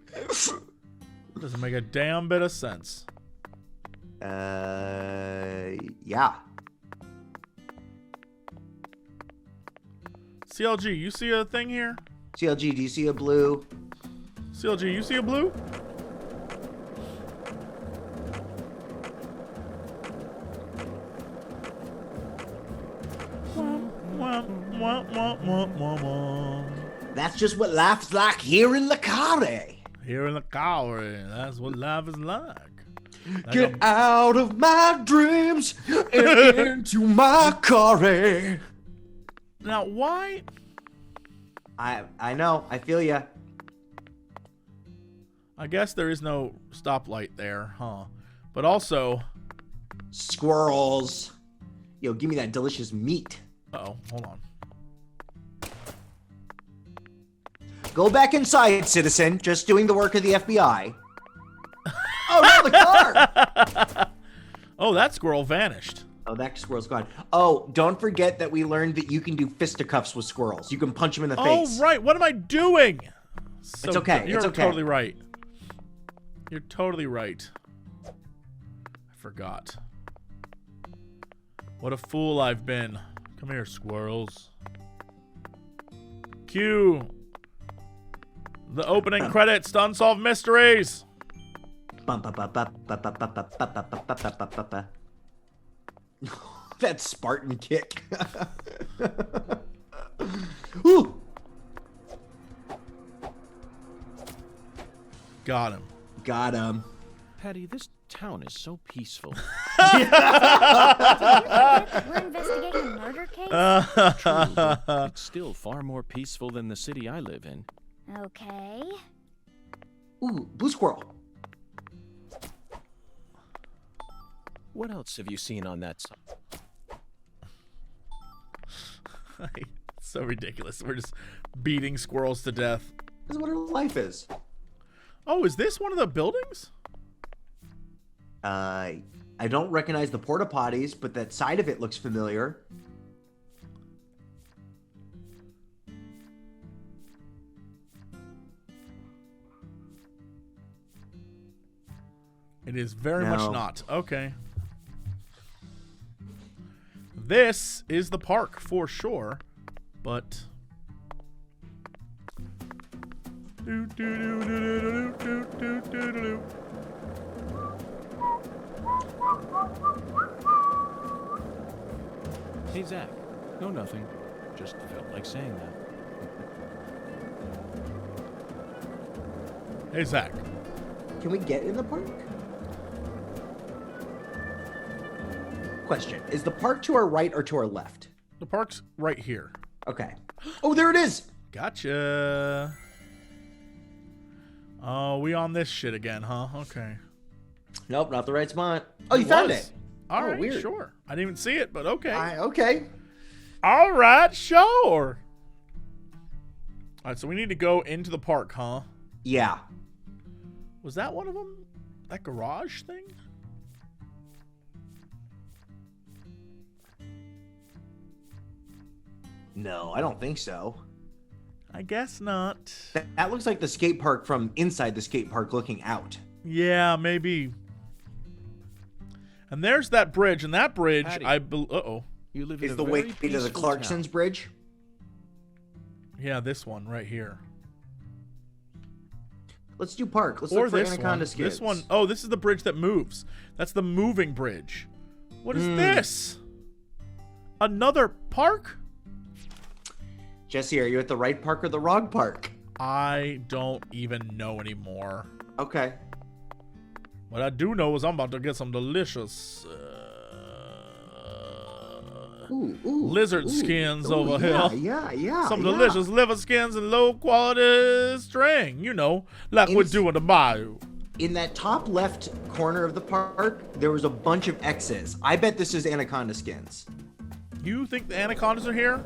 Doesn't make a damn bit of sense. Yeah. CLG, you see a thing here? CLG, do you see a blue? CLG, you see a blue? That's just what life's like here in the Carré. Here in the Carré, that's what life is like. Get out of my dreams and into my Carré. Now, why? I know. I feel ya. I guess there is no stoplight there, huh? But also... Squirrels. Yo, give me that delicious meat. Uh-oh, hold on. Go back inside, citizen. Just doing the work of the FBI. Oh, no, the car! Oh, that squirrel vanished. Oh, that squirrel's gone. Oh, don't forget that we learned that you can do fisticuffs with squirrels. You can punch them in the face. Oh, right. What am I doing? So it's okay. You're it's okay. totally right. You're totally right. I forgot. What a fool I've been. Come here, squirrels. Cue the opening credits to Unsolved Mysteries. That Spartan kick. Ooh. Got him. Got him. Patty, this town is so peaceful. We're investigating a murder case? True, but it's still far more peaceful than the city I live in. Okay. Ooh, blue squirrel. What else have you seen on that side? It's so ridiculous. We're just beating squirrels to death. This is what her life is. Oh, is this one of the buildings? I don't recognize the porta potties, but that side of it looks familiar. It is very much not. Okay. This is the park for sure, but... Hey, Zach. No, nothing. Just felt like saying that. Hey, Zach. Can we get in the park? Question. Is the park to our right or to our left? The park's right here. Okay. Oh, there it is! Gotcha. Oh, we on this shit again, huh? Okay. Nope, not the right spot. Oh, you found it. All right, weird. sure. I didn't even see it, but okay. Okay. All right, sure. All right, so we need to go into the park, huh? Yeah. Was that one of them? That garage thing? No, I don't think so. I guess not. That looks like the skate park from inside the skate park looking out. Yeah, maybe. And there's that bridge, and that bridge, Patty, uh-oh. You live in Is a the very way to the peaceful Clarkson's town. bridge? Yeah, this one right here. Let's do park. Let's Or look for this anaconda one. skins. This one. Oh, this is the bridge that moves. That's the moving bridge. What is this? Another park? Jesse, are you at the right park or the wrong park? I don't even know anymore. Okay. What I do know is I'm about to get some delicious lizard skins over here. Yeah. Some delicious liver skins and low quality string, you know, like we do in the bayou. In that top left corner of the park, there was a bunch of X's. I bet this is anaconda skins. You think the anacondas are here?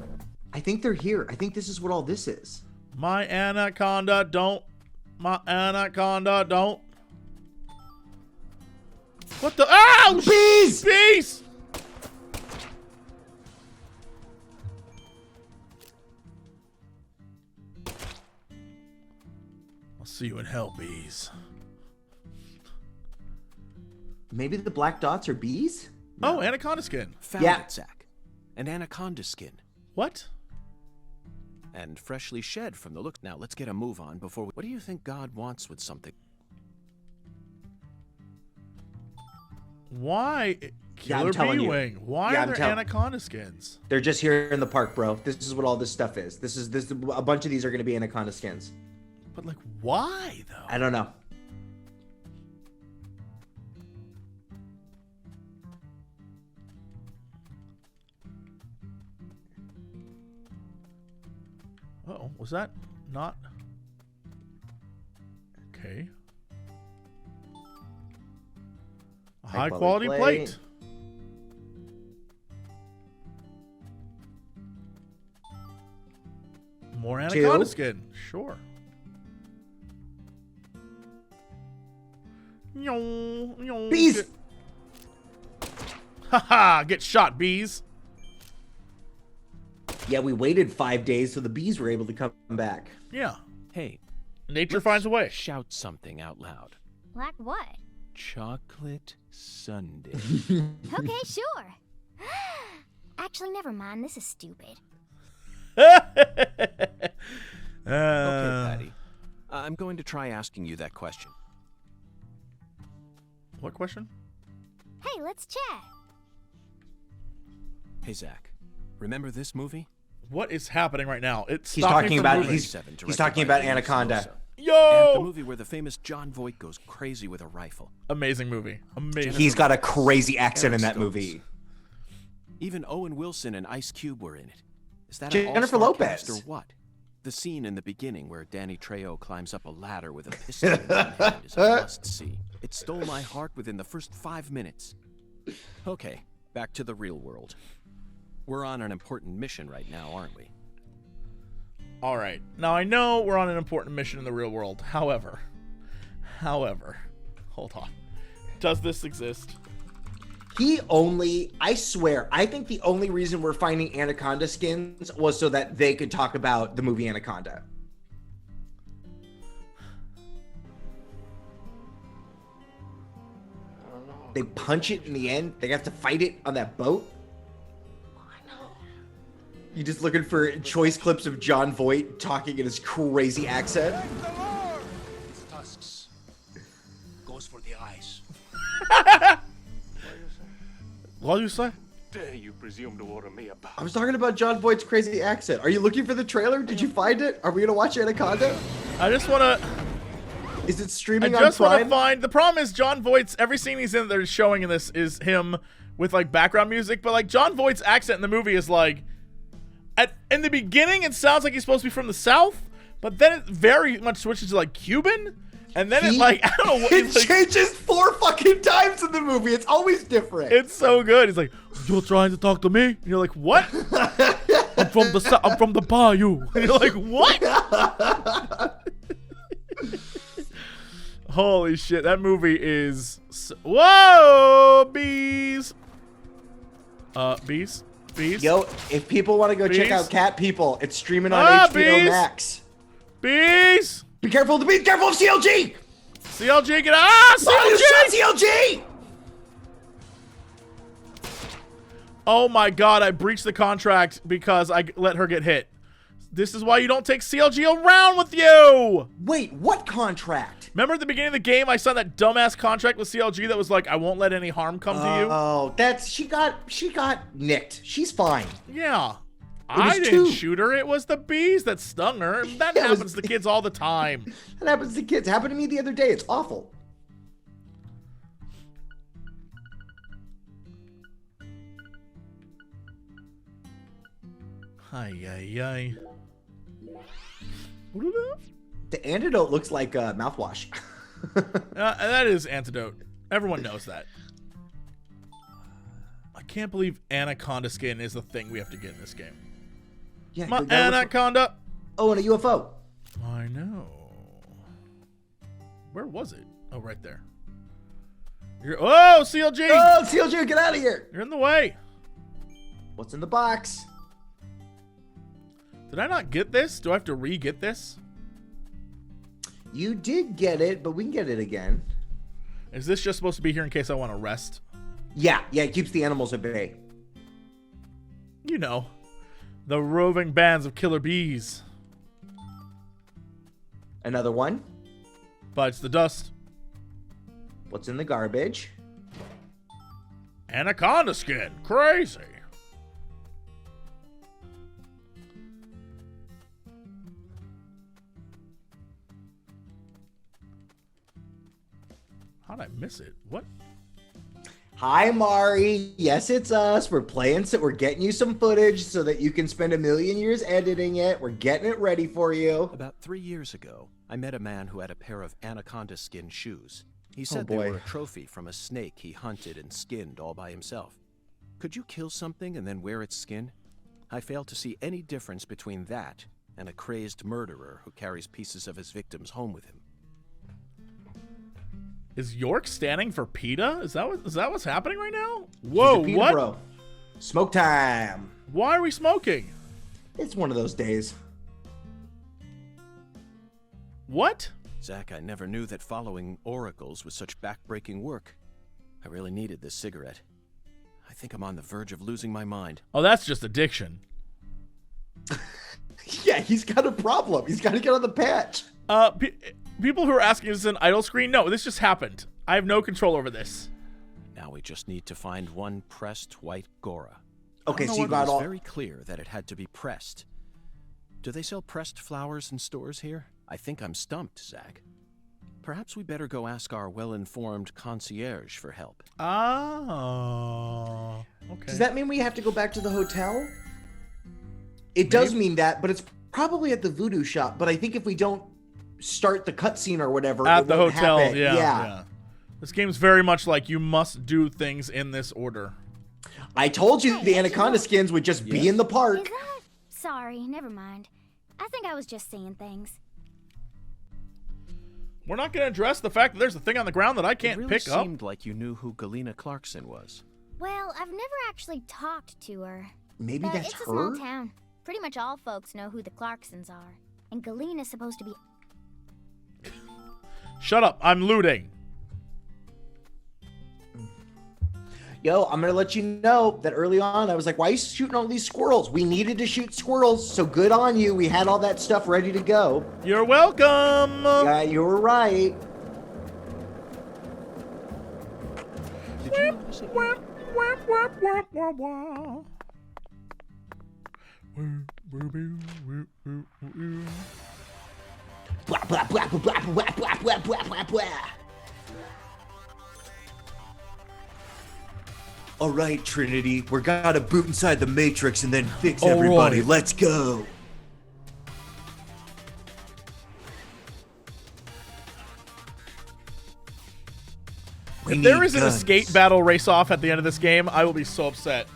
I think they're here. I think this is what all this is. My anaconda don't. My anaconda don't. What the? Ow! Bees! Bees! I'll see you in hell, bees. Maybe the black dots are bees? Oh, anaconda skin. Found it, Zach. An anaconda skin. What? And freshly shed from the looks. Now, let's get a move on before we... What do you think God wants with something? Why? Killer I'm telling you. bee-wing. Why are there anaconda skins? They're just here in the park, bro. This is what all this stuff is. This a bunch of these are going to be anaconda skins. But like, why though? I don't know. Uh-oh, was that not? Okay. A high quality plate. More anaconda skin. Sure. Bees! Haha, get shot, bees. Yeah, we waited 5 days so the bees were able to come back. Yeah. Hey. Nature finds a way. Shout something out loud. Like what? Chocolate sundae. Okay, sure. Actually, never mind. This is stupid. Okay, Patty. I'm going to try asking you that question. What question? Hey, let's chat. Hey, Zach. Remember this movie? What is happening right now? He's talking about he's talking about Anaconda. Yo! And the movie where the famous John Voight goes crazy with a rifle. Amazing movie. Amazing. He's got a crazy accent in that movie. Even Owen Wilson and Ice Cube were in it. Is that Jennifer an all-star Lopez cast or what? The scene in the beginning where Danny Trejo climbs up a ladder with a pistol in one hand is a must-see. It stole my heart within the first 5 minutes. Okay, back to the real world. We're on an important mission right now, aren't we? All right. Now, I know we're on an important mission in the real world. However, hold on. Does this exist? I swear, I think the only reason we're finding Anaconda skins was so that they could talk about the movie Anaconda. They punch it in the end. They have to fight it on that boat. You just looking for choice clips of John Voight talking in his crazy accent? Its tusks goes for the eyes. What do you say? Dare you presume to order me about? I was talking about John Voight's crazy accent. Are you looking for the trailer? Did you find it? Are we gonna watch Anaconda? I just wanna... Is it streaming I on just want to Prime? find... The problem is John Voight's... Every scene he's in they're showing in this is him with, like, background music. But, like, John Voight's accent in the movie is, like... In the beginning, it sounds like he's supposed to be from the South. But then it very much switches to, like, Cuban. And then it, like... I don't know what... It like, changes 4 fucking times in the movie. It's always different. It's so good. He's like, you're trying to talk to me? And you're like, what? I'm from the bayou. And you're like, what? Holy shit, that movie is... Whoa! Bees! Bees? Bees? Yo, if people want to go check Bees? out Cat People, it's streaming on HBO Bees? Max. Bees! Be careful of the bees! Careful of CLG! CLG, get out! Oh, you shot CLG! Oh my god, I breached the contract because I let her get hit. This is why you don't take CLG around with you. Wait, what contract? Remember at the beginning of the game, I signed that dumbass contract with CLG that was like, I won't let any harm come to you. Oh, she got nicked. She's fine. Yeah. I didn't shoot her. It was the bees that stung her. That happens to kids all the time. That happens to kids. It happened to me the other day. It's awful. Ay. The antidote looks like mouthwash. That is antidote. Everyone knows that. I can't believe anaconda skin is the thing we have to get in this game. Yeah, my anaconda. Oh, and a UFO. I know. Where was it? Oh, right there. Oh, CLG! Oh, CLG, get out of here! You're in the way. What's in the box? Did I not get this? Do I have to re-get this? You did get it, but we can get it again. Is this just supposed to be here in case I want to rest? Yeah, it keeps the animals at bay. You know, the roving bands of killer bees. Another one. Bites the dust. What's in the garbage? Anaconda skin. Crazy. How'd I miss it? What? Hi, Mari. Yes, it's us. We're playing, so we're getting you some footage so that you can spend a million years editing it. We're getting it ready for you. About 3 years ago, I met a man who had a pair of anaconda skin shoes. He said they were a trophy from a snake he hunted and skinned all by himself. Could you kill something and then wear its skin? I fail to see any difference between that and a crazed murderer who carries pieces of his victims home with him. Is York standing for PETA? Is that what's happening right now? Whoa, PETA, what? bro. Smoke time. Why are we smoking? It's one of those days. What? Zach, I never knew that following oracles was such backbreaking work. I really needed this cigarette. I think I'm on the verge of losing my mind. Oh, that's just addiction. Yeah, he's got a problem. He's got to get on the patch. People who are asking, is this an idle screen? No, this just happened. I have no control over this. Now we just need to find one pressed white Gora. Okay, so you got all... It's very clear that it had to be pressed. Do they sell pressed flowers in stores here? I think I'm stumped, Zach. Perhaps we better go ask our well-informed concierge for help. Oh, okay. Does that mean we have to go back to the hotel? It does mean that, but it's probably at the voodoo shop. But I think if we don't start the cutscene or whatever at the hotel, happen. Yeah. This game's very much like you must do things in this order. I told you the anaconda skins would just be in the park. Sorry, never mind. I think I was just seeing things. We're not going to address the fact that there's a thing on the ground that I can't pick up. It seemed like you knew who Galena Clarkson was. Well, I've never actually talked to her. Maybe that's it's her? It's a small town. Pretty much all folks know who the Clarksons are. And Galena's supposed to be... Shut up, I'm looting. Yo, I'm going to let you know that early on, I was like, why are you shooting all these squirrels? We needed to shoot squirrels, so good on you. We had all that stuff ready to go. You're welcome. Yeah, you were right. Did you Blah, blah, blah, blah, blah, blah, blah, blah, blah, blah, blah. All right, Trinity, we're gotta boot inside the Matrix and then fix everybody. Right. Let's go. If there is an escape battle race-off at the end of this game, I will be so upset.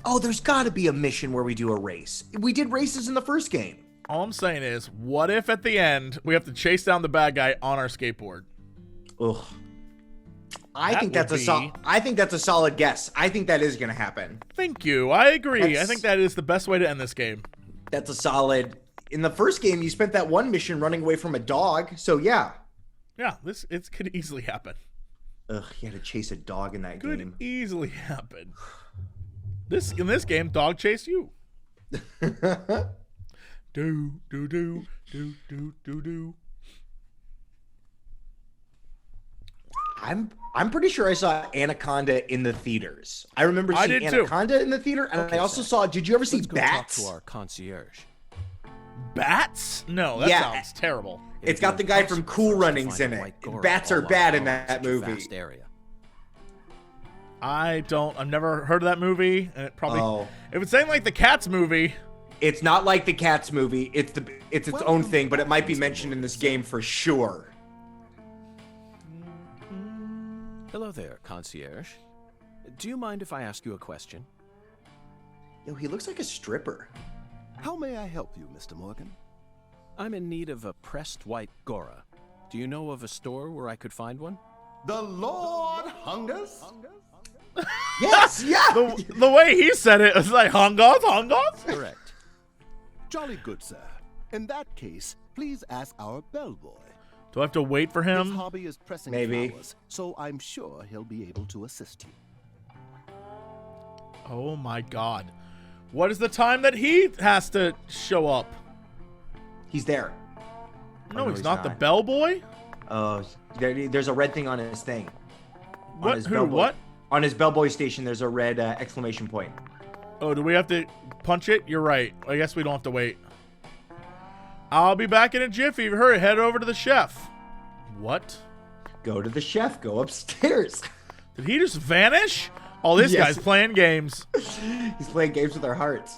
Oh, there's gotta be a mission where we do a race. We did races in the first game. All I'm saying is, what if at the end we have to chase down the bad guy on our skateboard? Ugh. I think that's a solid guess. I think that is gonna happen. Thank you. I agree. I think that is the best way to end this game. That's a solid. In the first game, you spent that one mission running away from a dog, so yeah. Yeah, it could easily happen. Ugh, you had to chase a dog in that game. Could easily happen. In this game, dog chase you. Do, do, do, do, do, do, do. I'm pretty sure I saw Anaconda in the theaters. I remember I seeing did too. Anaconda in the theater, and I also saw. Did you ever see Let's go Bats? talk to our concierge. Bats? No, that sounds terrible. It's got the guy from Cool Runnings in it. Bats are bad in that movie. I've never heard of that movie, and it probably if it's saying like the Cats movie. It's not like the Cats movie. It's its own thing, but it might be mentioned in this game for sure. Hello there, concierge. Do you mind if I ask you a question? Yo, he looks like a stripper. How may I help you, Mr. Morgan? I'm in need of a pressed white Gora. Do you know of a store where I could find one? The Lord hungers? Yes, yeah. The way he said it was like hungers. Correct. Jolly good, sir. In that case, please ask our bellboy. Do I have to wait for him? His hobby is pressing Maybe. flowers, so I'm sure he'll be able to assist you. Oh my God. What is the time that he has to show up? He's there. No, he's not the bellboy? There's a red thing on his thing. What? Who? What? On his bellboy station, there's a red exclamation point. Oh, do we have to punch it? You're right. I guess we don't have to wait. I'll be back in a jiffy. Hurry, head over to the chef. What? Go to the chef. Go upstairs. Did he just vanish? Oh, this guy's playing games. He's playing games with our hearts.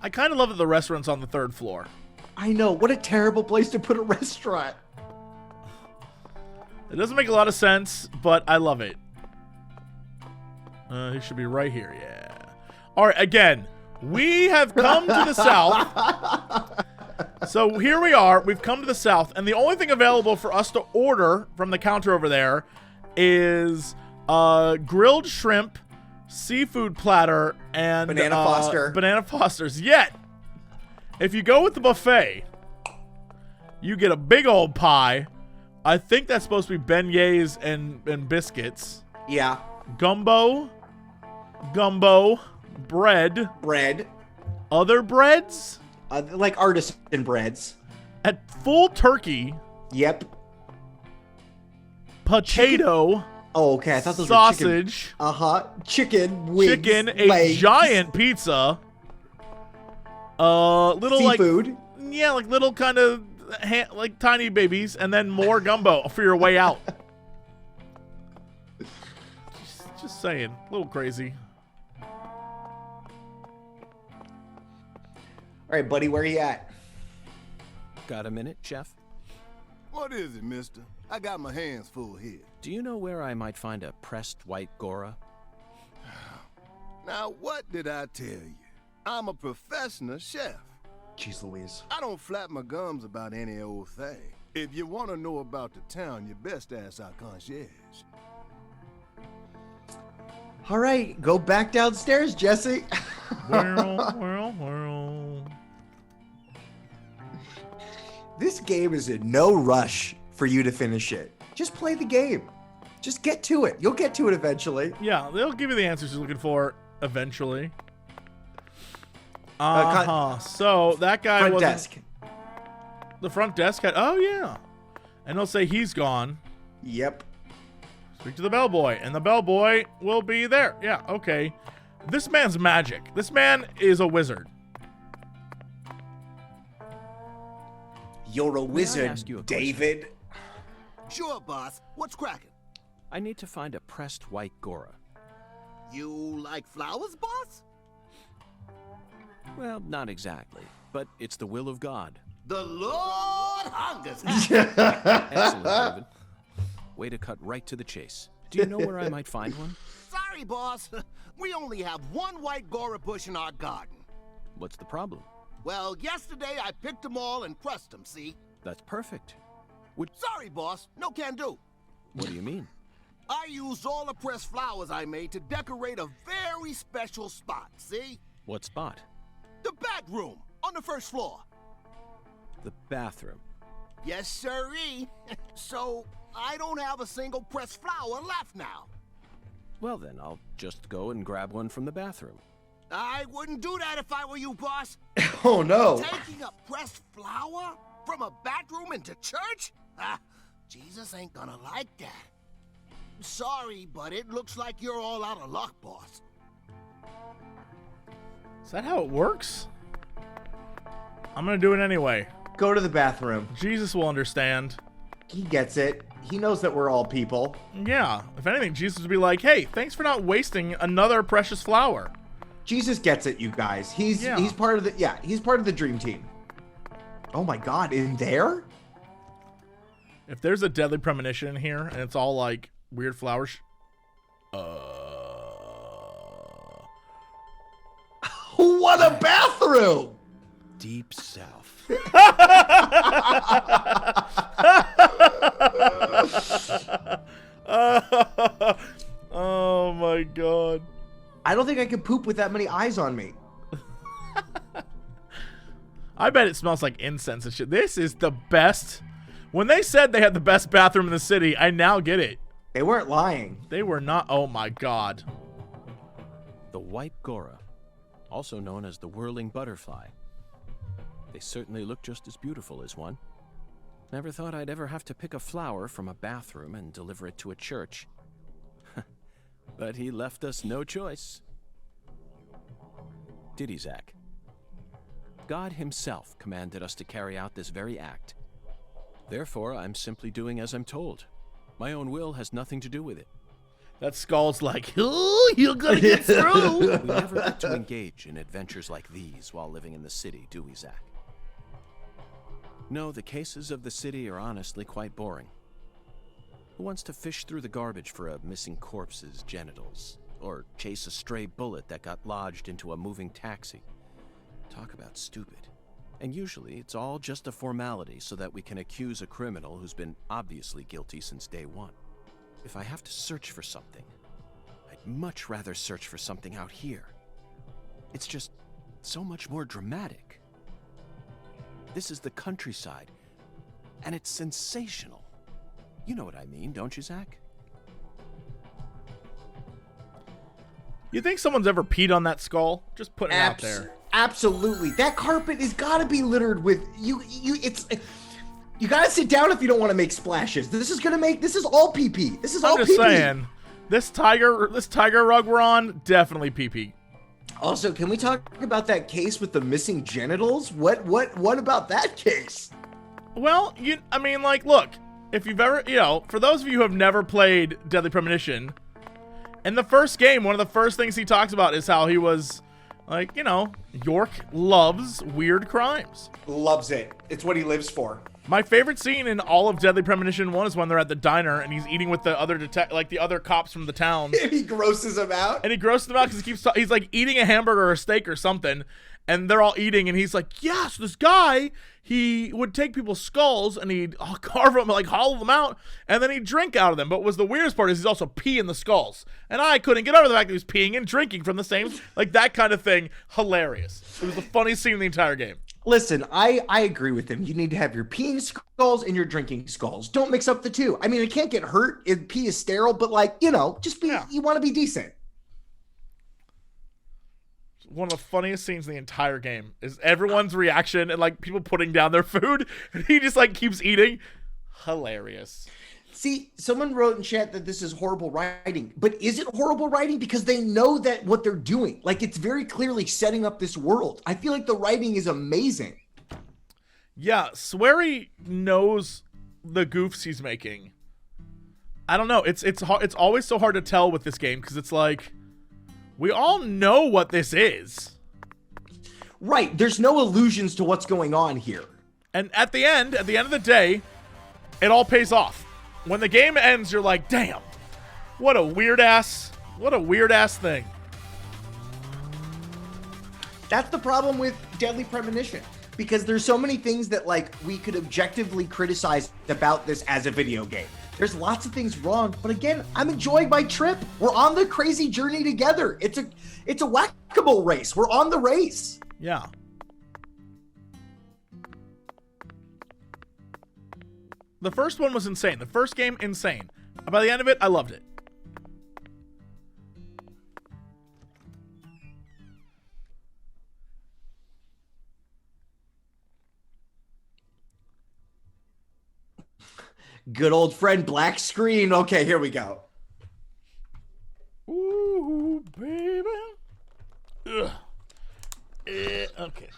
I kind of love that the restaurant's on the 3rd floor. I know. What a terrible place to put a restaurant. It doesn't make a lot of sense, but I love it. He should be right here. Yeah. All right. Again, we have come to the south. So here we are. We've come to the south, and the only thing available for us to order from the counter over there is grilled shrimp, seafood platter, and Banana Foster. Banana Fosters. Yet, if you go with the buffet, you get a big old pie. I think that's supposed to be beignets and biscuits. Yeah. Gumbo, bread, other breads, like artisan breads. At full turkey. Yep. Potato. Chicken. Oh, okay. I thought those sausage. were chicken. Chicken. Wigs, chicken. A legs. giant pizza. Little seafood. Like little kind of like tiny babies, and then more gumbo for your way out. Just saying, a little crazy. All right, buddy, where you at? Got a minute, chef? What is it, mister? I got my hands full here. Do you know where I might find a pressed white Gora? Now, what did I tell you? I'm a professional chef. Jeez Louise. I don't flap my gums about any old thing. If you want to know about the town, you best ask our concierge. All right, go back downstairs, Jesse. Well. This game is in no rush for you to finish it. Just play the game. Just get to it. You'll get to it eventually. Yeah, they'll give you the answers you're looking for eventually. So that guy front wasn't... desk. The front desk had... Oh, yeah. And they'll say he's gone. Yep. Speak to the bellboy, and the bellboy will be there. Yeah, okay. This man's magic. This man is a wizard. You're a wizard, David. Sure, boss. What's cracking? I need to find a pressed white Gora. You like flowers, boss? Well, not exactly, but it's the will of God. The Lord hungers. Excellent, David. Way to cut right to the chase. Do you know where I might find one? Sorry, boss. We only have one white Gora bush in our garden. What's the problem? Well, yesterday I picked them all and pressed them, see? That's perfect. Sorry, boss. No can do. What do you mean? I used all the pressed flowers I made to decorate a very special spot, see? What spot? The bedroom on the 1st floor. The bathroom. Yes, sirree. So I don't have a single pressed flower left now. Well then, I'll just go and grab one from the bathroom. I wouldn't do that if I were you, boss. Oh no. Taking a pressed flower from a bathroom into church? Ah, Jesus ain't gonna like that. Sorry, but it looks like you're all out of luck, boss. Is that how it works? I'm gonna do it anyway. Go to the bathroom. Jesus will understand. He gets it. He knows that we're all people. Yeah. If anything, Jesus would be like, hey, thanks for not wasting another precious flower. Jesus gets it, you guys. He's part of the dream team. Oh my God, in there? If there's a Deadly Premonition in here and it's all like weird flowers, what a bathroom! Deep South. Oh my God. I don't think I could poop with that many eyes on me. I bet it smells like incense and shit. This is the best. When they said they had the best bathroom in the city, I now get it. They weren't lying. They were not. Oh my God. The White Gora, also known as the Whirling Butterfly. They certainly look just as beautiful as one. Never thought I'd ever have to pick a flower from a bathroom and deliver it to a church. But he left us no choice. Did he, Zach? God himself commanded us to carry out this very act. Therefore, I'm simply doing as I'm told. My own will has nothing to do with it. That skull's like, oh, you're gonna get through. We never get to engage in adventures like these while living in the city, do we, Zach? No, the cases of the city are honestly quite boring. Who wants to fish through the garbage for a missing corpse's genitals? Or chase a stray bullet that got lodged into a moving taxi? Talk about stupid. And usually, it's all just a formality so that we can accuse a criminal who's been obviously guilty since day one. If I have to search for something, I'd much rather search for something out here. It's just so much more dramatic. This is the countryside, and it's sensational. You know what I mean, don't you, Zach? You think someone's ever peed on that skull? Just putting it out there. Absolutely. That carpet has got to be littered with you got to sit down if you don't want to make splashes. This is all PP. This is all PP. I'm just saying, this tiger rug we're on, definitely PP. Also, can we talk about that case with the missing genitals? What about that case? Well, look, if you've ever, for those of you who have never played Deadly Premonition, in the first game, one of the first things he talks about is how he was, York loves weird crimes. Loves it. It's what he lives for. My favorite scene in all of Deadly Premonition 1 is when they're at the diner and he's eating with the other the other cops from the town. And he grosses them out. And he grosses them out because he's like eating a hamburger or a steak or something, and they're all eating, and he's like, yes, this guy, he would take people's skulls and he'd carve them, like hollow them out, and then he'd drink out of them. But what was the weirdest part is he's also peeing the skulls. And I couldn't get over the fact that he was peeing and drinking from the same, like that kind of thing. Hilarious. It was the funniest scene in the entire game. Listen, I agree with him. You need to have your peeing skulls and your drinking skulls. Don't mix up the two. I mean, it can't get hurt if pee is sterile, but just be, you want to be decent. One of the funniest scenes in the entire game is everyone's reaction and people putting down their food, and he just keeps eating. Hilarious. See, someone wrote in chat that this is horrible writing, but is it horrible writing? Because they know that what they're doing, it's very clearly setting up this world. I feel like the writing is amazing. Yeah, Swery knows the goofs he's making. I don't know. It's always so hard to tell with this game because it's we all know what this is. Right. There's no illusions to what's going on here. And at the end of the day, it all pays off. When the game ends, you're like, damn, what a weird ass thing. That's the problem with Deadly Premonition, because there's so many things that we could objectively criticize about this as a video game. There's lots of things wrong, but again, I'm enjoying my trip. We're on the crazy journey together. It's a whack-a-mole race. We're on the race. Yeah. The first one was insane. The first game, insane. By the end of it, I loved it. Good old friend black screen. Okay, here we go. Ooh, baby. Ugh. Okay.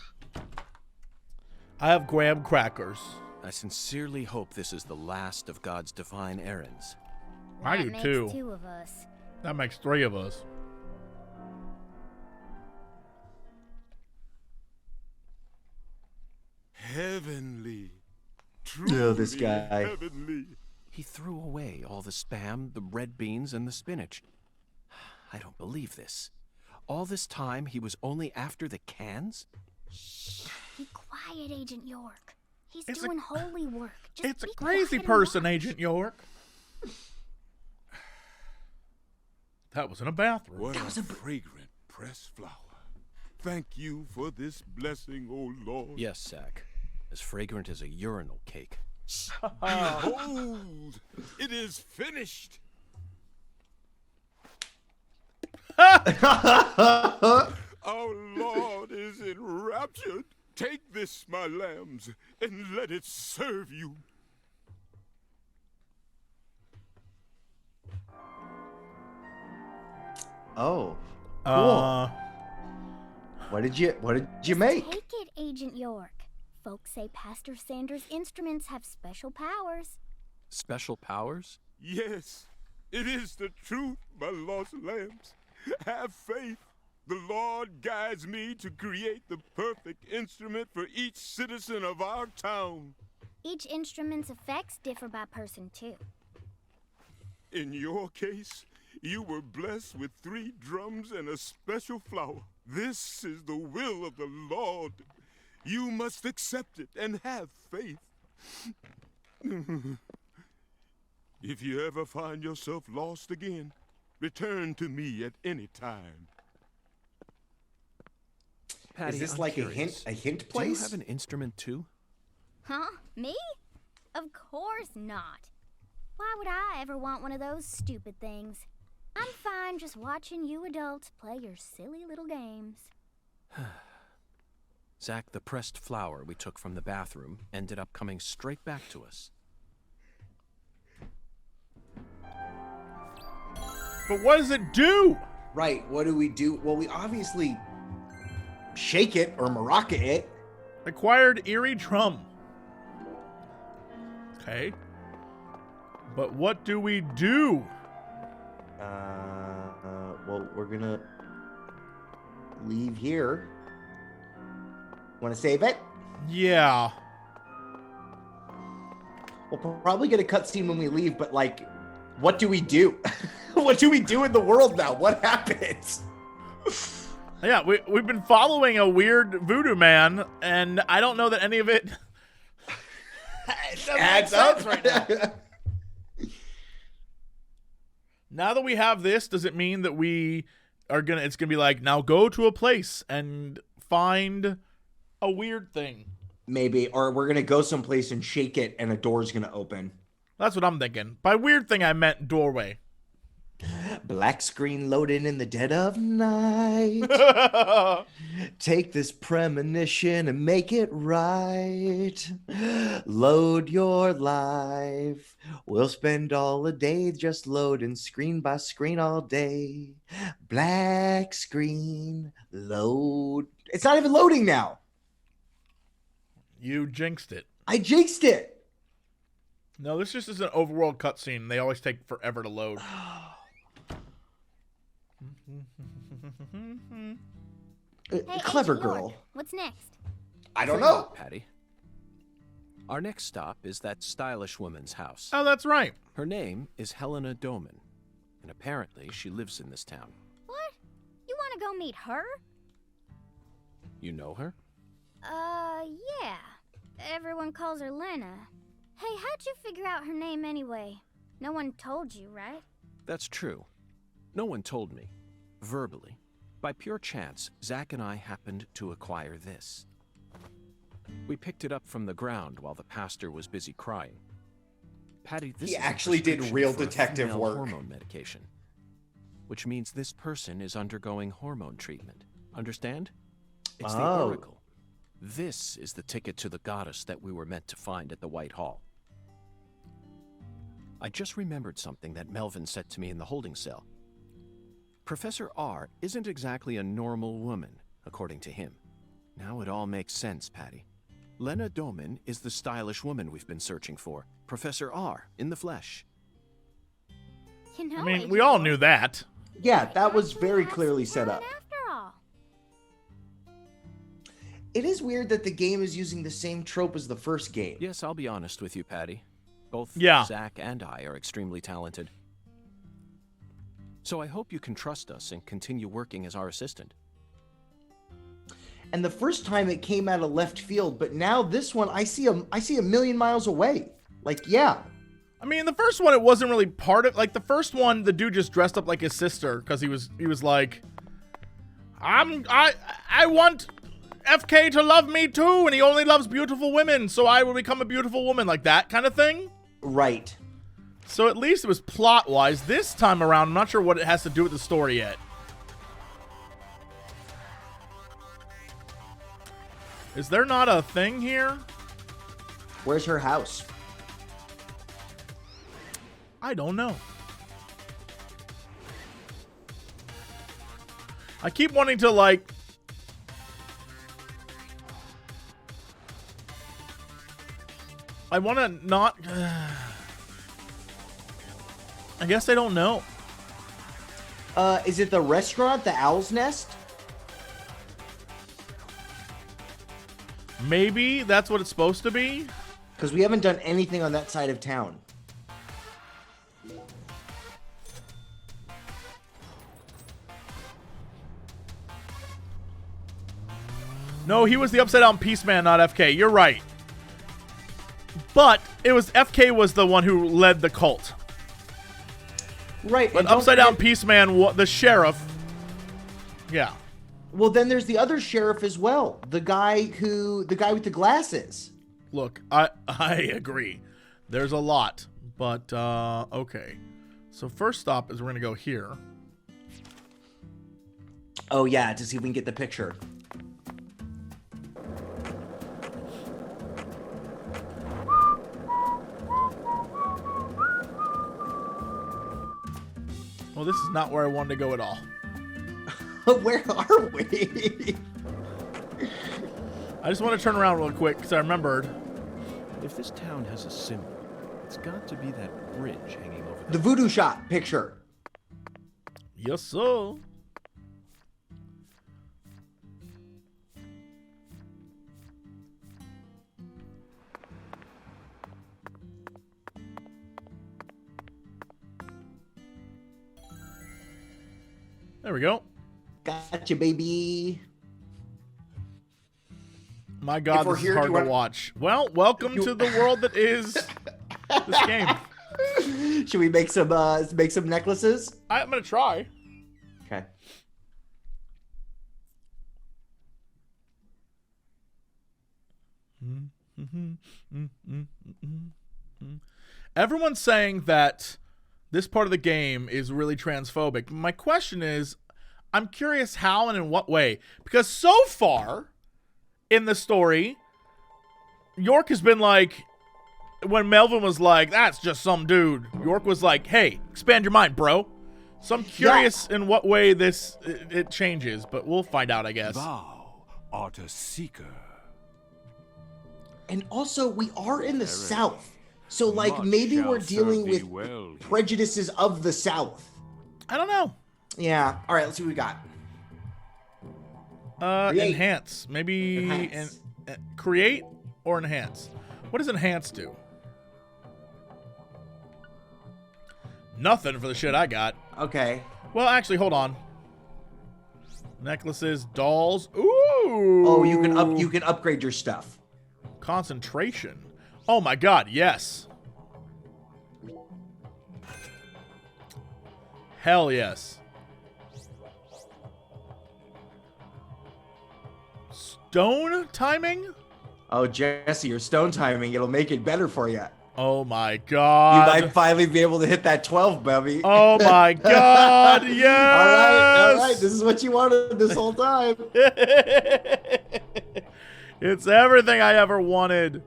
I have graham crackers. I sincerely hope this is the last of God's divine errands. I do That makes too. 2 of us. That makes 3 of us. Heavenly. Oh, this Truly guy. Heavenly. He threw away all the spam, the red beans, and the spinach. I don't believe this. All this time, he was only after the cans? Shh. Be quiet, Agent York. He's It's doing holy work. Just It's a be crazy quiet and person, watch. Agent York. That was in a bathroom. What a fragrant pressed flower. Thank you for this blessing, O Lord. Yes, Zach. As fragrant as a urinal cake. Behold, it is finished. Our Lord is enraptured. Take this, my lambs, and let it serve you. Oh, cool. What did you make? Take it, Agent York. Folks say Pastor Sanders' instruments have special powers. Special powers? Yes, it is the truth, my lost lambs. Have faith. The Lord guides me to create the perfect instrument for each citizen of our town. Each instrument's effects differ by person, too. In your case, you were blessed with 3 drums and a special flower. This is the will of the Lord. You must accept it and have faith. If you ever find yourself lost again, return to me at any time. Patty, Is this I'm like curious. a hint Do you place? have an instrument too? Huh? Me? Of course not. Why would I ever want one of those stupid things? I'm fine just watching you adults play your silly little games. Zach, the pressed flower we took from the bathroom ended up coming straight back to us. But what does it do? Right, what do we do? Well, we obviously shake it or maraca it. Acquired eerie drum. Okay. But what do we do? Well, we're gonna leave here. Want to save it? Yeah. We'll probably get a cutscene when we leave, but like, what do we do? What do we do in the world now? What happens? Yeah, we've been following a weird voodoo man, and I don't know that any of it adds up right now. Now that we have this, does it mean that we are gonna? It's gonna be like, now go to a place and find a weird thing. Maybe, or we're gonna go someplace and shake it, and a door's gonna open. That's what I'm thinking. By weird thing, I meant doorway. Black screen loading in the dead of night. Take this premonition and make it right. Load your life. We'll spend all the day just loading screen by screen all day. Black screen load. It's not even loading now. You jinxed it. I jinxed it. No, this just is an overworld cutscene. They always take forever to load. Hey, Clever Agent York, girl. what's next? I don't know. Patty. Our next stop is that stylish woman's house. Oh, that's right. Her name is Helena Doman, and apparently she lives in this town. What? You want to go meet her? You know her? Yeah. Everyone calls her Lena. Hey, how'd you figure out her name anyway? No one told you, right? That's true. No one told me. Verbally. By pure chance, Zach and I happened to acquire this. We picked it up from the ground while the pastor was busy crying. Patty, this He is a actually did prescription real for a detective female work. hormone medication, which means this person is undergoing hormone treatment. Understand? It's the Oh. oracle. This is the ticket to the goddess that we were meant to find at the White Hall. I just remembered something that Melvin said to me in the holding cell. Professor R isn't exactly a normal woman, according to him. Now it all makes sense, Patty. Lena Doman is the stylish woman we've been searching for. Professor R, in the flesh. You know, I mean, we all knew that. Yeah, that was very clearly set up. After all. It is weird that the game is using the same trope as the first game. Yes, I'll be honest with you, Patty. Both Yeah. Zach and I are extremely talented. So I hope you can trust us and continue working as our assistant. And the first time it came out of left field, but now this one I see a million miles away. Like, yeah. I mean, the first one, it wasn't really part of, like, the first one, the dude just dressed up like his sister because he was like, I want FK to love me too, and he only loves beautiful women, so I will become a beautiful woman, like that kind of thing. Right. So at least it was plot-wise. This time around, I'm not sure what it has to do with the story yet. Is there not a thing here? Where's her house? I don't know. I keep wanting to, like... I want to not... I guess I don't know. Is it the restaurant, the Owl's Nest? Maybe that's what it's supposed to be? Because we haven't done anything on that side of town. No, he was the Upside Down Peace Man, not FK. You're right. But it was FK was the one who led the cult. Right. But Upside Down Peace Man, the sheriff. Yeah. Well, then there's the other sheriff as well. The guy with the glasses. Look, I agree. There's a lot, but okay. So first stop is we're gonna go here. Oh yeah, to see if we can get the picture. Well, this is not where I wanted to go at all. Where are we? I just want to turn around real quick because I remembered. If this town has a symbol, it's got to be that bridge hanging over the voodoo shop picture. Yes, sir. There we go. Gotcha, baby. My God, this is hard to watch. Well, welcome to the world that is this game. Should we make some necklaces? I'm gonna try. Okay. Everyone's saying that this part of the game is really transphobic. My question is, I'm curious how and in what way. Because so far in the story, York has been like, when Melvin was like, that's just some dude, York was like, hey, expand your mind, bro. So I'm curious in what way it changes, but we'll find out, I guess. Thou art a seeker. And also, we are in the South. So, like, maybe we're dealing with prejudices of the South. I don't know. Yeah. All right, let's see what we got. Enhance. Maybe create or enhance. What does enhance do? Nothing for the shit I got. Okay. Well, actually, hold on. Necklaces, dolls. Ooh. Oh, you can upgrade your stuff. Concentration. Oh my God, yes. Hell yes. Stone timing? Oh, Jesse, your stone timing, it'll make it better for you. Oh my God. You might finally be able to hit that 12, Bubby. Oh my God, yes. All right, this is what you wanted this whole time. It's everything I ever wanted.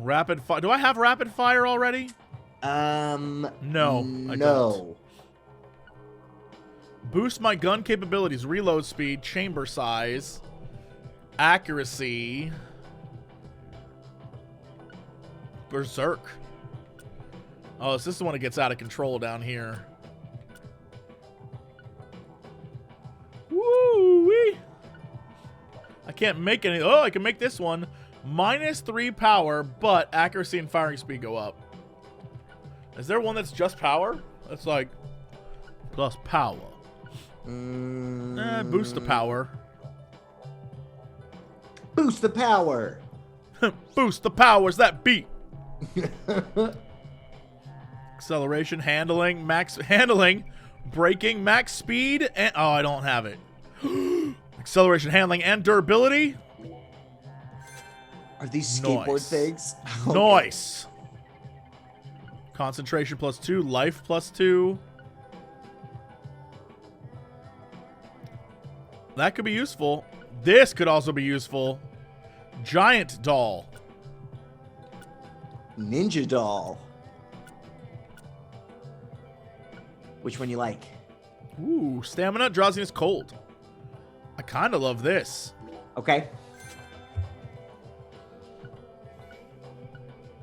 Rapid fire. Do I have rapid fire already? No. I don't. Boost my gun capabilities, reload speed, chamber size, accuracy, berserk. Oh, so this is the one that gets out of control down here. Woo-wee. I can't make any. Oh, I can make this one. -3 power, but accuracy and firing speed go up. Is there one that's just power? That's like plus power. Boost the power. Boost the power. Boost the powers that beat. Acceleration, handling, max handling, braking, max speed, and oh, I don't have it. Acceleration, handling, and durability. Are these skateboard things? Nice. Concentration +2, life +2. That could be useful. This could also be useful. Giant doll. Ninja doll. Which one you like? Ooh, stamina, drowsiness, cold. I kind of love this. Okay.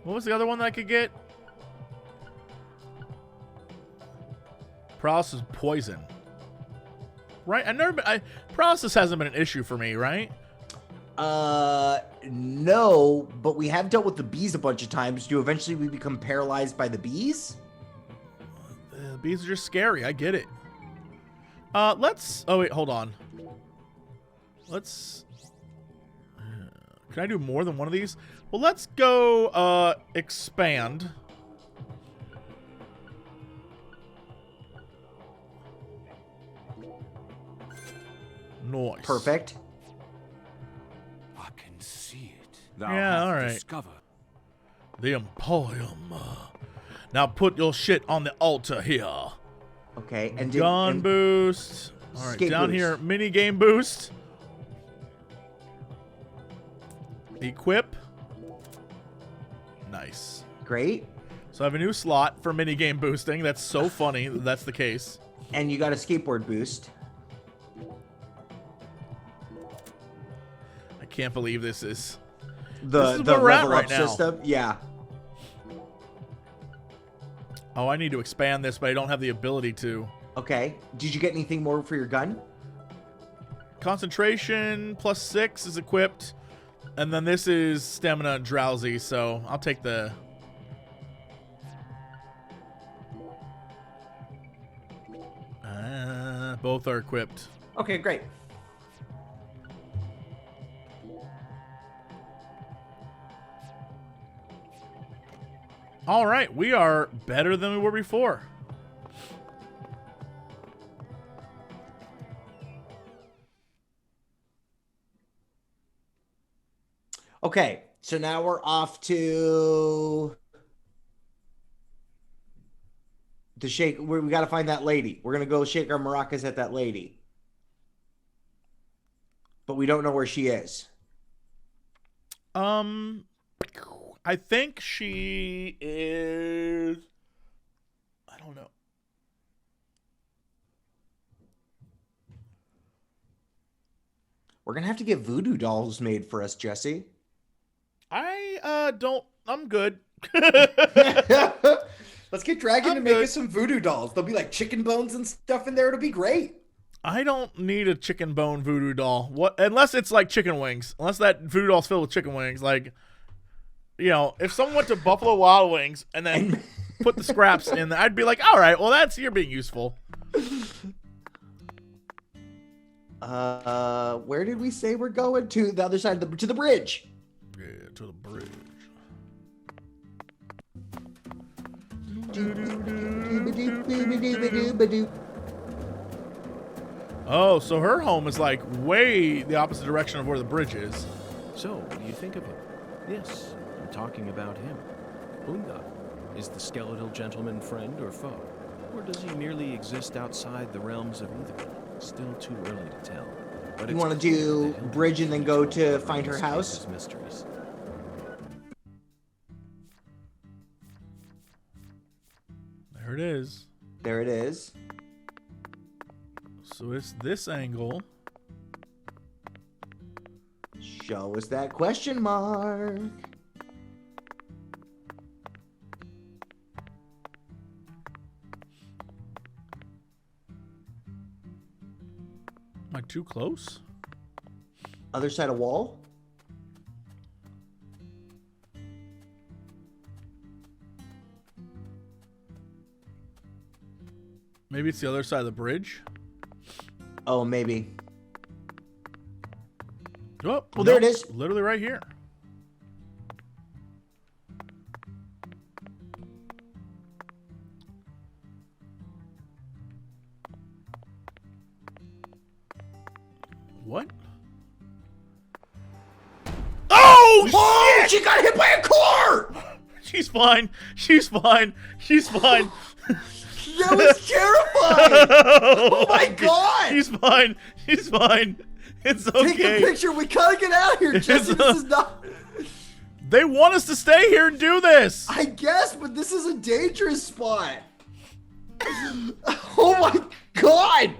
What was the other one that I could get? Paralysis poison. Right? Paralysis hasn't been an issue for me, right? No, but we have dealt with the bees a bunch of times. Do eventually we become paralyzed by the bees? The bees are just scary. I get it. Let's... Oh, wait, hold on. Let's... Can I do more than one of these? Well, let's go, expand. Nice. Perfect. I can see it. Yeah, all right. Discover. The Emporium. Now put your shit on the altar here. Okay, and gun boost. All right, down boost. here, mini game boost. Equip. Nice. Great. So I have a new slot for mini game boosting. That's so funny that that's the case. And you got a skateboard boost. I can't believe this is The where we're at level right up now. system. Yeah. Oh, I need to expand this, but I don't have the ability to. Okay. Did you get anything more for your gun? Concentration +6 is equipped. And then this is stamina and drowsy, so I'll take the... both are equipped. Okay, great. All right, we are better than we were before. Okay, so now we're off to the shake. We got to find that lady. We're going to go shake our maracas at that lady. But we don't know where she is. I think she is... I don't know. We're going to have to get voodoo dolls made for us, Jesse. I'm good. Let's get Dragon to make us some voodoo dolls. There'll be like chicken bones and stuff in there. It'll be great. I don't need a chicken bone voodoo doll. What? Unless it's like chicken wings. Unless that voodoo doll's filled with chicken wings. Like, you know, if someone went to Buffalo Wild Wings and then put the scraps in there, I'd be like, all right, well, you're being useful. Where did we say we're going? To the other side of to the bridge. Yeah, to the bridge. Oh, so her home is like way the opposite direction of where the bridge is. So, what do you think of him? Yes, I'm talking about him. Unga. Is the skeletal gentleman friend or foe? Or does he merely exist outside the realms of either? Still too early to tell. But You want to do bridge and then go to find her house? Mysteries. There it is. There it is. So it's this angle. Show us that question mark. Am I too close? Other side of wall? Maybe it's the other side of the bridge. Oh, maybe. Oh, well, there it is. Literally right here. What? Oh, shit! She got hit by a car! She's fine. She's fine. She's fine. That was terrifying! Oh my god! She's fine. She's fine. It's okay. Take a picture. We gotta get out of here, Jesse. This is not. They want us to stay here and do this. I guess, but this is a dangerous spot. Oh my god!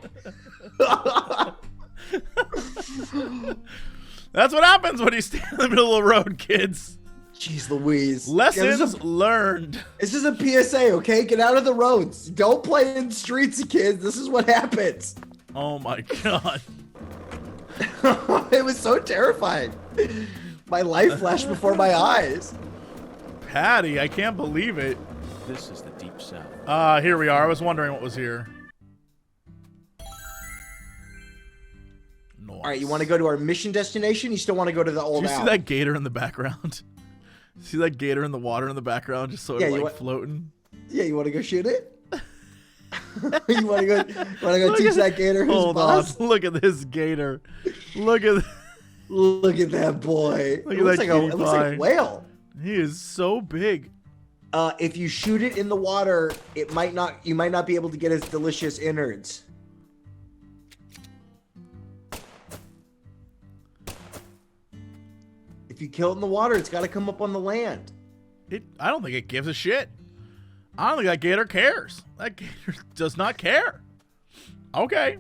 That's what happens when you stand in the middle of the road, kids. Jeez Louise. Lessons learned. This is a PSA, okay? Get out of the roads. Don't play in the streets, kids. This is what happens. Oh my god. It was so terrifying. My life flashed before my eyes. Patty, I can't believe it. This is the deep south. Here we are. I was wondering what was here. All right, you want to go to our mission destination? You still want to go to the old Do you owl? see that gator in the background? See that gator in the water in the background, just sort of like floating? Yeah, you want to go shoot it? You want to go teach that gator who's Hold boss? on. Look at this gator. Look at that boy. Look It at looks that like it looks like a whale. He is so big. If you shoot it in the water, you might not be able to get its delicious innards. If you kill it in the water, it's got to come up on the land. I don't think it gives a shit. I don't think that gator cares. That gator does not care. Okay.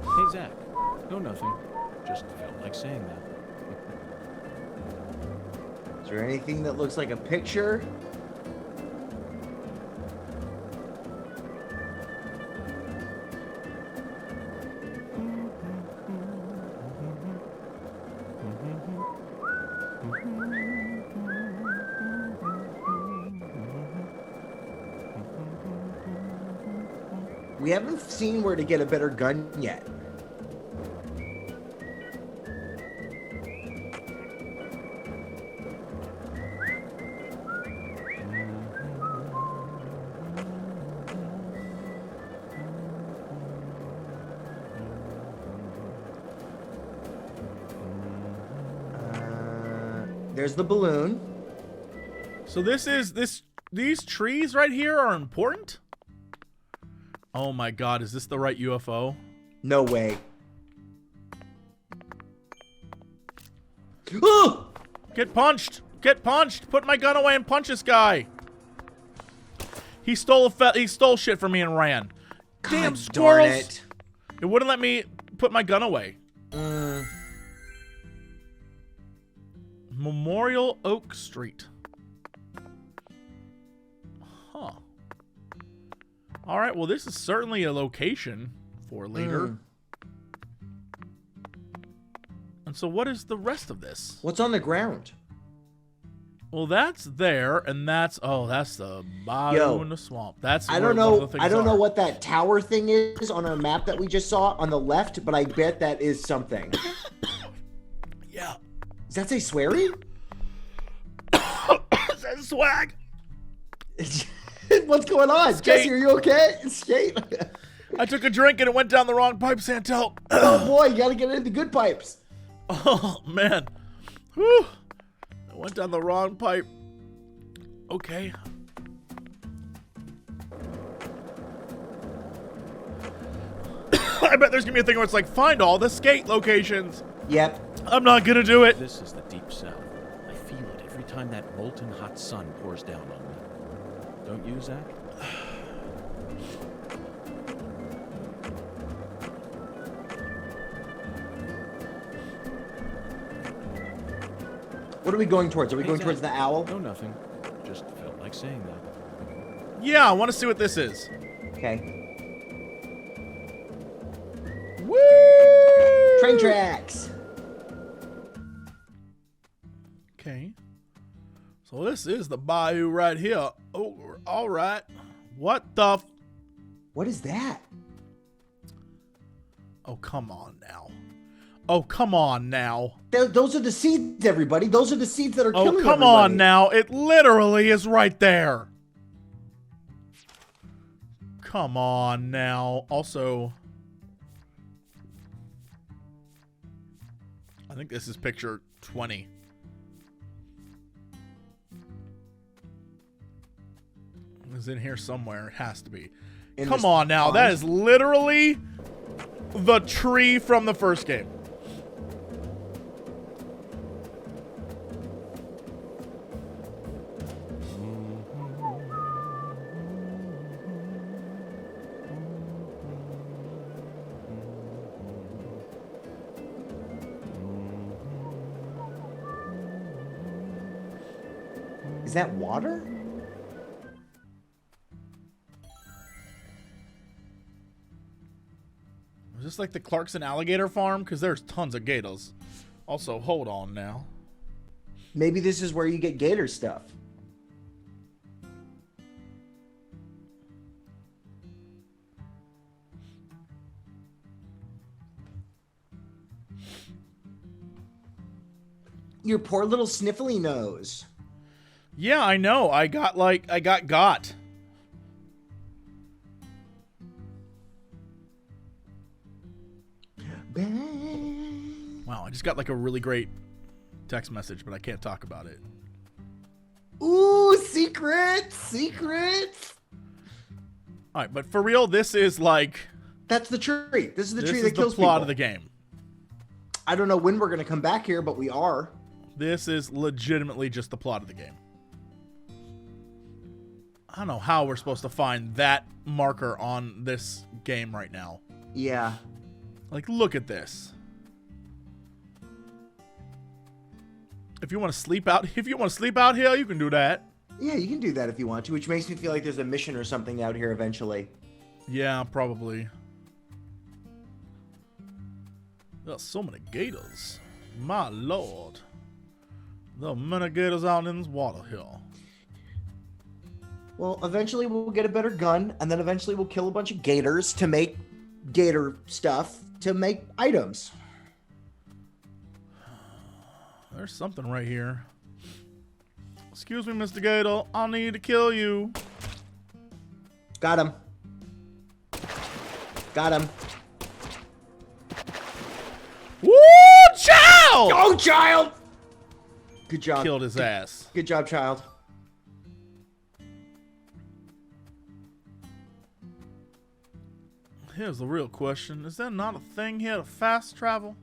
Hey, Zach. No, nothing. Just felt like saying that. Is there anything that looks like a picture? We haven't seen where to get a better gun yet. There's the balloon. So these trees right here are important? Oh my god, is this the right UFO? No way. Get punched! Get punched! Put my gun away and punch this guy! He stole shit from me and ran. God damn squirrels! Darn it. It wouldn't let me put my gun away. Memorial Oak Street. Huh. All right, well, this is certainly a location for later. And so what is the rest of this? What's on the ground? Well, that's there, and that's the bottom in the swamp. That's I where don't one know. of the things I don't know are. what that tower thing is on our map that we just saw on the left, but I bet that is something. Yeah. Does that say sweary? Is that swag? What's going on? Skate. Jesse, are you okay? Skate. I took a drink and it went down the wrong pipe, Santel. Oh boy, you gotta get into the good pipes. Oh man. Whew. I went down the wrong pipe. Okay. I I bet there's gonna be a thing where it's like, find all the skate locations. Yep. I'm not gonna do it. This is the deep south. I feel it every time that molten hot sun pours down on me. Don't you, Zach? What are we going towards? Are we going Zach. towards the owl? No, nothing. Just felt like saying that. Yeah, I want to see what this is. Okay. Woo! Train tracks. Okay. So this is the bayou right here. Oh, all right. What the? What is that? Oh, come on now. Oh, come on now. Those are the seeds, everybody. Those are the seeds that are killing Oh, come everybody. on now. It literally is right there. Come on now. Also, I think this is picture 20. It's in here somewhere. It has to be. Come on now. That is literally the tree from the first game. Is that water? Is this like the Clarkson alligator farm? Because there's tons of gators. Also, hold on now. Maybe this is where you get gator stuff. Your poor little sniffly nose. Yeah, I know. I got. Wow, I just got like a really great text message, but I can't talk about it. Ooh, secrets! Secrets! All right, but for real, this is like... That's the tree. This is the tree that kills people. This is the plot of the game. I don't know when we're going to come back here, but we are. This is legitimately just the plot of the game. I don't know how we're supposed to find that marker on this game right now. Yeah. Like, look at this. If you want to sleep out here, you can do that. Yeah, you can do that if you want to, which makes me feel like there's a mission or something out here eventually. Yeah, probably. There's so many gators. My lord. There are many gators out in this water here. Well, eventually we'll get a better gun, and then eventually we'll kill a bunch of gators to make gator stuff, to make items. There's something right here. Excuse me, Mr. Gator. I'll need to kill you. Got him. Got him. Woo, child! Go, child! Good job. Killed his ass. Good job, child. Here's the real question. Is there not a thing here to fast travel?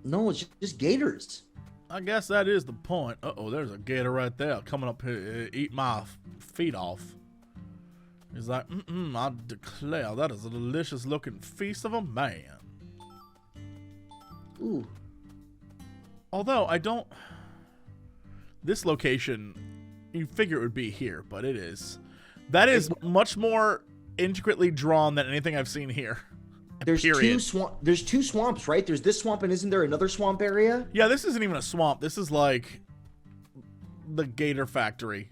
No, it's just gators. I guess that is the point. Uh-oh, there's a gator right there coming up here to eat my feet off. He's like, I declare that is a delicious looking feast of a man. Ooh. Although, I don't... This location, you figure it would be here, but it is. That is much more intricately drawn than anything I've seen here. There's two swamps, right? There's this swamp, and isn't there another swamp area? Yeah, this isn't even a swamp. This is like the gator factory.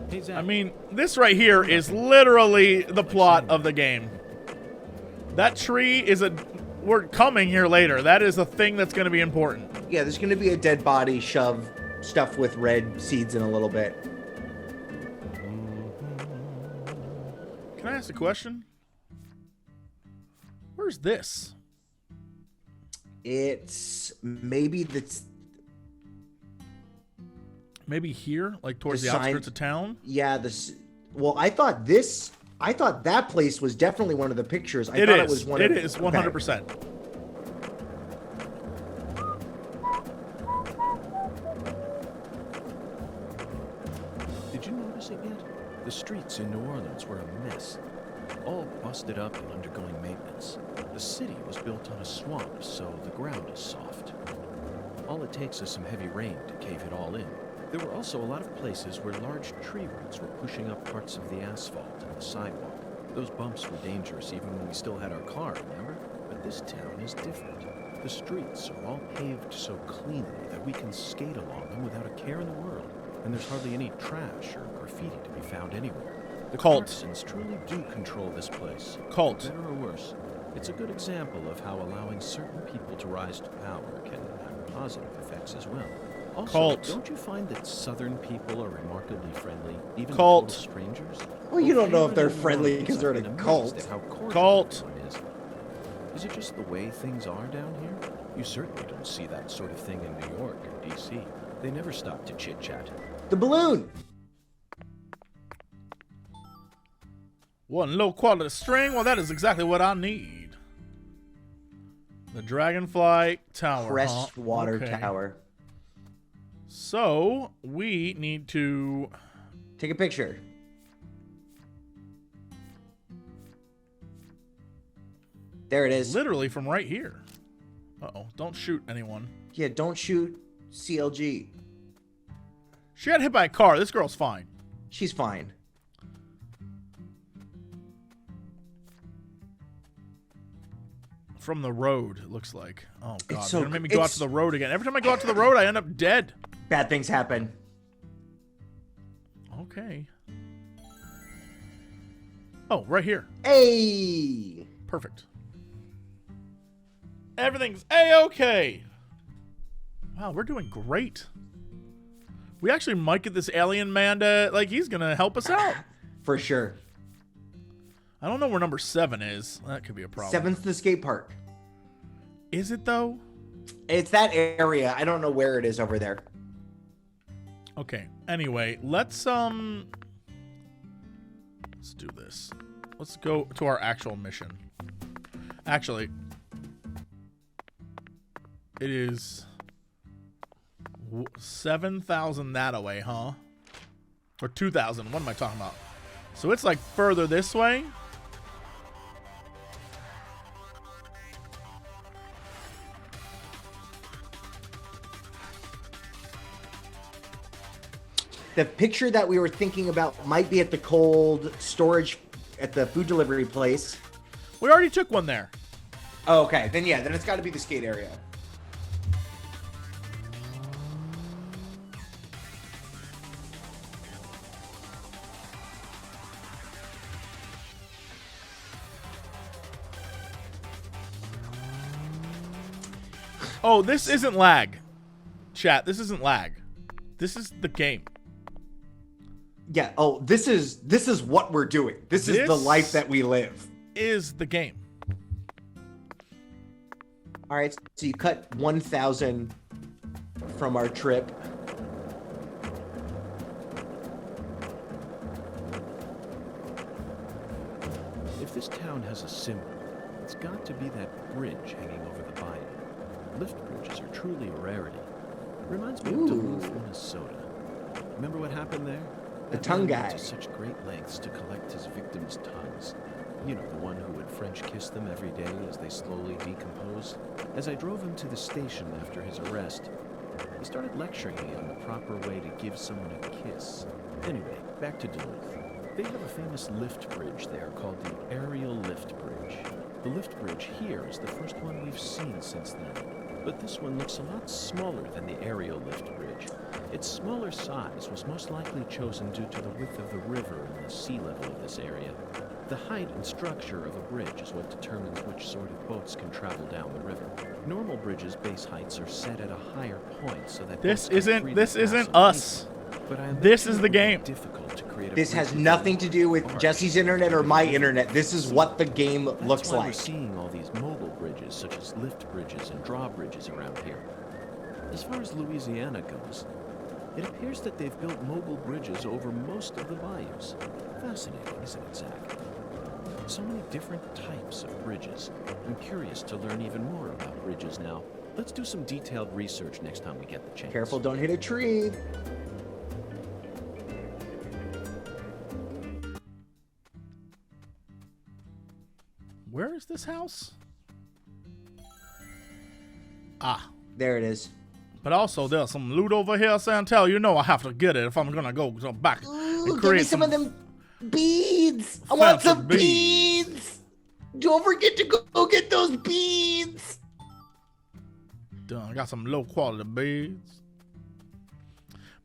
Hey, Zach. I mean, this right here is literally the plot of the game. That tree is we're coming here later. That is a thing that's going to be important. Yeah, there's going to be a dead body shoved stuffed with red seeds in a little bit. Can I ask a question? Where's this? It's maybe Maybe here, like towards The the sign- outskirts of town. yeah, well, I thought that place was definitely one of the pictures. I It thought is. it was one It of is 100%. Did you notice it yet? The streets in New Orleans were a mess. All busted up and undergoing maintenance. The city was built on a swamp, so the ground is soft. All it takes is some heavy rain to cave it all in. There were also a lot of places where large tree roots were pushing up parts of the asphalt and the sidewalk. Those bumps were dangerous even when we still had our car, remember? But this town is different. The streets are all paved so cleanly that we can skate along them without a care in the world. And there's hardly any trash or graffiti to be found anywhere. The Cult. Clarksons truly do control this place. Cult. For better or worse. It's a good example of how allowing certain people to rise to power can have positive effects as well. Also, Cult. don't you find that Southern people are remarkably friendly, even Cult. to total strangers? Well, you don't know if they're Here in New friendly Orleans, because they're in I've a been cult. amazed at how cordial Cult. everyone is it just the way things are down here? You certainly don't see that sort of thing in New York or D.C. They never stop to chit-chat. The balloon. One low quality string. Well, that is exactly what I need. The Dragonfly Tower. Crest huh? Water Okay. Tower. So we need to take a picture. There it is. Literally from right here. Uh-oh. Don't shoot anyone. Yeah, don't shoot CLG. She got hit by a car. This girl's fine. She's fine. From the road, it looks like. Oh, God. It's They're so- gonna make me go out to the road again. Every time I go out to the road, I end up dead. Bad things happen. Okay. Oh, right here. Hey! Perfect. Everything's A-okay. Wow, we're doing great. We actually might get this alien man to, like, he's going to help us out. For sure. I don't know where number 7 is. That could be a problem. 7th the skate park. Is it, though? It's that area. I don't know where it is over there. Okay. Anyway, let's do this. Let's go to our actual mission. Actually, it is 7,000 that away, huh? Or 2,000. What am I talking about? So it's like further this way. The picture that we were thinking about might be at the cold storage at the food delivery place. We already took one there. Oh, okay. Then yeah, then it's got to be the skate area. Oh, this isn't lag. Chat, this isn't lag. This is the game. Yeah. Oh, this is what we're doing. This is the life that we live. Is the game. All right. So you cut 1,000 from our trip. If this town has a symbol, it's got to be that bridge hanging over the bayou. Lift bridges are truly a rarity. Reminds me of Duluth, Minnesota. Remember what happened there? The That tongue man went guy. to such great lengths to collect his victims' tongues. You know, the one who would French kiss them every day as they slowly decomposed. As I drove him to the station after his arrest, he started lecturing me on the proper way to give someone a kiss. Anyway, back to Duluth. They have a famous lift bridge there called the Aerial Lift Bridge. The lift bridge here is the first one we've seen since then. But this one looks a lot smaller than the aerial lift bridge. Its smaller size was most likely chosen due to the width of the river and the sea level of this area. The height and structure of a bridge is what determines which sort of boats can travel down the river. Normal bridges' base heights are set at a higher point so that This boats can freely isn't pass on us. pavement. But I imagine This is it the would be game. difficult to create a This has bridge nothing to do with arch. Jesse's internet or my internet. This is what the game That's looks why we're like. seeing all these mobile bridges bridges, such as lift bridges and drawbridges around here. As far as Louisiana goes, it appears that they've built mobile bridges over most of the bayous. Fascinating, isn't it, Zach? So many different types of bridges. I'm curious to learn even more about bridges now. Let's do some detailed research next time we get the chance. Careful, don't hit a tree. Where is this house? Ah. There it is. But also, there's some loot over here, Santel. You know I have to get it if I'm gonna go back Ooh, and give me create some of them beads. I want fancy some beads. Don't forget to go get those beads. Done. I got some low quality beads.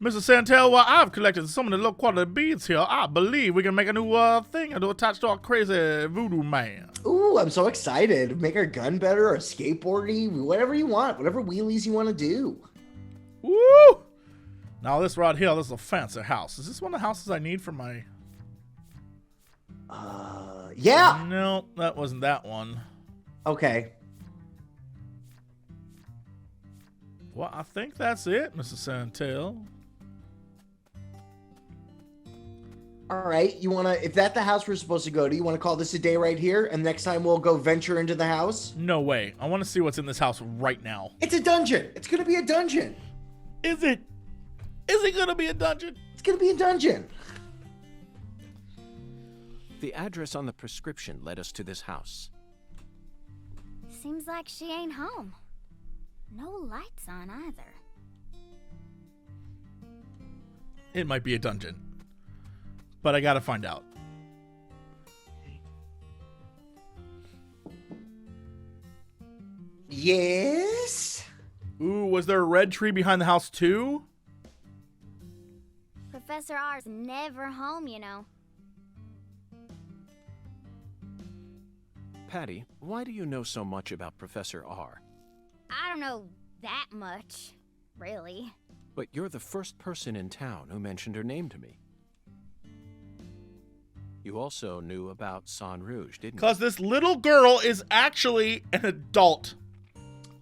Mr. Santel, while I've collected some of the low quality beads here, I believe we can make a new thing to attach to our crazy voodoo man. Ooh, I'm so excited. Make our gun better or skateboardy, whatever you want, whatever wheelies you want to do. Woo! Now this right here, this is a fancy house. Is this one of the houses I need for my... Yeah. No, that wasn't that one. Okay. Well, I think that's it, Mr. Santel. All right, you want to, if that's the house we're supposed to go to, you want to call this a day right here, and next time we'll go venture into the house? No way. I want to see what's in this house right now. It's a dungeon. It's going to be a dungeon. Is it? Is it going to be a dungeon? It's going to be a dungeon. The address on the prescription led us to this house. Seems like she ain't home. No lights on either. It might be a dungeon. But I gotta find out. Yes? Ooh, was there a red tree behind the house too? Professor R's never home, you know. Patty, why do you know so much about Professor R? I don't know that much, really. But you're the first person in town who mentioned her name to me. You also knew about San Rouge, didn't you? Because this little girl is actually an adult.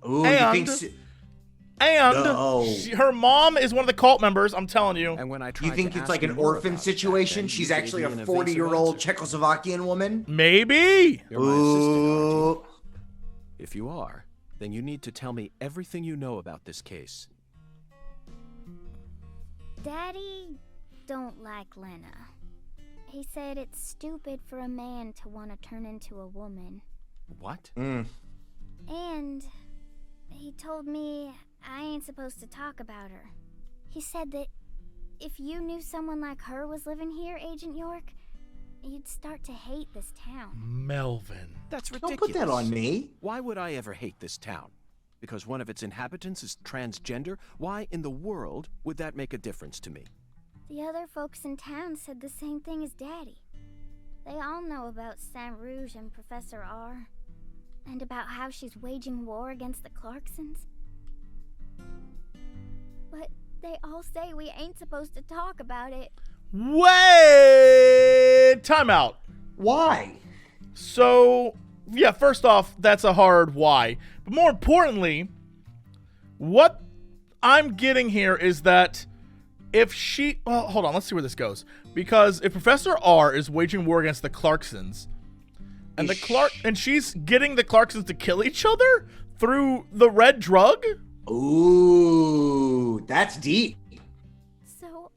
Ooh, and, you think... her mom is one of the cult members, I'm telling you. And when I tried You think to it's ask like an you more orphan about situation? that, She's you gave actually a me an evasive 40-year-old answer. Czechoslovakian woman? Maybe. You're my assistant, aren't you? If you are, then you need to tell me everything you know about this case. Daddy don't like Lena. He said it's stupid for a man to want to turn into a woman. What? Mm. And he told me I ain't supposed to talk about her. He said that if you knew someone like her was living here, Agent York, you'd start to hate this town. Melvin. That's Don't ridiculous. put that on me. Why would I ever hate this town? Because one of its inhabitants is transgender? Why in the world would that make a difference to me? The other folks in town said the same thing as Daddy. They all know about Saint Rouge and Professor R, and about how she's waging war against the Clarksons. But they all say we ain't supposed to talk about it. Wait! Time out. Why? So, yeah, first off, that's a hard why. But more importantly, what I'm getting here is that if she... Well, hold on, let's see where this goes. Because if Professor R is waging war against the Clarksons, and and she's getting the Clarksons to kill each other through the red drug? Ooh, that's deep. So,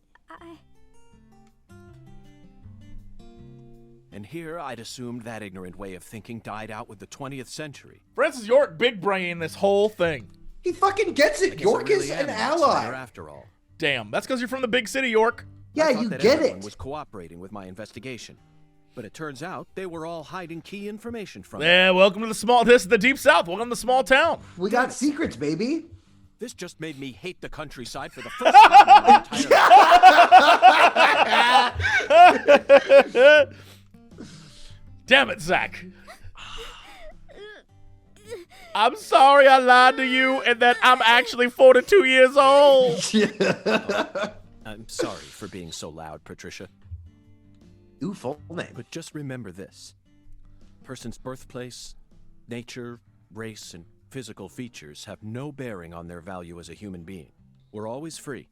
And here I'd assumed that ignorant way of thinking died out with the 20th century. Francis York big brain this whole thing. He fucking gets it. York is an ally. After all. Damn, that's because you're from the big city, York. Yeah, I thought you that get everyone it. was cooperating with my investigation. But it turns out they were all hiding key information from me. Yeah, welcome to this is the Deep South. Welcome to the small town. We got secrets, baby. This just made me hate the countryside for the first time in my entire life. Damn it, Zach. I'm sorry I lied to you and that I'm actually 42 years old. I'm sorry for being so loud, Patricia. Ooh, full name. But just remember this. Person's birthplace, nature, race, and physical features have no bearing on their value as a human being. We're always free,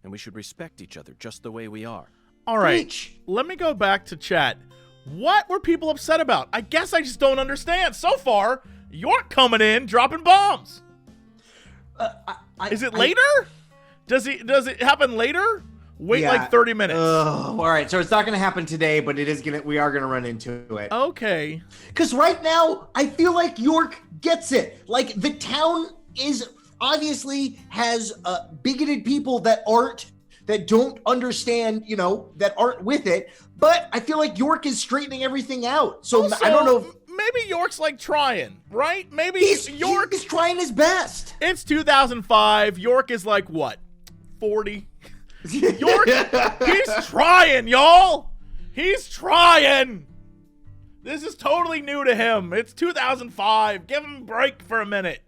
and we should respect each other just the way we are. All right, let me go back to chat. What were people upset about? I guess I just don't understand. So far, York coming in, dropping bombs. Is it later? Does it happen later? Wait like 30 minutes. All right, so it's not going to happen today, but we are going to run into it. Okay. Because right now, I feel like York gets it. Like, the town obviously has bigoted people that don't understand, that aren't with it. But I feel like York is straightening everything out. So also, I don't know. Maybe York's like trying, right? Maybe York is trying his best. It's 2005. York is like what? 40? York, he's trying, y'all. He's trying. This is totally new to him. It's 2005. Give him a break for a minute.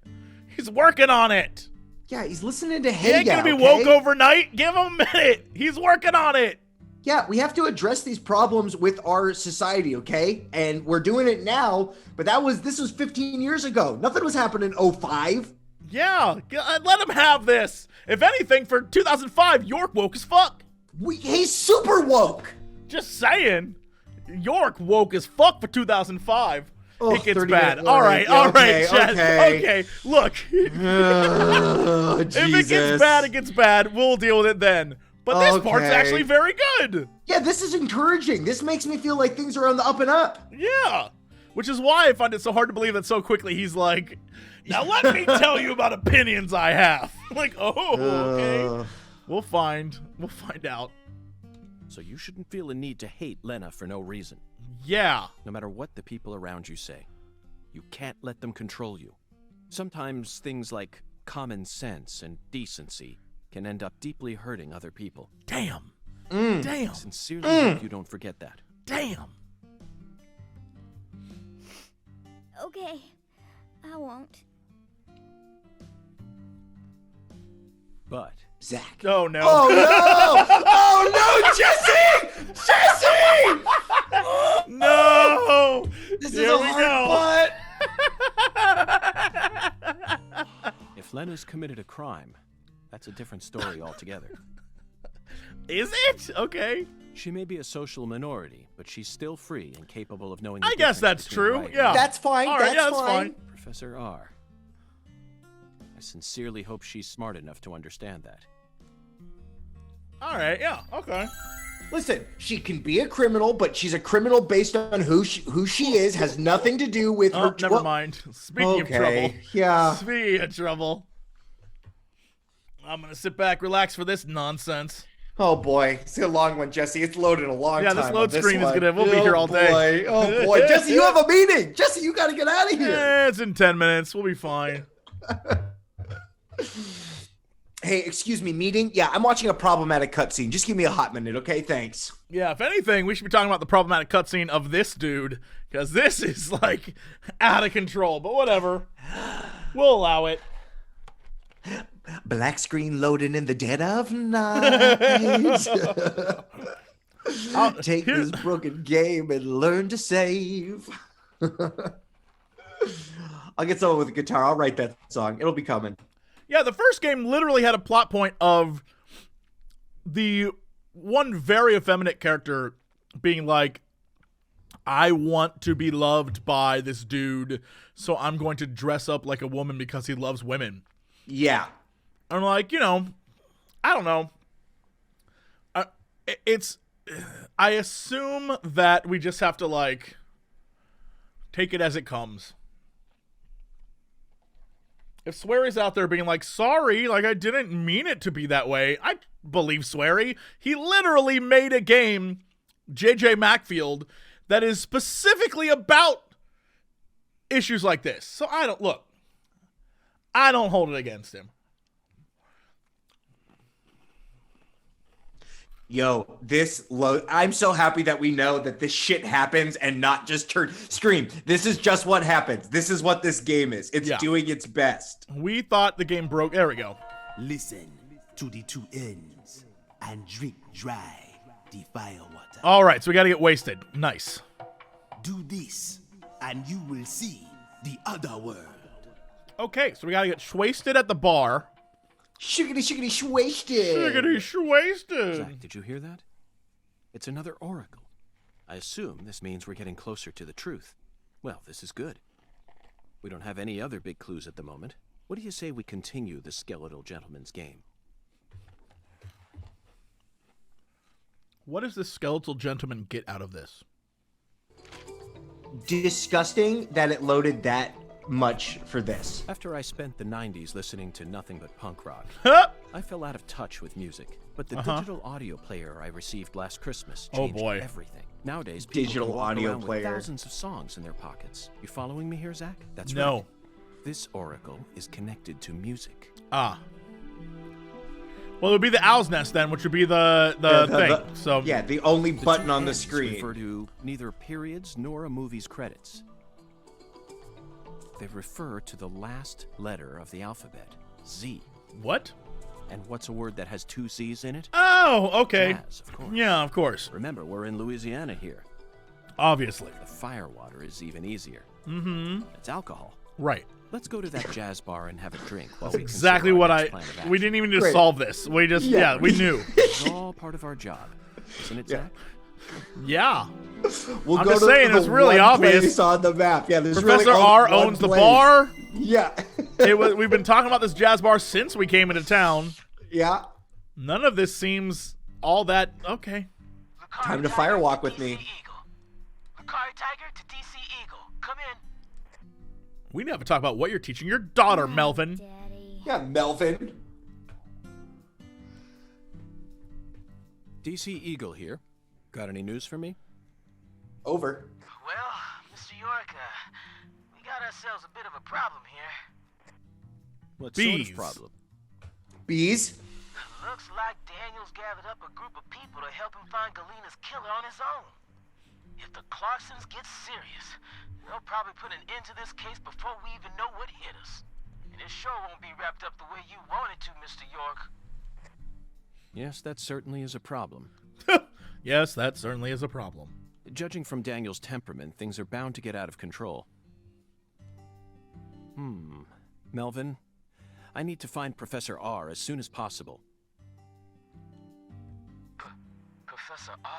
He's working on it. Yeah, he's listening to He ain't gonna be woke overnight. Give him a minute. He's working on it. Yeah, we have to address these problems with our society, okay? And we're doing it now, but this was 15 years ago. Nothing was happening in 05. Yeah, let him have this. If anything, for 2005, York woke as fuck. He's super woke. Just saying. York woke as fuck for 2005. Oh, it gets bad. All right, Chad. Okay. Look. If it gets bad. We'll deal with it then. But this part's actually very good. Yeah, this is encouraging. This makes me feel like things are on the up and up. Yeah. Which is why I find it so hard to believe that so quickly he's like, now let me tell you about opinions I have. Like, okay. We'll find out. So you shouldn't feel a need to hate Lena for no reason. Yeah. No matter what the people around you say, you can't let them control you. Sometimes things like common sense and decency can end up deeply hurting other people. Damn. I sincerely hope you don't forget that. Damn. Okay, I won't. But Zach. Oh no. Oh no! Oh no, Jesse! Jesse! No! This is a hard but if Lena's committed a crime, that's a different story altogether. Is it? Okay. She may be a social minority, but she's still free and capable of knowing. I guess that's true. Right Yeah. That's fine. All right, that's fine. Professor R. I sincerely hope she's smart enough to understand that. All right. Yeah. Okay. Listen, she can be a criminal, but she's a criminal based on who she is. Has nothing to do with her. Never mind. Speaking of trouble. Yeah. Speaking of trouble. I'm gonna sit back, relax for this nonsense. Oh boy, it's a long one, Jesse. It's loaded a long time. Yeah, this load screen is one. gonna. We'll be here all day. Oh boy, Jesse, you have a meeting. Jesse, you gotta get out of here. It's in 10 minutes. We'll be fine. Hey, excuse me, meeting? Yeah, I'm watching a problematic cutscene. Just give me a hot minute, okay? Thanks. Yeah, if anything, we should be talking about the problematic cutscene of this dude, because this is like out of control. But whatever, we'll allow it. Black screen loading in the dead of night. Take this broken game and learn to save. I'll get someone with a guitar. I'll write that song. It'll be coming. Yeah, the first game literally had a plot point of the one very effeminate character being like, I want to be loved by this dude, so I'm going to dress up like a woman because he loves women. Yeah. I'm like, I don't know. I assume that we just have to, like, take it as it comes. If Sweary's out there being like, sorry, like, I didn't mean it to be that way, I believe Sweary. He literally made a game, JJ Macfield, that is specifically about issues like this. So I don't hold it against him. Yo, I'm so happy that we know that this shit happens and not just Scream. This is just what happens. This is what this game is. It's doing its best. We thought the game broke. There we go. Listen to the two ends and drink dry the fire water. All right, so we got to get wasted. Nice. Do this and you will see the other world. Okay, so we gotta get wasted at the bar. Shiggity, shiggity, shwasted. Shiggity, shwasted. Zach, did you hear that? It's another oracle. I assume this means we're getting closer to the truth. Well, this is good. We don't have any other big clues at the moment. What do you say we continue the skeletal gentleman's game? What does this skeletal gentleman get out of this? Disgusting that it loaded that much for this. After I spent the 90s listening to nothing but punk rock, I fell out of touch with music. But the digital audio player I received last Christmas changed everything. Nowadays, people Digital can walk audio around with player. thousands of songs in their pockets. You following me here, Zach? That's No. right. This oracle is connected to music. Ah. Well, it would be the owl's nest then, which would be the thing. So yeah, the only The button two on the N's screen. refer to neither periods nor a movie's credits. They refer to the last letter of the alphabet, Z. What? And what's a word that has 2 C's in it? Oh, okay. Jazz, of course. Yeah, of course. Remember, we're in Louisiana here. Obviously. The firewater is even easier. Mm-hmm. It's alcohol. Right. Let's go to that jazz bar and have a drink while That's we exactly consider what our next plan of we action. didn't even need to solve this. We just, we knew. It's all part of our job. Isn't it, Zach? Yeah. We'll I'm go just to saying, the it's really one obvious. place on the map. Yeah, there's Professor really R only one owns the place. bar. Yeah. We've been talking about this jazz bar since we came into town. Yeah. None of this seems all that okay. Time to firewalk with me. Carré Tiger to DC Eagle. Come in. We never talk about what you're teaching your daughter, Melvin. Daddy. Yeah, Melvin. DC Eagle here. Got any news for me? Over. Well, Mr. York, we got ourselves a bit of a problem here. What Bees. sort of problem? Bees? Looks like Daniel's gathered up a group of people to help him find Galena's killer on his own. If the Clarksons get serious, they'll probably put an end to this case before we even know what hit us. And it sure won't be wrapped up the way you want it to, Mr. York. Yes, that certainly is a problem. Yes, that certainly is a problem. Judging from Daniel's temperament, things are bound to get out of control. Melvin, I need to find Professor R as soon as possible. Professor R?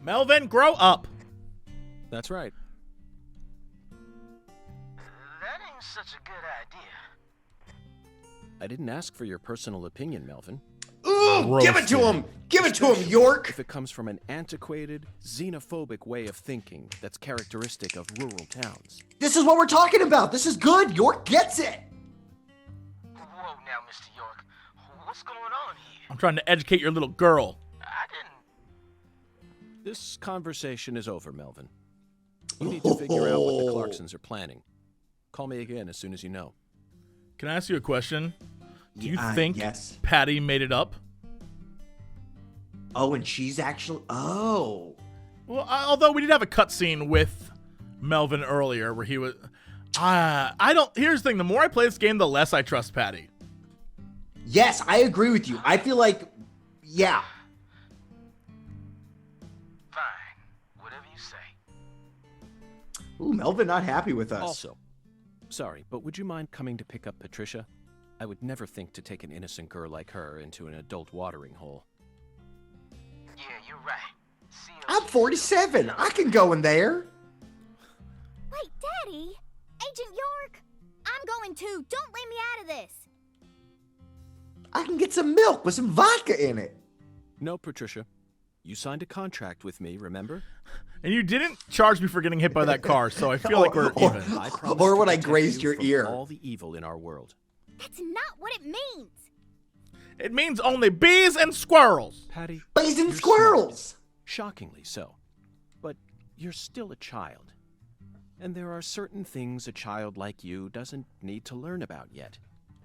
Melvin, grow up. That's right. That ain't such a good idea. I didn't ask for your personal opinion, Melvin. Ooh, give it to him! Give it to him, York! If it comes from an antiquated, xenophobic way of thinking that's characteristic of rural towns. This is what we're talking about. This is good. York gets it. Whoa now, Mr. York. What's going on here? I'm trying to educate your little girl. I didn't... This conversation is over, Melvin. You need to figure out what the Clarksons are planning. Call me again as soon as you know. Can I ask you a question? Do you Yeah, think yes. Patty made it up? Oh, and she's actually... Oh. Well, although we did have a cutscene with Melvin earlier where he was... I don't... Here's the thing. The more I play this game, the less I trust Patty. Yes, I agree with you. I feel like... Yeah. Fine. Whatever you say. Ooh, Melvin not happy with us. Also, sorry, but would you mind coming to pick up Patricia? I would never think to take an innocent girl like her into an adult watering hole. Yeah, you're right. See you. I'm 47. I can go in there. Wait, Daddy! Agent York! I'm going too. Don't leave me out of this. I can get some milk with some vodka in it. No, Patricia. You signed a contract with me, remember? And you didn't charge me for getting hit by that car, so I feel like we're even. I promised Or to when I protect grazed you your from ear. all the evil in our world. That's not what it means. It means only bees and squirrels. Patty, Bees and you're squirrels. smart. Shockingly so. But you're still a child. And there are certain things a child like you doesn't need to learn about yet.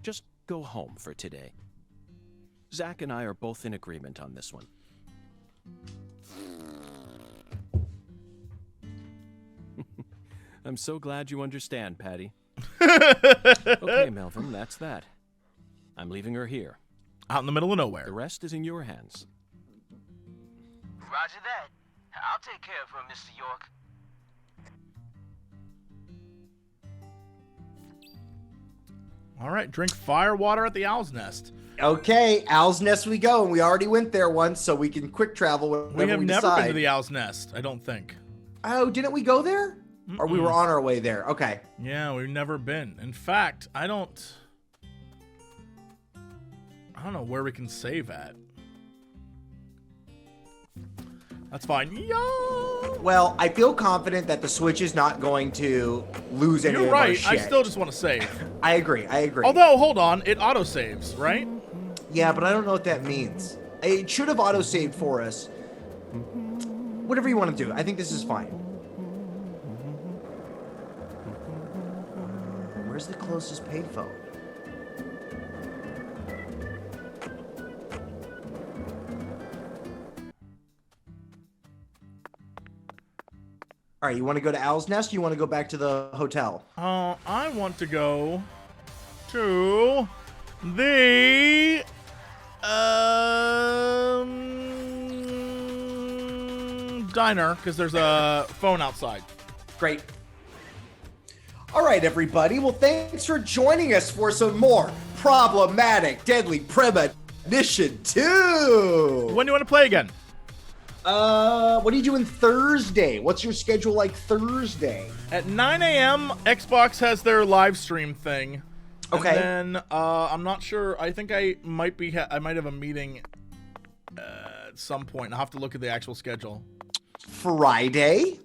Just go home for today. Zach and I are both in agreement on this one. I'm so glad you understand, Patty. Okay, Melvin, that's that. I'm leaving her here. Out in the middle of nowhere. The rest is in your hands. Roger that. I'll take care of her, Mr. York. All right, drink fire water at the Owl's Nest. Okay, Owl's Nest we go, and we already went there once, so we can quick travel whenever we have never decide. been to the Owl's Nest, I don't think. Oh, didn't we go there? Or we were on our way there? Okay. Yeah, we've never been. In fact, I don't know where we can save at. That's fine. Yo! Well, I feel confident that the Switch is not going to lose any You're of our right. shit. I still just want to save. I agree. Although, hold on. It auto-saves, right? Yeah, but I don't know what that means. It should have auto-saved for us. Whatever you want to do. I think this is fine. Where's the closest payphone? All right, you want to go to Owl's Nest or you want to go back to the hotel? I want to go to the diner because there's a phone outside. Great. All right, everybody. Well, thanks for joining us for some more problematic Deadly Premonition 2. When do you want to play again? What are you doing Thursday? What's your schedule like Thursday? At 9 a.m., Xbox has their live stream thing. Okay. And then I'm not sure. I think I might have a meeting at some point. I'll have to look at the actual schedule. Friday,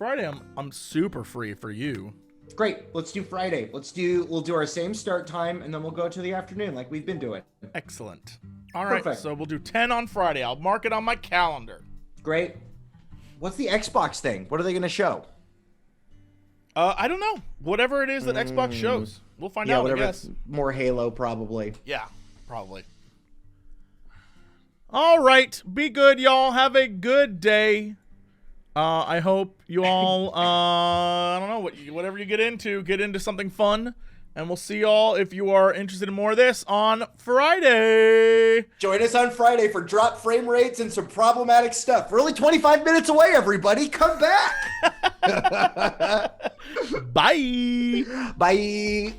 I'm super free for you. Great. Let's do Friday. We'll do our same start time and then we'll go to the afternoon like we've been doing. Excellent. All right. Perfect. So we'll do 10 on Friday. I'll mark it on my calendar. Great. What's the Xbox thing? What are they going to show? I don't know. Whatever it is that Xbox shows. We'll find out, whatever. I guess. More Halo, probably. Yeah, probably. All right. Be good, y'all. Have a good day. I hope you all, I don't know, whatever you get into something fun. And we'll see y'all, if you are interested in more of this, on Friday. Join us on Friday for drop frame rates and some problematic stuff. We're only 25 minutes away, everybody. Come back. Bye. Bye.